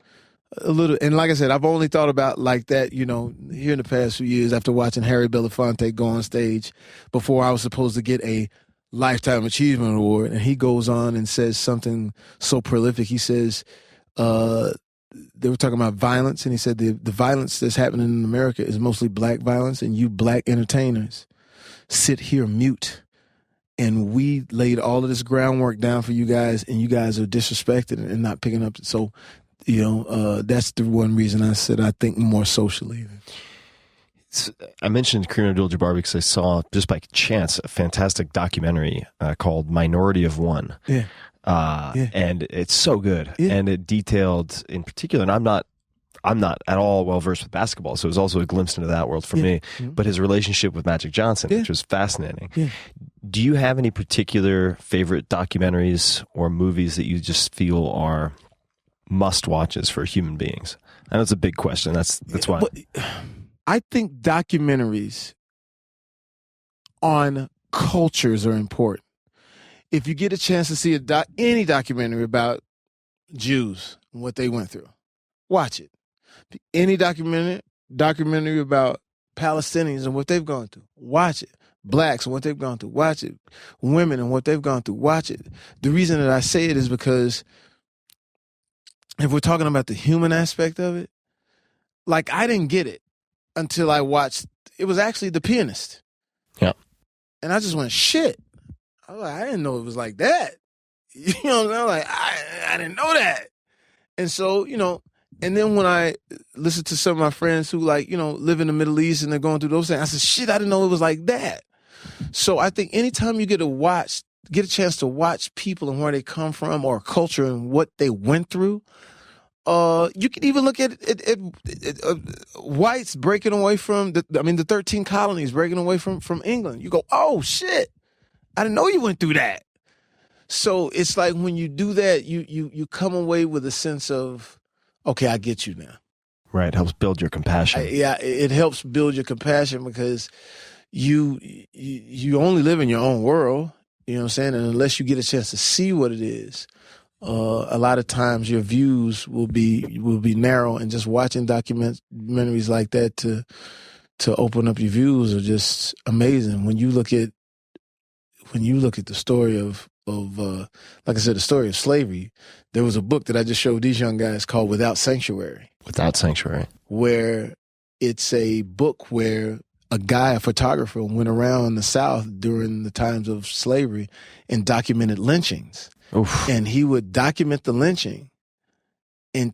a little, and like I said, I've only thought about like that, you know, here in the past few years after watching Harry Belafonte go on stage before I was supposed to get a Lifetime Achievement Award. And he goes on and says something so prolific. He says, they were talking about violence, and he said the violence that's happening in America is mostly black violence, and you black entertainers sit here mute. And we laid all of this groundwork down for you guys, and you guys are disrespected and not picking up. So, you know, that's the one reason I said I think more socially. I mentioned Kareem Abdul-Jabbar because I saw, just by chance, a fantastic documentary called Minority of One. Yeah. And it's so good. Yeah. And it detailed, in particular, and I'm not at all well versed with basketball, so it was also a glimpse into that world for me. Mm-hmm. But his relationship with Magic Johnson, which was fascinating. Yeah. Do you have any particular favorite documentaries or movies that you just feel are must-watches for human beings? I know it's a big question. That's why. I think documentaries on cultures are important. If you get a chance to see any documentary about Jews and what they went through, watch it. Any documentary about Palestinians and what they've gone through, watch it. Blacks and what they've gone through, watch it. Women and what they've gone through, watch it. The reason that I say it is because if we're talking about the human aspect of it, like I didn't get it until I watched, it was actually The Pianist. Yeah. And I just went, shit. I was like, I didn't know it was like that. You know what I'm saying? Like, I didn't know that. And so, you know, and then when I listened to some of my friends who like, you know, live in the Middle East and they're going through those things, I said, shit, I didn't know it was like that. So I think anytime you get a chance to watch people and where they come from or culture and what they went through, you can even look at whites breaking away from the 13 colonies breaking away from England. You go, oh shit, I didn't know you went through that. So it's like when you do that, you come away with a sense of, okay, I get you now. Right, helps build your compassion. It helps build your compassion because you only live in your own world. You know what I'm saying? And unless you get a chance to see what it is, a lot of times your views will be narrow, and just watching documentaries like that to open up your views are just amazing. When you look at the story of like I said, the story of slavery, there was a book that I just showed these young guys called Without Sanctuary. Without Sanctuary. Where it's a book where a photographer, went around the South during the times of slavery and documented lynchings. Oof. And he would document the lynching and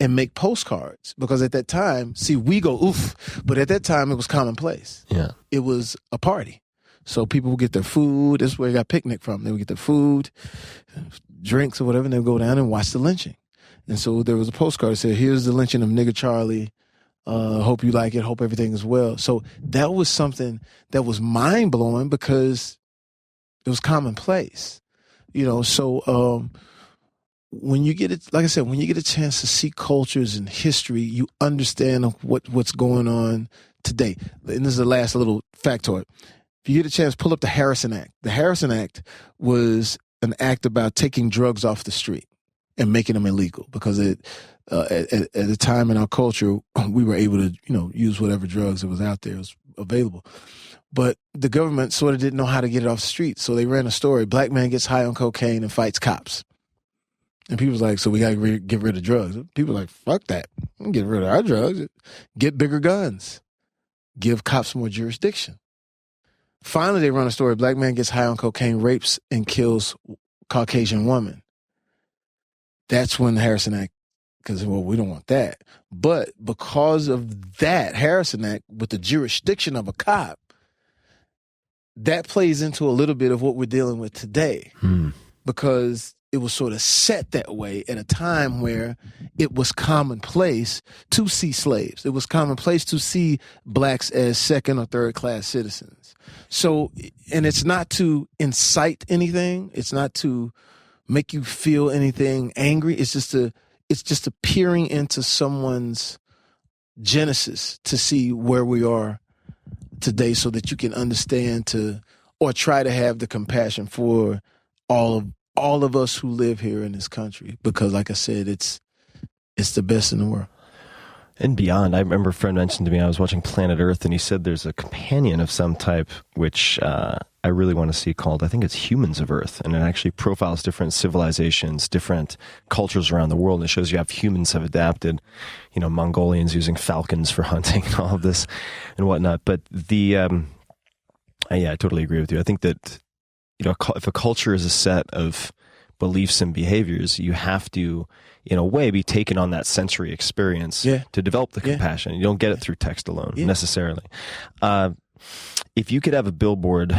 make postcards, because at that time, see, we go oof, but at that time it was commonplace. Yeah. It was a party. So people would get their food. This is where they got picnic from. They would get their food, drinks or whatever, and they would go down and watch the lynching. And so there was a postcard that said, here's the lynching of Nigger Charlie Hope you like it. Hope everything is well. So that was something that was mind blowing because it was commonplace, So when you get it, like I said, when you get a chance to see cultures and history, you understand what's going on today. And this is the last little factoid. If you get a chance, pull up the Harrison Act. The Harrison Act was an act about taking drugs off the street and making them illegal because at the time in our culture, we were able to, use whatever drugs that was out there was available. But the government sort of didn't know how to get it off the street. So they ran a story, black man gets high on cocaine and fights cops. And people was like, so we got to get rid of drugs. People were like, fuck that. Get rid of our drugs. Get bigger guns. Give cops more jurisdiction. Finally, they run a story, black man gets high on cocaine, rapes and kills Caucasian woman. That's when the Harrison Act, because, we don't want that. But because of that Harrison Act, with the jurisdiction of a cop, that plays into a little bit of what we're dealing with today. Because it was sort of set that way at a time where it was commonplace to see slaves. It was commonplace to see blacks as second or third class citizens. So, and it's not to incite anything. It's not to make you feel anything angry. It's just a peering into someone's genesis to see where we are today so that you can understand or try to have the compassion for all of us who live here in this country, because like I said, it's the best in the world. And beyond, I remember a friend mentioned to me, I was watching Planet Earth, and he said there's a companion of some type, which I really want to see, called, I think it's Humans of Earth, and it actually profiles different civilizations, different cultures around the world, and it shows you how humans have adapted, Mongolians using falcons for hunting and all of this and whatnot. But I totally agree with you. I think that, if a culture is a set of beliefs and behaviors, you have to, in a way, be taken on that sensory experience to develop the compassion. You don't get it through text alone, necessarily. If you could have a billboard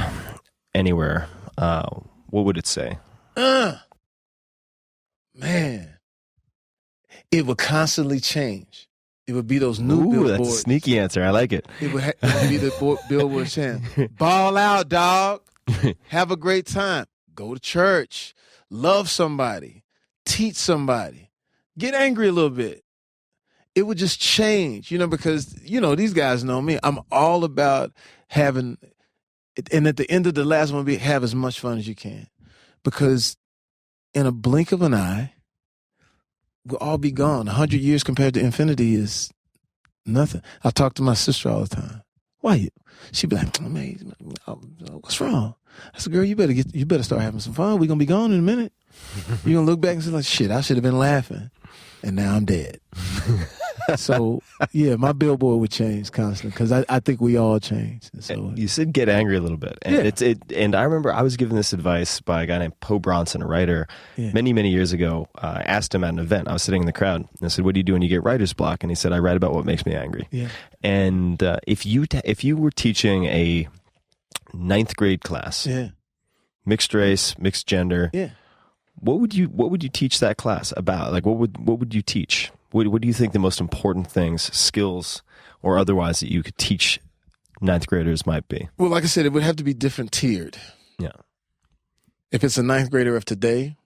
anywhere, what would it say? Man, it would constantly change. It would be those new billboards. That's a sneaky answer. I like it. It would be the billboard chant. Ball out, dog. Have a great time. Go to church. Love somebody. Teach somebody. Get angry a little bit. It would just change, because, these guys know me. I'm all about having, and at the end of the last one, have as much fun as you can. Because in a blink of an eye, we'll all be gone. 100 years compared to infinity is nothing. I talk to my sister all the time. Why? She'd be like, man, what's wrong? I said, girl, you better start having some fun. We're going to be gone in a minute. You're going to look back and say, like, shit, I should have been laughing. And now I'm dead. So, yeah, my billboard would change constantly because I think we all change. So, you said get angry a little bit. And and I remember I was given this advice by a guy named Poe Bronson, a writer, many, many years ago. I asked him at an event. I was sitting in the crowd. And I said, what do you do when you get writer's block? And he said, I write about what makes me angry. Yeah. And if you were teaching a 9th grade class, mixed race, mixed gender, what would you teach that class about? Like, what would you teach? What do you think the most important things, skills, or otherwise, that you could teach 9th graders might be? Well, like I said, it would have to be different tiered. Yeah. If it's a 9th grader of today,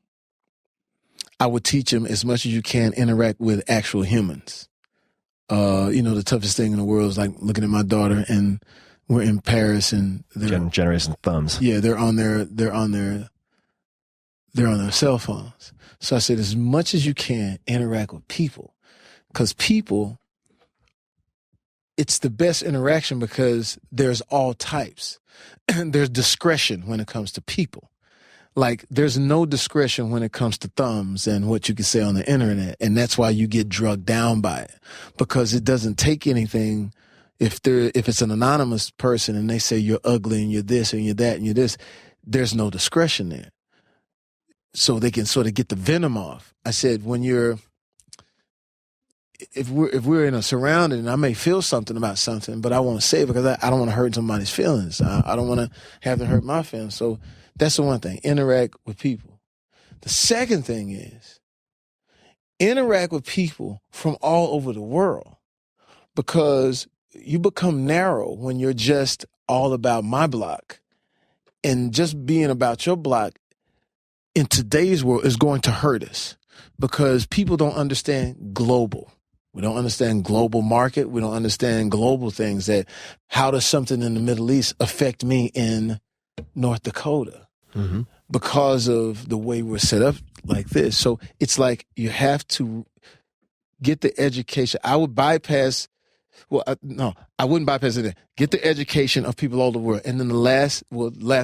I would teach them as much as you can interact with actual humans. The toughest thing in the world is like looking at my daughter, and we're in Paris, and Generation Thumbs. Yeah, they're on their cell phones. So I said, as much as you can, interact with people. Because people, it's the best interaction because there's all types. There's discretion when it comes to people. Like, there's no discretion when it comes to thumbs and what you can say on the internet. And that's why you get drugged down by it. Because it doesn't take anything. If it's an anonymous person and they say you're ugly and you're this and you're that and you're this, there's no discretion there. So they can sort of get the venom off. I said, if we're in a surrounding, and I may feel something about something, but I won't say it because I don't want to hurt somebody's feelings. I don't want to have them hurt my feelings. So that's the one thing, interact with people. The second thing is interact with people from all over the world, because you become narrow when you're just all about my block. And just being about your block in today's world is going to hurt us because people don't understand global. We don't understand global market. We don't understand global things. That how does something in the Middle East affect me in North Dakota? Mm-hmm. Because of the way we're set up like this. So it's like you have to get the education. I would bypass, I wouldn't bypass it. Get the education of people all over the world. And then the last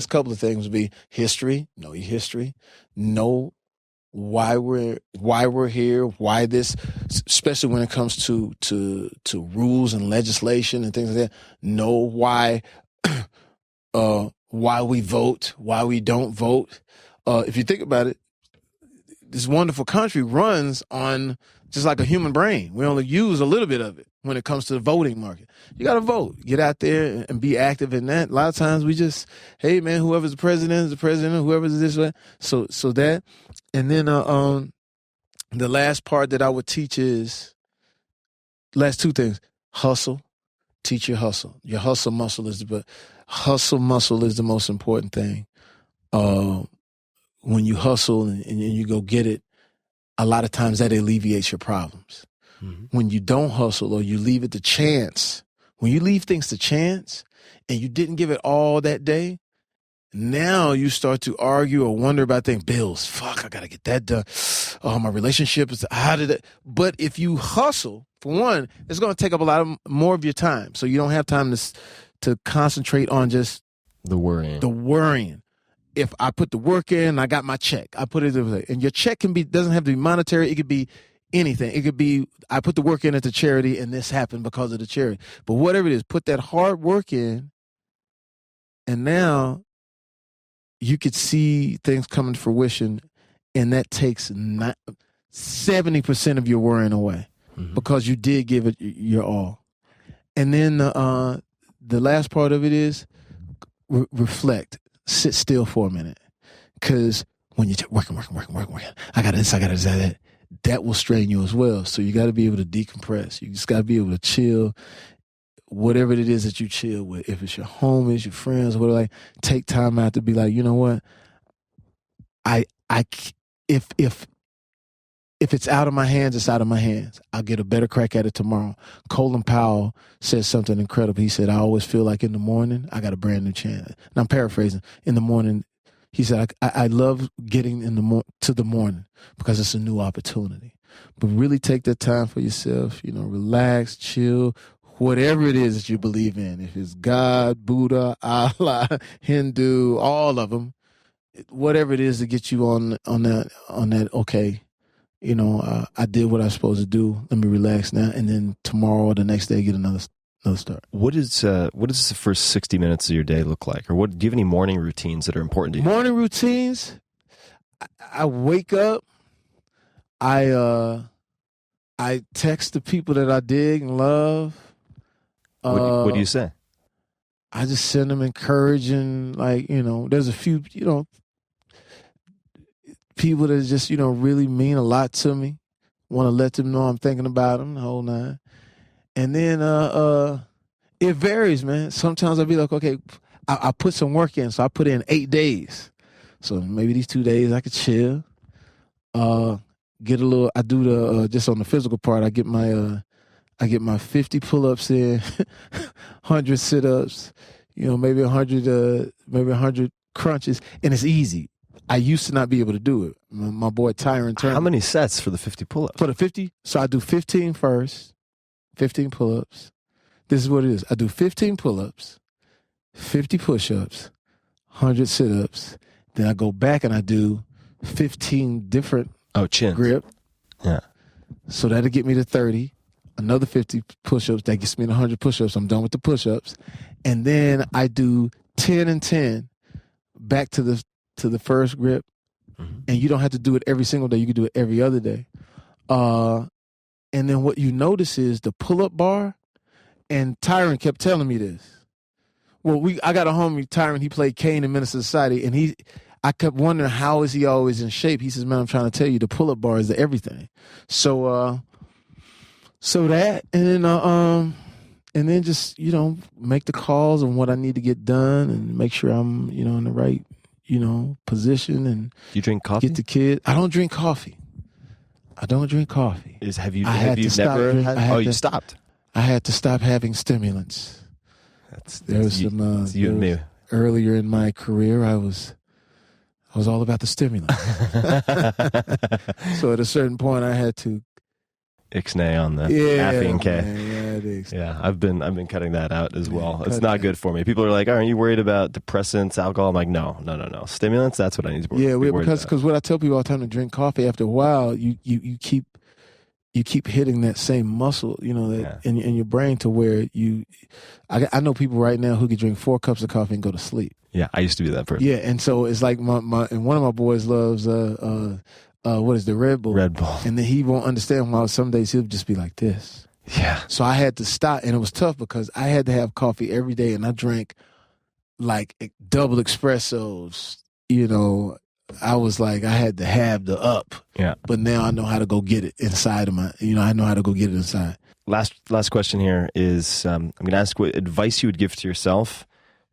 couple of things would be history. Know your history. Know why we're here, why this, especially when it comes to rules and legislation and things like that. Know why we vote, why we don't vote. If you think about it, this wonderful country runs on just like a human brain. We only use a little bit of it when it comes to the voting market. You got to vote. Get out there and be active in that. A lot of times we just, hey, man, whoever's the president is the president, whoever's this way. So that. And then the last part that I would teach is, last two things, hustle. Teach your hustle. Your hustle muscle is the most important thing. When you hustle and you go get it, a lot of times that alleviates your problems. Mm-hmm. When you don't hustle or you leave it to chance, when you leave things to chance and you didn't give it all that day, now you start to argue or wonder about things. Bills, fuck, I got to get that done. Oh, my relationship is, how did it? But if you hustle, for one, it's going to take up a lot more of your time. So you don't have time to concentrate on just the worrying. If I put the work in, I got my check. I put it in, and your check doesn't have to be monetary. It could be anything. It could be, I put the work in at the charity and this happened because of the charity. But whatever it is, put that hard work in, and now you could see things coming to fruition, and that takes 70% of your worrying away because you did give it your all. And then the last part of it is reflect. Sit still for a minute, because when you're working, I got this, that will strain you as well. So you got to be able to decompress. You just got to be able to chill, whatever it is that you chill with. If it's your homies, your friends, whatever, like, take time out to be like, you know what? If it's out of my hands, it's out of my hands. I'll get a better crack at it tomorrow. Colin Powell said something incredible. He said, I always feel like in the morning, I got a brand new chance. And I'm paraphrasing. In the morning, he said, I love getting to the morning because it's a new opportunity. But really take that time for yourself, relax, chill, whatever it is that you believe in. If it's God, Buddha, Allah, Hindu, all of them, whatever it is to get you on that, okay, I did what I was supposed to do. Let me relax now, and then tomorrow or the next day get another start. What does the first 60 minutes of your day look like, or do you have any morning routines that are important to you? Morning routines. I wake up. I text the people that I dig and love. What do you say? I just send them encouraging, there's a few, people that just, really mean a lot to me. Want to let them know I'm thinking about them the whole nine. And then it varies, man. Sometimes I'll be like, okay, I put some work in. So I put in 8 days. So maybe these 2 days I could chill. Get a little, I do the, just on the physical part, I get my 50 pull-ups in, 100 sit-ups, maybe 100 crunches. And it's easy. I used to not be able to do it. My boy Tyron turned. How many sets for the 50 pull-ups? For the 50? So I do 15 first, 15 pull-ups. This is what it is. I do 15 pull-ups, 50 push-ups, 100 sit-ups. Then I go back and I do 15 different grip. Yeah. So that'll get me to 30. Another 50 push-ups. That gets me to 100 push-ups. I'm done with the push-ups. And then I do 10 and 10 back to the first grip, and you don't have to do it every single day. You can do it every other day. And then what you notice is the pull-up bar, and Tyron kept telling me this. Well, I got a homie, Tyron, he played Kane in Minister Society, and I kept wondering, how is he always in shape? He says, man, I'm trying to tell you, the pull-up bar is everything. So So that, and then just, make the calls on what I need to get done and make sure I'm, in the right, position and Do you drink coffee? get the kid. I don't drink coffee. Have you I had to stop never drink- had? I had Oh, you to- stopped. I had to stop having stimulants. There was you, some it's you and me. earlier in my career. I was all about the stimulants. So at a certain point, I had to. Ixnay on the caffeine K. Yeah, I've been cutting that out as well. It's not good for me. People are like, "Aren't you worried about depressants, alcohol?" I'm like, no. Stimulants, that's what I need to be worried about. Because what I tell people all the time, to drink coffee, after a while, you keep hitting that same muscle, in your brain, to where I know people right now who could drink 4 cups of coffee and go to sleep. Yeah, I used to be that person. Yeah, and so it's like and one of my boys loves what is the Red Bull? Red Bull. And then he won't understand why some days he'll just be like this. Yeah. So I had to stop, and it was tough because I had to have coffee every day, and I drank like double espressos. I was like, I had to have the up. Yeah. But now I know how to go get it inside of I know how to go get it inside. Last question here is, I'm going to ask what advice you would give to yourself,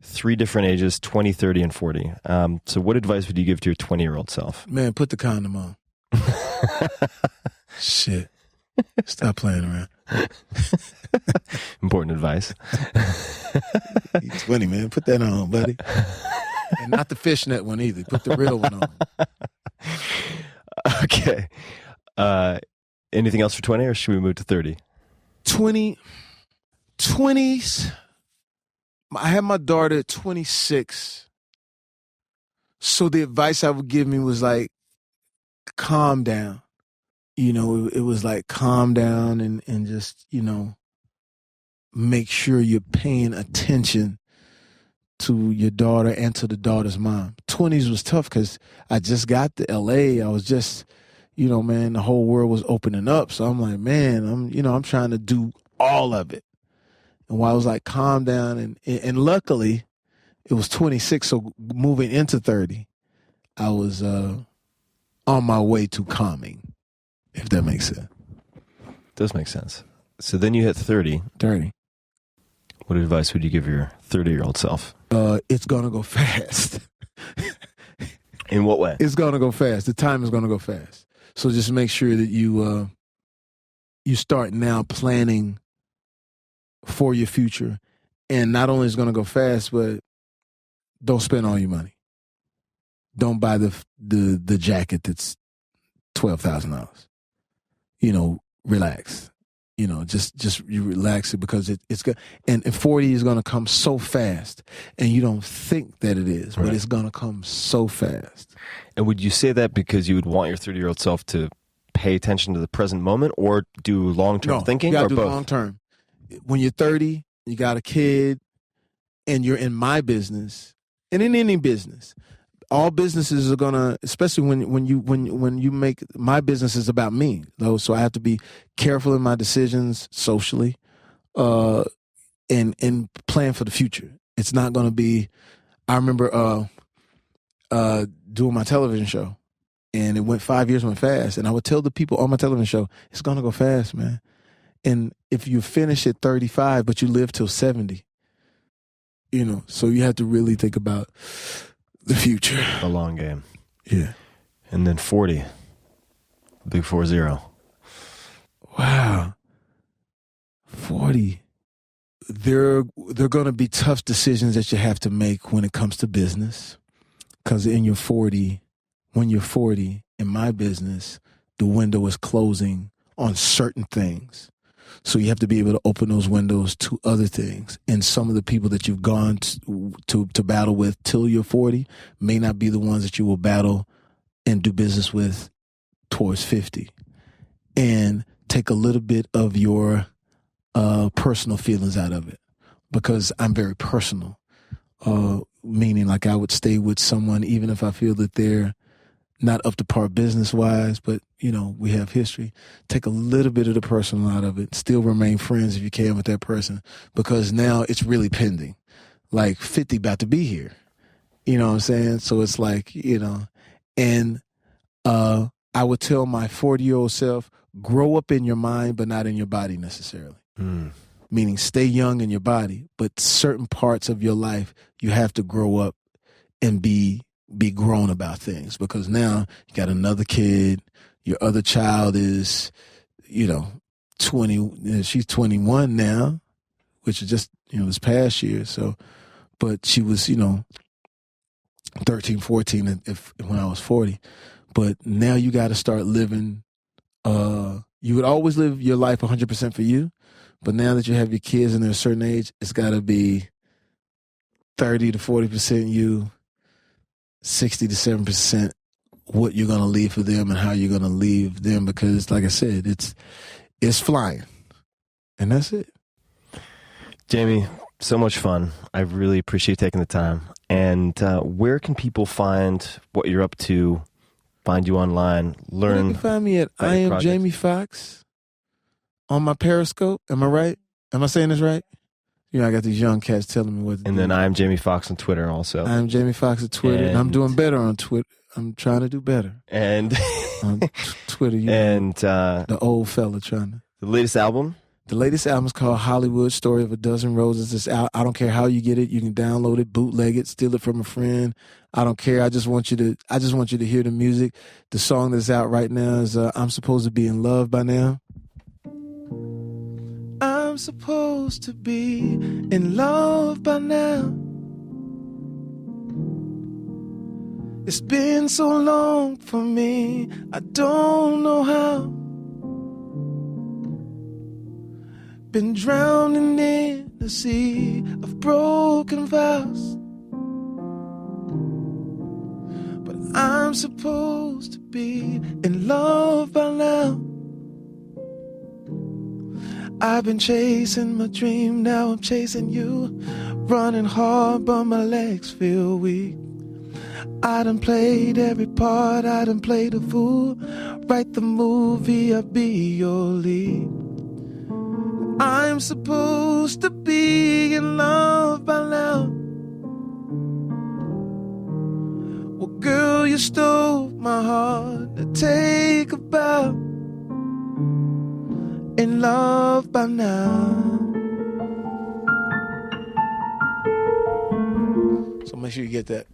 3 different ages, 20, 30, and 40. So what advice would you give to your 20-year-old self? Man, put the condom on. Shit. Stop playing around. Important advice. You're 20, man. Put that on, buddy. And not the fishnet one either. Put the real one on. Okay. Anything else for 20, or should we move to 30? 20s. I had my daughter at 26. So the advice I would give me was like, calm down. It was like, calm down and just, make sure you're paying attention to your daughter and to the daughter's mom. 20s was tough because I just got to LA. I was just, man, the whole world was opening up. So I'm like, man, I'm trying to do all of it. And while I was like, calm down, and luckily it was 26. So moving into 30, I was on my way to calming, if that makes sense. Does make sense. So then you hit 30. 30. What advice would you give your 30-year-old self? It's going to go fast. In what way? It's going to go fast. The time is going to go fast. So just make sure that you start now planning for your future. And not only is it going to go fast, but don't spend all your money. Don't buy the jacket that's $12,000. Relax. Just you relax it, because it's good. And 40 is going to come so fast, and you don't think that it is, but it's going to come so fast. And would you say that because you would want your 30-year-old self to pay attention to the present moment, or do long-term thinking, you or gotta do both? Long-term. When you're 30, you got a kid, and you're in my business, and in any business, all businesses are gonna, especially when you make, my business is about me, though. So I have to be careful in my decisions socially, and plan for the future. It's not gonna be. I remember doing my television show, and it went 5 years, went fast, and I would tell the people on my television show, it's gonna go fast, man. And if you finish at 35, but you live till 70, so you have to really think about the future. The long game. Yeah. And then 40. Big 40. Wow. 40. There are going to be tough decisions that you have to make when it comes to business. Because when you're 40, in my business, the window is closing on certain things. So you have to be able to open those windows to other things. And some of the people that you've gone to battle with till you're 40 may not be the ones that you will battle and do business with towards 50. And take a little bit of your personal feelings out of it. Because I'm very personal. Meaning like I would stay with someone even if I feel that they're not up to par business-wise, but, we have history. Take a little bit of the personal out of it. Still remain friends if you can with that person, because now it's really pending. Like 50 about to be here. You know what I'm saying? So it's like, and I would tell my 40-year-old self, grow up in your mind, but not in your body necessarily. Meaning stay young in your body, but certain parts of your life, you have to grow up and be grown about things, because now you got another kid. Your other child is, 20. She's 21 now, which is just, this past year. So, but she was, 13, 14 when I was 40. But now you got to start living. You would always live your life 100% for you. But now that you have your kids and they're a certain age, it's got to be 30 to 40% you, 60 to 7% what you're going to leave for them and how you're going to leave them. Because, like I said, it's flying. And that's it. Jamie, so much fun. I really appreciate taking the time. And where can people find what you're up to, find you online, learn? You can find me at I Am Jamie Foxx on my Periscope. Am I right? Am I saying this right? I got these young cats telling me what to do. And then I Am Jamie Foxx on Twitter also. I Am Jamie Foxx at Twitter. And I'm doing better on Twitter. I'm trying to do better. And on Twitter, the old fella trying to. The latest album? The latest album is called Hollywood Story of a Dozen Roses. It's out. I don't care how you get it. You can download it, bootleg it, steal it from a friend. I don't care. I just want you to hear the music. The song that's out right now is I'm Supposed to Be in Love by Now. I'm supposed to be in love by now. It's been so long for me, I don't know how. Been drowning in a sea of broken vows. But I'm supposed to be in love by now. I've been chasing my dream, now I'm chasing you. Running hard, but my legs feel weak. I done played every part, I done played a fool. Write the movie, I'll be your lead. I'm supposed to be in love by now. Well, girl, you stole my heart to take a bow. In love by now. So make sure you get that.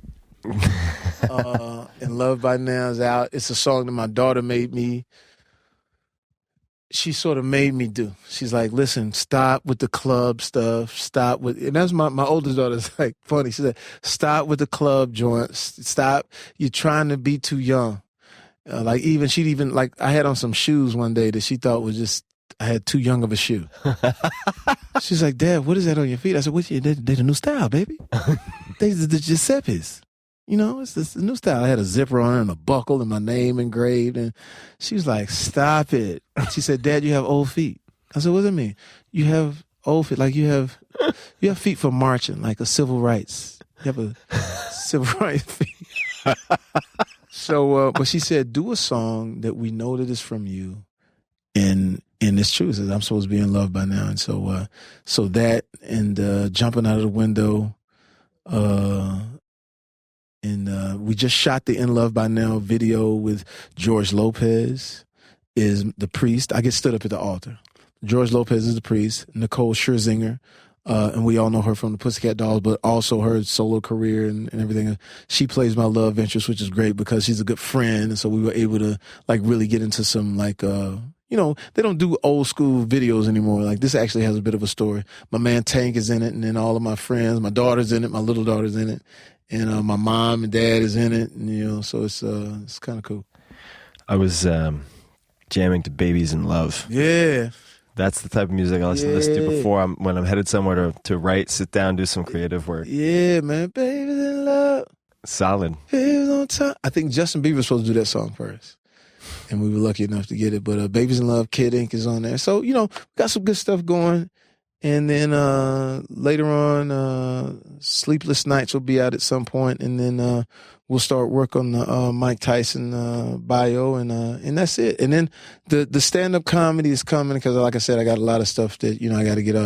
In Love by Now is out. It's a song that my daughter made me. She sort of made me do. She's like, listen, stop with the club stuff. Stop with, and that's my oldest daughter's like funny. She said, stop with the club joints. Stop. You're trying to be too young. She'd even like, I had on some shoes one day that she thought was just, I had too young of a shoe. She's like, Dad, what is that on your feet? I said, they're the new style, baby. They're the Giuseppe's. It's the new style. I had a zipper on it and a buckle and my name engraved. And she was like, stop it. And she said, Dad, you have old feet. I said, what does that mean? You have old feet. Like you have feet for marching, like a civil rights. You have a civil rights feet. So, but she said, do a song that we know that is from you. And it's true. It says, I'm supposed to be in love by now. And so that and jumping out of the window, and we just shot the In Love by Now video with George Lopez is the priest. I get stood up at the altar. George Lopez is the priest. Nicole Scherzinger, and we all know her from the Pussycat Dolls, but also her solo career and everything. She plays my love interest, which is great because she's a good friend. And so we were able to like really get into some like, they don't do old school videos anymore. Like this actually has a bit of a story. My man Tank is in it, and then all of my friends, my daughter's in it, my little daughter's in it, and my mom and dad is in it, and so it's kind of cool. I was jamming to Babies in Love. Yeah. That's the type of music I listen to before when I'm headed somewhere to write, sit down, do some creative work. Yeah, man. Babies in Love. Solid. Babies on time. I think Justin Bieber was supposed to do that song first. And we were lucky enough to get it. But Babies in Love, Kid Ink is on there. So, we got some good stuff going. And then later on, Sleepless Nights will be out at some point. And then we'll start work on the Mike Tyson bio. And that's it. And then the stand-up comedy is coming because, like I said, I got a lot of stuff that, I got to get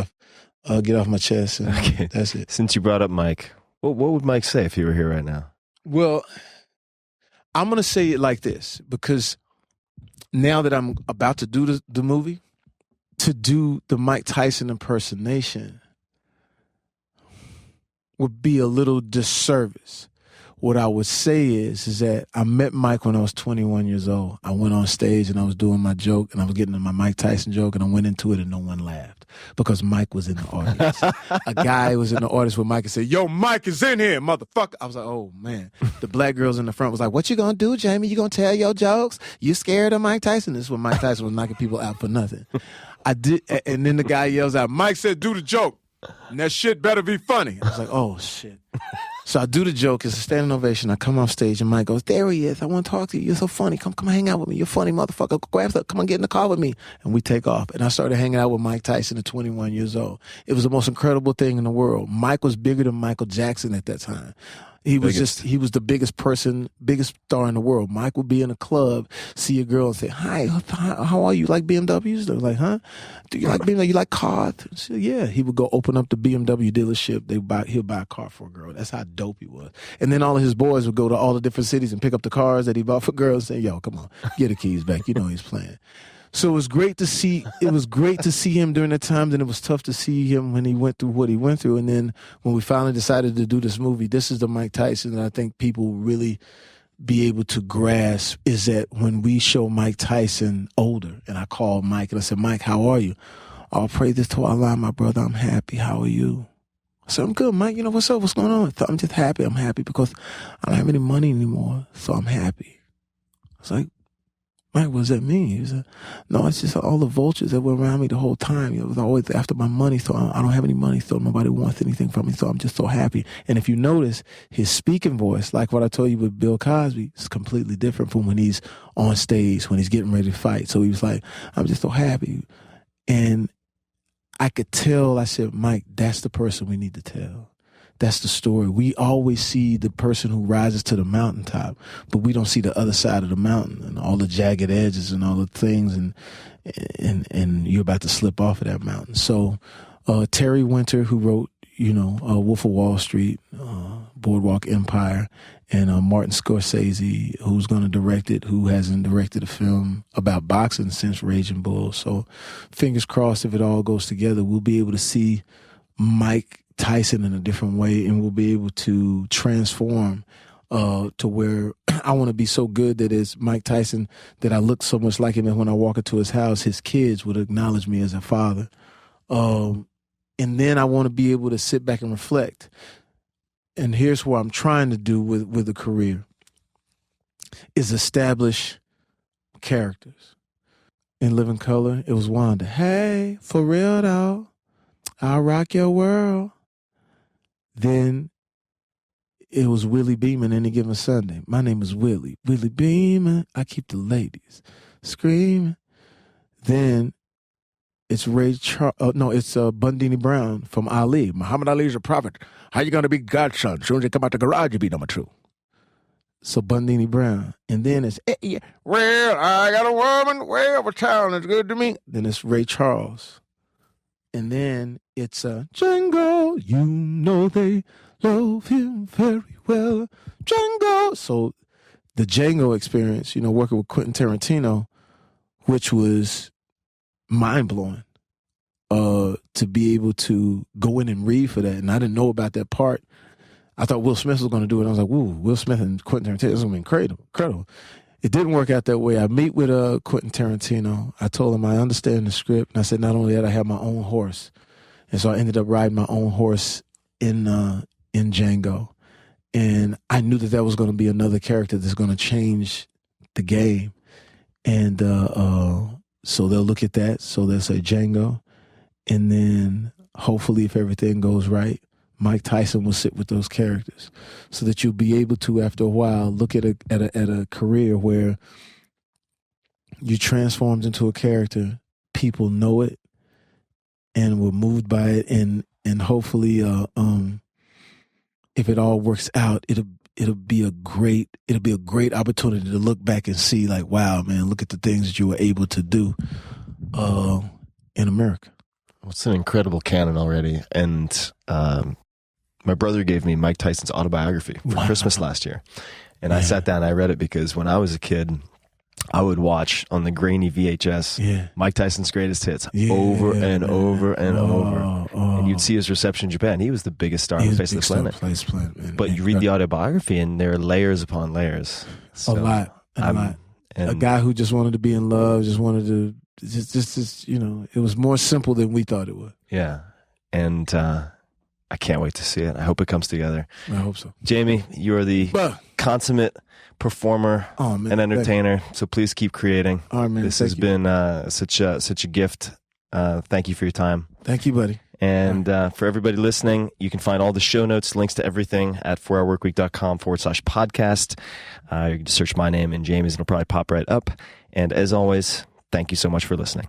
off my chest. And okay. That's it. Since you brought up Mike, what would Mike say if he were here right now? Well, I'm going to say it like this because now that I'm about to do the movie, to do the Mike Tyson impersonation would be a little disservice. What I would say is that I met Mike when I was 21 years old. I went on stage and I was doing my joke and I was getting into my Mike Tyson joke and I went into it and no one laughed because Mike was in the audience. A guy was in the audience with Mike and said, "Yo, Mike is in here, motherfucker." I was like, oh, man. The black girls in the front was like, "What you gonna do, Jamie? You gonna tell your jokes? You scared of Mike Tyson?" This is when Mike Tyson was knocking people out for nothing. I did, and then the guy yells out, "Mike said do the joke, and that shit better be funny." I was like, oh, shit. So I do the joke. It's a standing ovation. I come off stage and Mike goes, "There he is. I want to talk to you. You're so funny. Come hang out with me. You're funny, motherfucker. Grab stuff. Come on, get in the car with me." And we take off. And I started hanging out with Mike Tyson at 21 years old. It was the most incredible thing in the world. Mike was bigger than Michael Jackson at that time. He was the biggest star in the world. Mike would be in a club, see a girl and say, "Hi, how are you? Like BMWs?" They're like, "Huh? Do you like BMW? You like cars?" So, yeah. He would go open up the BMW dealership. He'll buy a car for a girl. That's how dope he was. And then all of his boys would go to all the different cities and pick up the cars that he bought for girls and say, "Yo, come on, get the keys back. You know he's playing." So it was great to see. It was great to see him during that time. Then it was tough to see him when he went through what he went through. And then when we finally decided to do this movie, this is the Mike Tyson that I think people really be able to grasp is that when we show Mike Tyson older, and I called Mike and I said, "Mike, how are you?" "I'll pray this to Allah, my brother. I'm happy. How are you?" I said, "I'm good, Mike. You know, what's up? What's going on?" "I'm just happy. I'm happy because I don't have any money anymore, so I'm happy." I was like, "Mike, what does that mean?" He said, "No, it's just all the vultures that were around me the whole time. It was always after my money, so I don't have any money, so nobody wants anything from me, so I'm just so happy." And if you notice, his speaking voice, like what I told you with Bill Cosby, is completely different from when he's on stage, when he's getting ready to fight. So he was like, "I'm just so happy." And I could tell, I said, "Mike, that's the person we need to tell. That's the story. We always see the person who rises to the mountaintop, but we don't see the other side of the mountain and all the jagged edges and all the things, and you're about to slip off of that mountain." So Terry Winter, who wrote, Wolf of Wall Street, Boardwalk Empire, and Martin Scorsese, who's going to direct it, who hasn't directed a film about boxing since Raging Bull. So fingers crossed, if it all goes together, we'll be able to see Mike Tyson in a different way, and we'll be able to transform to where I want to be so good that it's Mike Tyson, that I look so much like him, and when I walk into his house, his kids would acknowledge me as a father. And then I want to be able to sit back and reflect. And here's what I'm trying to do with a career, is establish characters. In Living Color, it was Wanda. "Hey, for real though, I'll rock your world." Then it was Willie Beeman, Any Given Sunday. "My name is Willie Beeman. I keep the ladies screaming." Then it's Bundini Brown from Ali. "Muhammad Ali is a prophet. How you going to be God's son? Soon as you come out the garage, you be number 2. So Bundini Brown. And then it's, "Well, I got a woman way over town that's good to me." Then it's Ray Charles. And then it's Django, you know they love him very well. Django. So the Django experience, working with Quentin Tarantino, which was mind-blowing, to be able to go in and read for that. And I didn't know about that part. I thought Will Smith was going to do it. I was like, "Woo, Will Smith and Quentin Tarantino, this is going to be incredible." It didn't work out that way. I meet with Quentin Tarantino. I told him I understand the script. And I said, not only that, I have my own horse. And so I ended up riding my own horse in Django. And I knew that was going to be another character that's going to change the game. And so they'll look at that. So they'll say Django. And then hopefully, if everything goes right, Mike Tyson will sit with those characters, so that you'll be able to, after a while, look at a career where you transformed into a character, people know it, and were moved by it, and hopefully, if it all works out, it'll be a great opportunity to look back and see, like, wow, man, look at the things that you were able to do in America. Well, it's an incredible canon already, and my brother gave me Mike Tyson's autobiography for Christmas last year. And I sat down and I read it because when I was a kid, I would watch on the grainy VHS Mike Tyson's Greatest Hits over and over and over. And you'd see his reception in Japan. He was the biggest star on the face of the planet. But you read the autobiography, and there are layers upon layers. So a lot. A guy who just wanted to be in love, just wanted to, just it was more simple than we thought it would. Yeah. And I can't wait to see it. I hope it comes together. I hope so. Jamie, you are the consummate performer and entertainer, so please keep creating. All right, man. This has been such a gift. Thank you for your time. Thank you, buddy. And for everybody listening, you can find all the show notes, links to everything at 4hourworkweek.com/podcast. You can just search my name and Jamie's, and it'll probably pop right up. And as always, thank you so much for listening.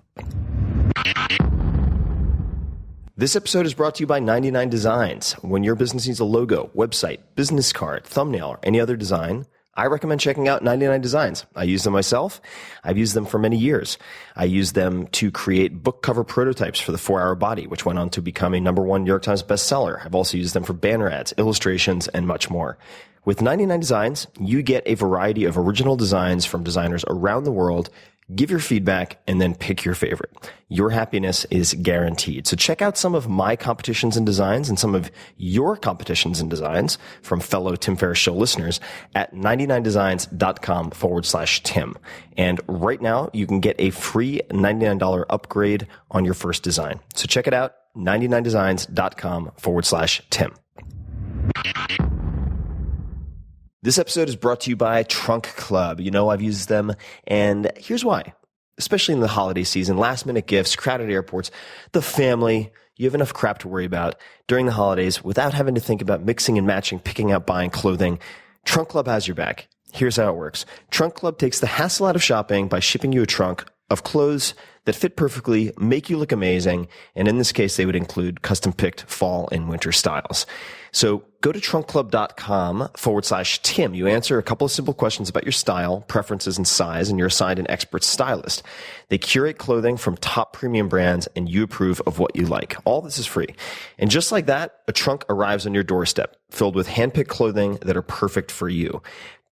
This episode is brought to you by 99 Designs. When your business needs a logo, website, business card, thumbnail, or any other design, I recommend checking out 99 Designs. I use them myself. I've used them for many years. I used them to create book cover prototypes for the 4-Hour Body, which went on to become a #1 New York Times bestseller. I've also used them for banner ads, illustrations, and much more. With 99 Designs, you get a variety of original designs from designers around the world. Give your feedback, and then pick your favorite. Your happiness is guaranteed. So check out some of my competitions and designs and some of your competitions and designs from fellow Tim Ferriss Show listeners at 99designs.com/Tim. And right now, you can get a free $99 upgrade on your first design. So check it out, 99designs.com/Tim. This episode is brought to you by Trunk Club. You know, I've used them, and here's why. Especially in the holiday season, last-minute gifts, crowded airports, the family. You have enough crap to worry about during the holidays without having to think about mixing and matching, picking out, buying clothing. Trunk Club has your back. Here's how it works. Trunk Club takes the hassle out of shopping by shipping you a trunk of clothes that fit perfectly, make you look amazing, and in this case, they would include custom-picked fall and winter styles. So go to trunkclub.com/Tim. You answer a couple of simple questions about your style, preferences, and size, and you're assigned an expert stylist. They curate clothing from top premium brands, and you approve of what you like. All this is free. And just like that, a trunk arrives on your doorstep, filled with hand-picked clothing that are perfect for you.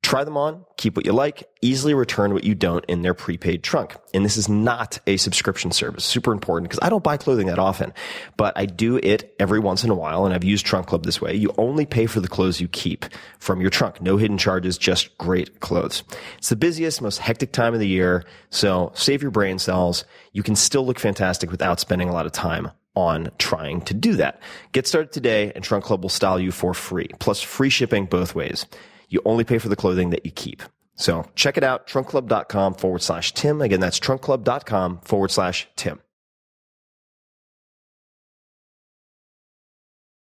Try them on, keep what you like, easily return what you don't in their prepaid trunk. And this is not a subscription service. Super important because I don't buy clothing that often, but I do it every once in a while, and I've used Trunk Club this way. You only pay for the clothes you keep from your trunk. No hidden charges, just great clothes. It's the busiest, most hectic time of the year, so save your brain cells. You can still look fantastic without spending a lot of time on trying to do that. Get started today, and Trunk Club will style you for free, plus free shipping both ways. You only pay for the clothing that you keep. So check it out, trunkclub.com/Tim. Again, that's trunkclub.com/Tim.